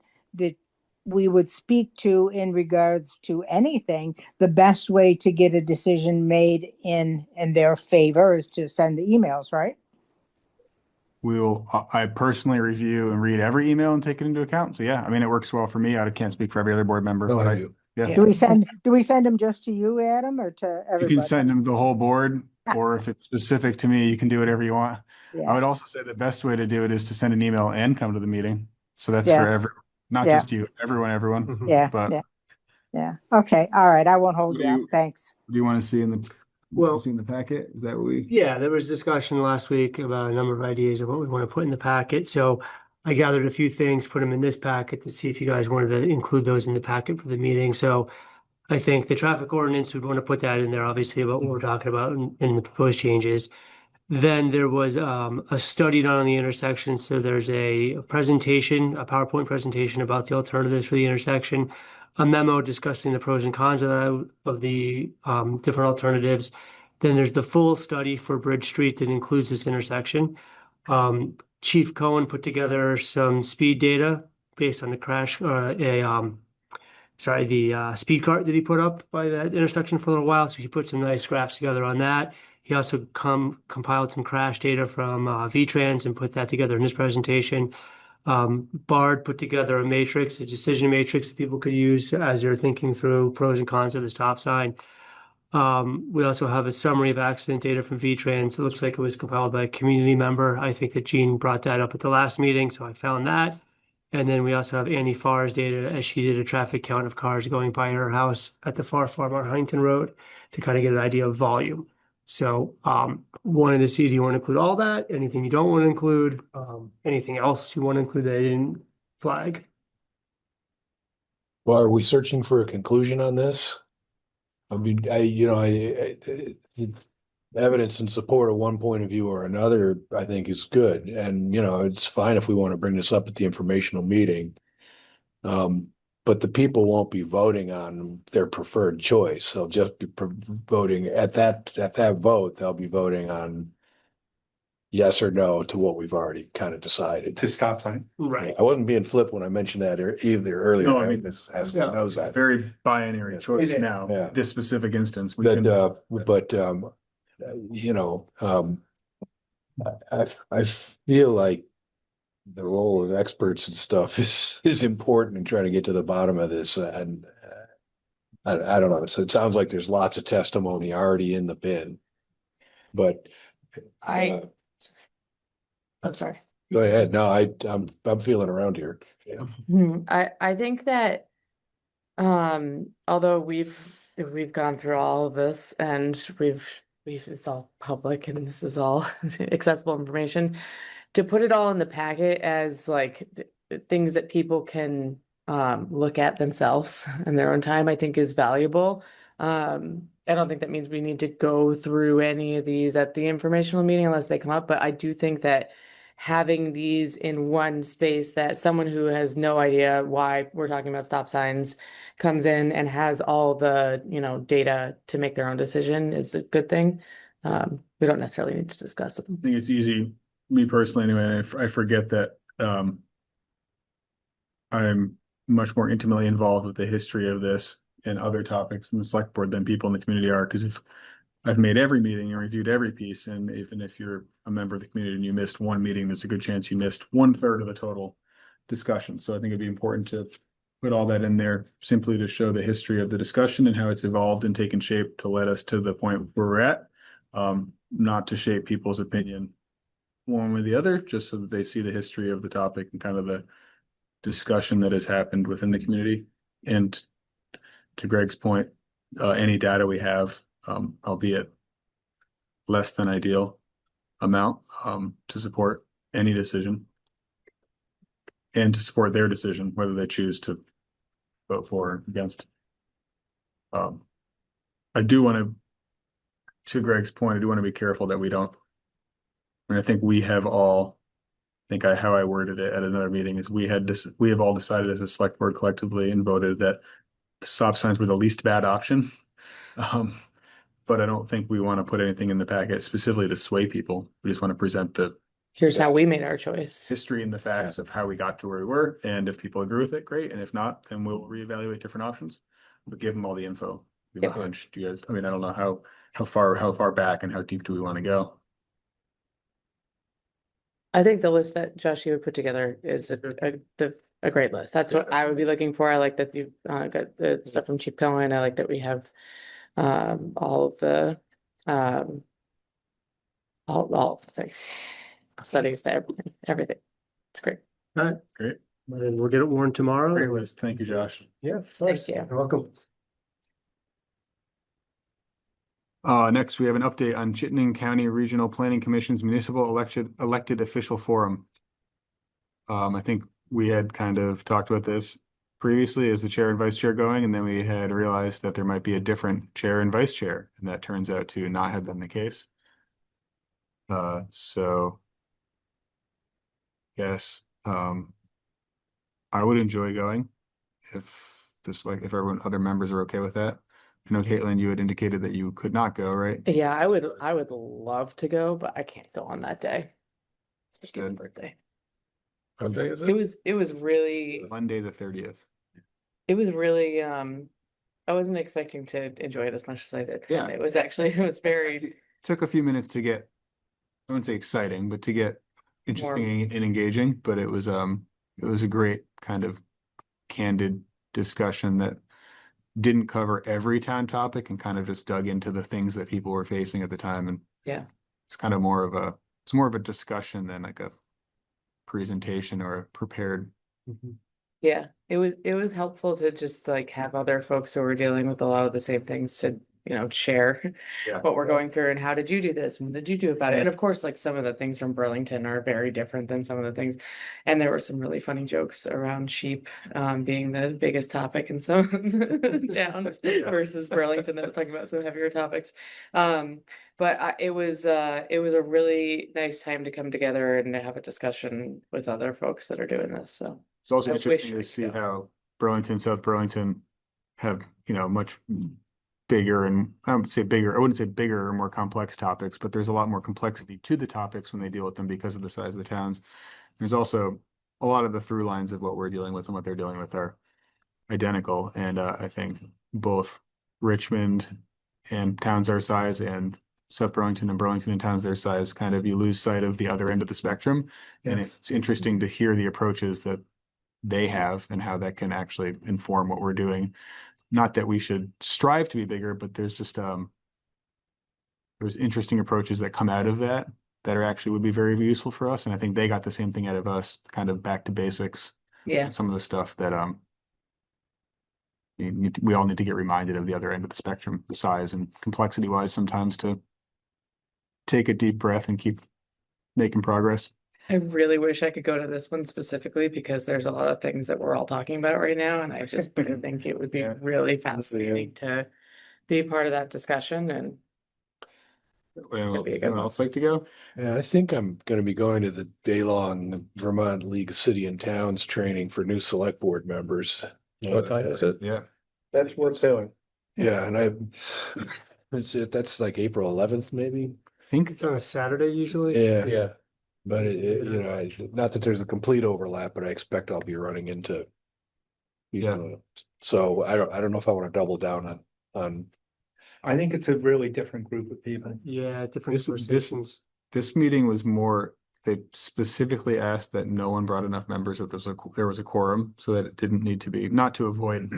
S14: we would speak to in regards to anything, the best way to get a decision made in their favor is to send the emails, right?
S1: I personally review and read every email and take it into account. So yeah, I mean, it works well for me. I can't speak for every other board member,
S3: No,
S1: but
S3: I do.
S1: yeah.
S14: Do we send them just to you, Adam, or to
S1: You
S14: everybody?
S1: can send them to the whole board, or if it's specific to me, you can do whatever you want. I
S14: Yeah.
S1: would also say the best way to do it is to send an email and come to the meeting. So that's for
S14: Yes.
S1: not
S14: Yeah.
S1: just you, everyone.
S3: Mhm.
S14: Yeah.
S1: But
S14: Yeah. Okay. All right. I won't hold
S1: What do
S14: you up.
S1: you-
S14: Thanks.
S1: do you want to see in the
S6: Well-
S1: see in the packet? Is that what we?
S6: Yeah, there was discussion last week about a number of ideas of what we want to put in the packet. So I gathered a few things, put them in this packet to see if you guys wanted to include those in the packet for the meeting. So I think the traffic ordinance, we'd want to put that in there, obviously, about what we're talking about in the proposed changes. Then there was a study done on the intersection. So there's a presentation, a PowerPoint presentation about the alternatives for the intersection, a memo discussing the pros and cons of the different alternatives. Then there's the full study for Bridge Street that includes this intersection. Chief Cohen put together some speed data based on the crash, the speed cart that he put up by that intersection for a little while. So he put some nice graphs together on that. He also compiled some crash data from VTrans and put that together in his presentation. Bard put together a matrix, a decision matrix that people could use as they're thinking through pros and cons of the stop sign. We also have a summary of accident data from VTrans. It looks like it was compiled by a community member. I think that Jean brought that up at the last meeting, so I found that. And then we also have Annie Farr's data as she did a traffic count of cars going by her house at the Far Farm on Huntington Road to kind of get an idea of volume. So wanted to see, do you want to include all that? Anything you don't want to include? Anything else you want to include that I didn't flag?
S3: Well, are we searching for a conclusion on this? I mean, evidence in support of one point of view or another, I think is good. And, it's fine if we want to bring this up at the informational meeting. But the people won't be voting on their preferred choice. They'll just be voting at that vote. They'll be voting on yes or no to what we've already kind of decided.
S1: To stop sign.
S6: Right.
S3: I wasn't being flip when I mentioned that either earlier.
S1: No, I mean,
S3: this knows
S1: It's a
S3: that.
S1: very binary choice
S6: It is.
S1: now.
S3: Yeah.
S1: This specific instance, we
S3: But,
S1: can.
S3: I feel like the role of experts and stuff is important in trying to get to the bottom of this. And I don't know. So it sounds like there's lots of testimony already in the bin. But
S2: I'm sorry.
S3: go ahead. No, I'm feeling around here. Yeah.
S2: I think that although we've gone through all of this and it's all public and this is all accessible information, to put it all in the packet as like things that people can look at themselves in their own time, I think is valuable. I don't think that means we need to go through any of these at the informational meeting unless they come up, but I do think that having these in one space, that someone who has no idea why we're talking about stop signs comes in and has all the, data to make their own decision is a good thing. We don't necessarily need to discuss them.
S1: I think it's easy, me personally anyway, and I forget that I'm much more intimately involved with the history of this and other topics in the select board than people in the community are. Because if I've made every meeting and reviewed every piece, and even if you're a member of the community and you missed one meeting, there's a good chance you missed 1/3 of the total discussion. So I think it'd be important to put all that in there simply to show the history of the discussion and how it's evolved and taken shape to let us to the point where we're at. Not to shape people's opinion one way or the other, just so that they see the history of the topic and kind of the discussion that has happened within the community. And to Greg's point, any data we have, albeit less than ideal amount, to support any decision and to support their decision, whether they choose to vote for or against. I do want to Greg's point, I do want to be careful that we don't, and I think we have all, how I worded it at another meeting is we have all decided as a select board collectively and voted that the stop signs were the least bad option. But I don't think we want to put anything in the packet specifically to sway people. We just want to present the
S2: Here's how we made our choice.
S1: history and the facts of how we got to where we were. And if people agree with it, great. And if not, then we'll reevaluate different options, but give them all the info. Do you guys, I don't know how far back and how deep do we want to go?
S2: I think the list that Josh, you would put together is a great list. That's what I would be looking for. I like that you got the stuff from Chief Cohen. I like that we have all of the all of the things, studies there, everything. It's great.
S6: All right.
S1: Great.
S6: And then we'll get it warned tomorrow.
S1: Great list. Thank you, Josh.
S6: Yeah.
S2: Thank you.
S6: You're welcome.
S1: Next, we have an update on Chittenden County Regional Planning Commission's Municipal Elected Official Forum. I think we had kind of talked about this previously as the chair and vice chair going, and then we had realized that there might be a different chair and vice chair, and that turns out to not have been the case. So yes, I would enjoy going if everyone, other members are okay with that. I know, Caitlin, you had indicated that you could not go, right?
S2: Yeah, I would love to go, but I can't go on that day. It's my kid's birthday.
S5: What day is
S2: It was really
S1: Monday, the 30th.
S2: It was really I wasn't expecting to enjoy it as much as I did.
S1: Yeah.
S2: It was very
S1: Took a few minutes to get, I wouldn't say exciting, but to get interesting and engaging. But it was a great kind of candid discussion that didn't cover every town topic and kind of just dug into the things that people were facing at the time. And
S2: yeah.
S1: It's kind of more of a discussion than like a presentation or a prepared.
S2: Yeah, it was helpful to just like have other folks who were dealing with a lot of the same things to, share what we're going through and how did you do this? What did you do about it? And of course, like some of the things from Burlington are very different than some of the things. And there were some really funny jokes around sheep being the biggest topic in some towns versus Burlington that was talking about some heavier topics. But it was a really nice time to come together and to have a discussion with other folks that are doing this. So
S1: It's also
S2: I
S1: interesting
S2: wish
S1: to see
S2: I could go.
S1: how Burlington, South Burlington have, much bigger and I wouldn't say bigger or more complex topics, but there's a lot more complexity to the topics when they deal with them because of the size of the towns. There's also a lot of the through lines of what we're dealing with and what they're dealing with are identical. And I think both Richmond and towns our size and South Burlington and Burlington and towns their size, kind of you lose sight of the other end of the spectrum. And it's interesting to hear the approaches that they have and how that can actually inform what we're doing. Not that we should strive to be bigger, but there's just there's interesting approaches that come out of that are actually would be very useful for us. And I think they got the same thing out of us, kind of back to basics.
S2: Yeah.
S1: Some of the stuff that we all need to get reminded of the other end of the spectrum, size and complexity wise sometimes, to take a deep breath and keep making progress.
S2: I really wish I could go to this one specifically because there's a lot of things that we're all talking about right now, and I just think it would be really fascinating to be part of that discussion. And
S1: Well,
S2: be a good
S1: anyone
S2: one.
S1: else like to go?
S3: Yeah, I think I'm going to be going to the day-long Vermont League of City and Towns training for new select board members.
S5: What time is it?
S1: Yeah.
S3: That's worth doing. Yeah, and that's like April 11th, maybe.
S1: I think
S6: It's on a Saturday usually.
S3: Yeah. But not that there's a complete overlap, but I expect I'll be running into. So I don't know if I want to double down on.
S4: I think it's a really different group of people.
S6: Yeah, different
S1: This
S6: conversations.
S1: this meeting was more, they specifically asked that no one brought enough members, that there was a quorum, so that it didn't need to be, not to avoid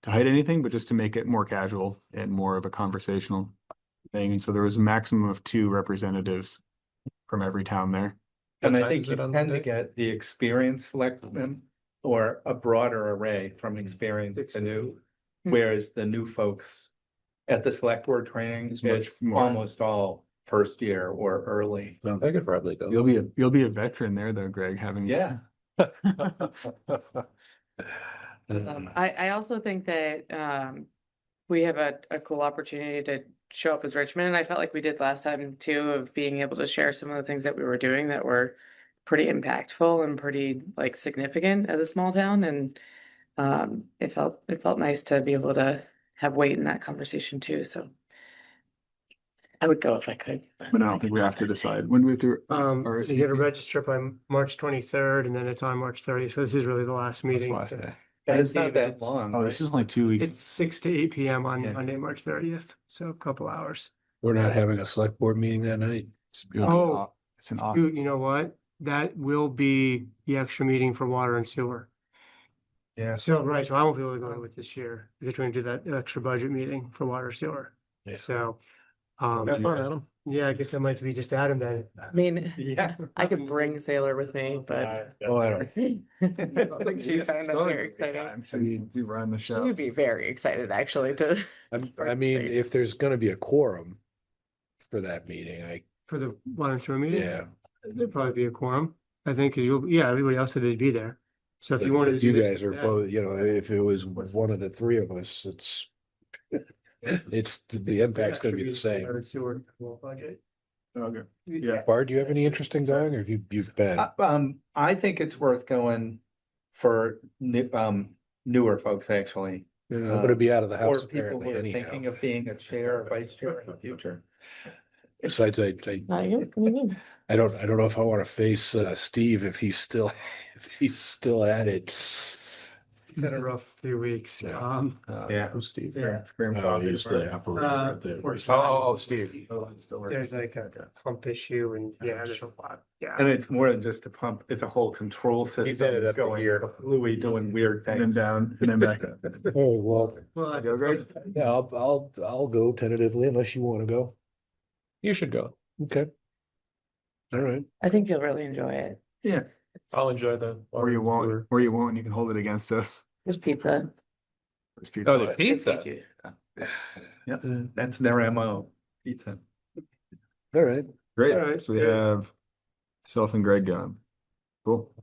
S1: to hide anything, but just to make it more casual and more of a conversational thing. And so there was a maximum of 2 representatives from every town there.
S4: And
S5: What
S4: I
S5: time
S4: think
S5: is
S4: you
S5: it on
S4: tend to
S5: Monday?
S4: get the experienced selectmen or a broader array from experience to new. Whereas the new folks at the select board training
S1: It's much
S4: is
S1: more-
S4: almost all first year or early.
S5: I could probably go.
S1: You'll be a veteran there though, Greg, having.
S4: Yeah.
S2: I also think that we have a cool opportunity to show up as Richmond, and I felt like we did last time too, of being able to share some of the things that we were doing that were pretty impactful and pretty like significant as a small town. And it felt nice to be able to have weight in that conversation too. So I would go if I could.
S1: But I don't think we have to decide when we have to.
S6: You gotta
S1: RSVP?
S6: register by March 23rd and then it's on March 30th. So this is really the last
S1: That's the
S6: meeting.
S1: last day.
S4: And it's not that
S6: David,
S4: long.
S1: Oh, this is only 2 weeks.
S6: It's 6 to 8 PM on
S4: Yeah.
S6: Monday, March 30th. So a couple hours.
S3: We're not having a select board meeting that night.
S1: It's an off.
S6: Dude, you know what? That will be the extra meeting for water and sewer.
S4: Yeah.
S6: So, right, so I won't be able to go to it this year because we're gonna do that extra budget meeting for water sewer.
S3: Yeah.
S6: So,
S5: Have fun, Adam.
S6: yeah, I guess that might be just Adam then.
S2: I mean,
S4: Yeah.
S2: I could bring Sailor with me, but
S3: Oh, I don't.
S2: I think she found it very exciting.
S1: We run the
S2: She
S1: show.
S2: would be very excited actually to.
S3: I mean, if there's gonna be a quorum for that meeting,
S6: For the water and sewer meeting?
S3: yeah.
S6: There'd probably be a quorum, I think, because everybody else said they'd be there. So if you
S3: But
S6: wanted to.
S3: You
S6: do this
S3: guys are
S6: instead-
S3: both, if it was one of the 3 of us, the impact's gonna be the same.
S6: Water and sewer budget.
S1: Okay. Yeah.
S3: Bart, do you have any interest in going, or have you've been?
S4: I think it's worth going for newer folks, actually.
S3: Yeah, I'm gonna be out of the
S4: Or
S3: house
S4: people who
S3: apparently
S4: are thinking
S3: anyhow.
S4: of being a chair or vice chair in the future.
S3: Besides, I don't know if I wanna face Steve if he's still at it.
S6: It's had a rough few weeks.
S3: Yeah.
S4: Yeah.
S1: Who's Steve?
S6: Yeah.
S3: Oh, he's the operator at the-
S1: Steve.
S6: There's like a pump issue and there's a lot. Yeah.
S4: And it's more than just a pump, it's a whole control system.
S5: ended up
S4: going
S5: here.
S4: Louis doing weird
S1: And then
S4: things.
S1: down and then back up.
S3: Oh, well,
S6: Well, that's
S1: Go, Greg?
S3: yeah, I'll go tentatively unless you wanna go.
S5: You should go.
S3: Okay. All right.
S2: I think you'll really enjoy it.
S4: Yeah.
S5: I'll enjoy the.
S1: Or you won't, and you can hold it against us.
S2: There's pizza.
S1: It's beautiful.
S5: Oh, the pizza.
S4: Yep, that's their MO, pizza.
S3: All right.
S1: Great.
S6: All right,
S1: So we
S6: good.
S1: have myself and Greg going. Cool.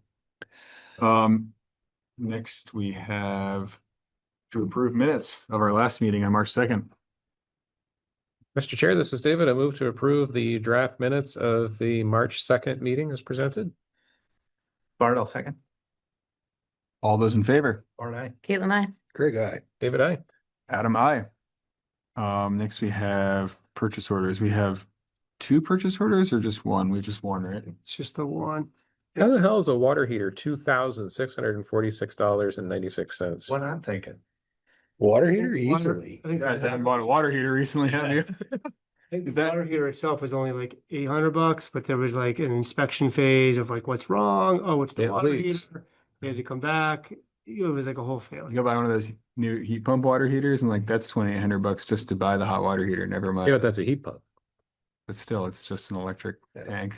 S1: Next we have to approve minutes of our last meeting on March 2nd.
S5: Mr. Chair, this is David. I move to approve the draft minutes of the March 2nd meeting as presented.
S4: Bart, I'll second.
S1: All those in favor?
S4: Bart, aye.
S2: Caitlin, I.
S3: Greg, aye.
S5: David, I.
S1: Adam, I. Next we have purchase orders. We have 2 purchase orders or just one? We have just one, right?
S6: It's just the one.
S5: How the hell is a water heater $2,646.96?
S4: What I'm thinking.
S3: Water heater
S6: Water-
S3: easily.
S6: I think
S1: You guys haven't bought a water heater recently, have you? Is
S6: The
S1: that-
S6: water heater itself was only like $800, but there was like an inspection phase of like, what's wrong? Oh, it's the
S5: It
S6: water
S5: leaks.
S6: heater. They had to come back. It was like a whole
S1: You
S6: failure.
S1: go buy one of those new heat pump water heaters and like that's $2,800 just to buy the hot water heater, never mind.
S5: Yeah, but that's a heat pump.
S1: But still, it's just an electric tank.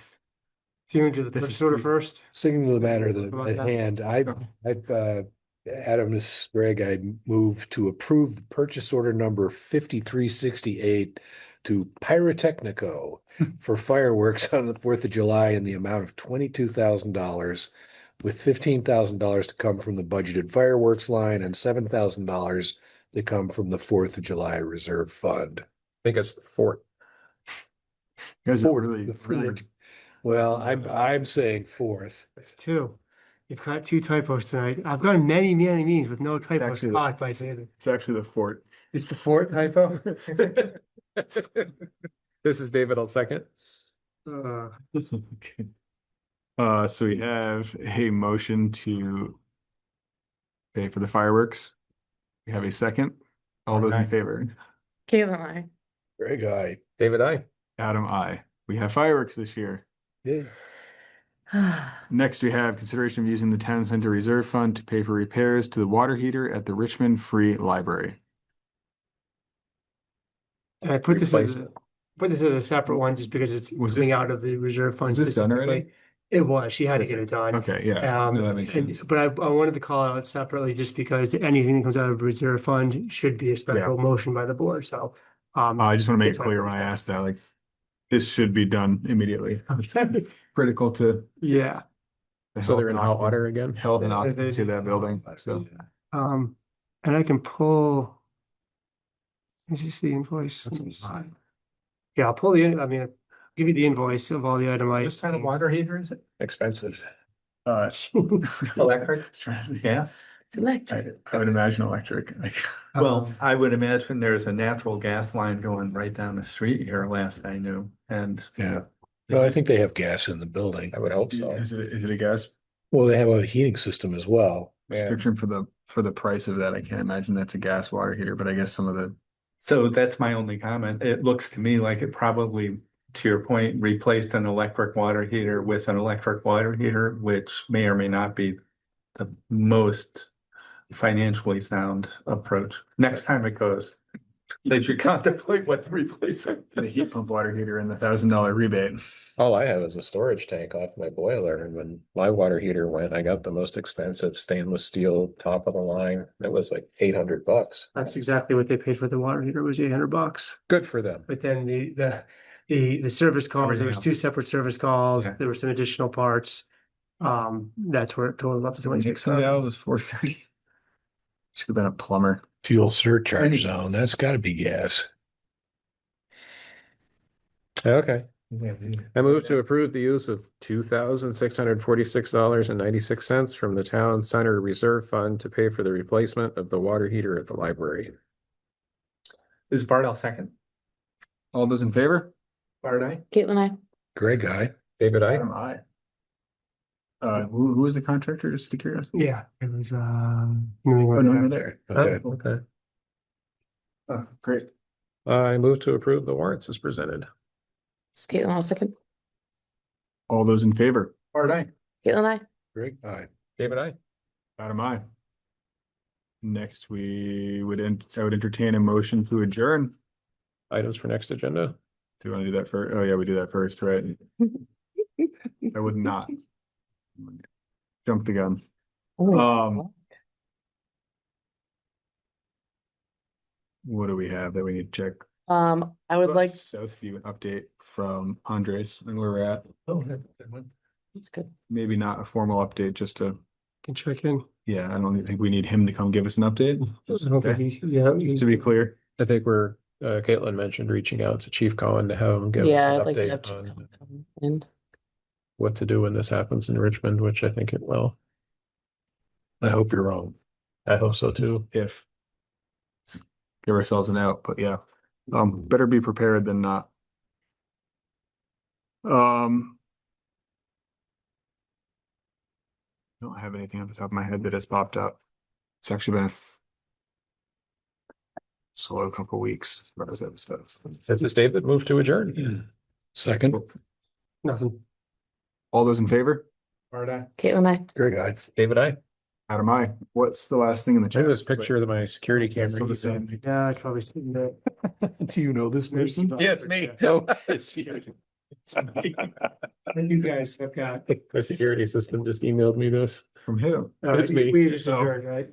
S6: So you want to do the
S1: This
S6: purchase
S1: is
S6: order
S1: pretty-
S6: first?
S3: Sticking to the matter
S6: About
S3: at
S6: that.
S3: hand, Adam, this Greg, I move to approve the purchase order number 5368 to Pyrotechnico for fireworks on the 4th of July in the amount of $22,000, with $15,000 to come from the budgeted fireworks line and $7,000 to come from the 4th of July reserve fund.
S5: I think it's the fort.
S1: You guys are
S3: Fort,
S1: really,
S3: the
S1: really
S3: fort. Well, I'm saying 4th.
S6: It's two. You've got two typos tonight. I've gotten many, many meetings with no typos
S1: actually the-
S6: caught by David.
S1: it's actually the fort.
S6: It's the fourth typo?
S5: This is David, I'll second.
S1: Okay. So we have a motion to pay for the fireworks. We have a second. All those in favor?
S2: Caitlin, I.
S3: Greg, aye.
S5: David, I.
S1: Adam, I. We have fireworks this year.
S3: Yeah.
S1: Next, we have consideration of using the town center reserve fund to pay for repairs to the water heater at the Richmond Free Library.
S6: And I put this as a,
S5: Replacement.
S6: put this as a separate one just because it's
S1: Was
S6: coming
S1: this-
S6: out of the reserve fund.
S1: was this done already?
S6: specifically. It was, she had to get it done.
S1: Okay, yeah. No, that makes sense.
S6: But I wanted to call it out separately just because anything that comes out of reserve fund should be a special motion by the board, so.
S1: I just want to make
S6: that's
S1: it
S6: why I
S1: clear
S6: put
S1: when I
S6: that.
S1: asked that, like, this should be done immediately. It's critical to
S6: Yeah.
S1: the
S5: So
S1: health
S5: they're in
S1: and
S5: hot
S1: occupancy-
S5: water again?
S1: health and
S6: They-
S1: occupancy of that building, so.
S6: And I can pull. Is this the invoice?
S1: That's
S6: Let me see.
S1: hot.
S6: Yeah, I'll pull I mean, I'll give you the invoice of all the itemized.
S4: What kind of water heater is it?
S3: Expensive.
S4: Electric? Yeah.
S2: It's electric.
S1: I would imagine electric, like.
S4: Well, I would imagine there's a natural gas line going right down the street here, last I knew, and.
S3: Yeah. Well, I think they have gas in the building.
S5: I would hope so.
S1: Is it a gas?
S3: Well, they have a heating system as well.
S1: Just
S5: Yeah.
S1: picturing for the price of that, I can't imagine that's a gas water heater, but I guess some of the,
S4: So that's my only comment. It looks to me like it probably, to your point, replaced an electric water heater with an electric water heater, which may or may not be the most financially sound approach. Next time it goes, they should contemplate what to replace it.
S1: the heat pump water heater and the $1,000 rebate.
S5: All I have is a storage tank off my boiler, and when my water heater went, I got the most expensive stainless steel top of the line. It was like $800.
S6: That's exactly what they paid for the water heater, was $800.
S5: Good for them.
S6: But then the service calls, there
S1: Everything
S6: was
S1: else.
S6: two separate service calls,
S1: Yeah.
S6: there were some additional parts. That's where it totaled up to 26,000.
S1: $600 was $430. Should have been a plumber.
S3: Fuel surcharge zone, that's gotta be gas.
S5: Okay. I move to approve the use of $2,646.96 from the town center reserve fund to pay for the replacement of the water heater at the library.
S4: Is Bart, I'll second.
S1: All those in favor?
S4: Bart, I.
S2: Caitlin, I.
S3: Greg, aye.
S5: David, I.
S1: Adam, aye. Who is the contractor, just to curiosity?
S6: Yeah, it was, New
S1: Oh,
S6: England.
S1: no, no, there.
S3: Okay.
S5: Okay.
S1: Oh, great.
S5: I move to approve the warrants as presented.
S2: Caitlin, I'll second.
S1: All those in favor?
S4: Bart, I.
S2: Caitlin, I.
S3: Greg, aye.
S5: David, I.
S1: Adam, aye. Next, I would entertain a motion to adjourn.
S5: Items for next agenda.
S1: Do you want to do that first? Oh, yeah, we do that first, right? I would not. Jump the gun. What do we have that we need to check?
S2: I would like,
S1: Southview update from Andres and where we're at.
S4: Oh, that's a good one.
S2: it's good.
S1: Maybe not a formal update, just to,
S6: Can check in.
S1: yeah, I don't think we need him to come give us an update. Just
S6: Hopefully yeah,
S1: just to be clear.
S5: I think Caitlin mentioned reaching out to Chief Cohen to have him give us
S2: Yeah,
S5: an
S2: I'd like to have
S5: update
S2: Chief
S5: on
S2: Cohen come in.
S5: what to do when this happens in Richmond, which I think it will.
S3: I hope you're wrong.
S5: I hope so too.
S1: If give ourselves an out, but yeah, better be prepared than not. Don't have anything off the top of my head that has popped up. It's actually been slow couple weeks as far as that stuff.
S5: This is David, move to adjourn.
S3: Second,
S6: Nothing.
S1: All those in favor?
S2: Caitlin, I.
S3: Greg, I.
S5: David, I.
S1: Adam, I. What's the last thing in the
S5: Look at
S1: chat?
S5: this picture of my security
S1: Is that
S5: camera.
S1: still the same?
S6: Yeah, I probably seen that.
S3: Do you know this person?
S5: Yeah, it's me.
S6: You guys have got.
S5: My security system just emailed me this.
S1: From who?
S6: All right,
S5: It's me.
S6: We just
S1: Oh.
S6: adjourned, right?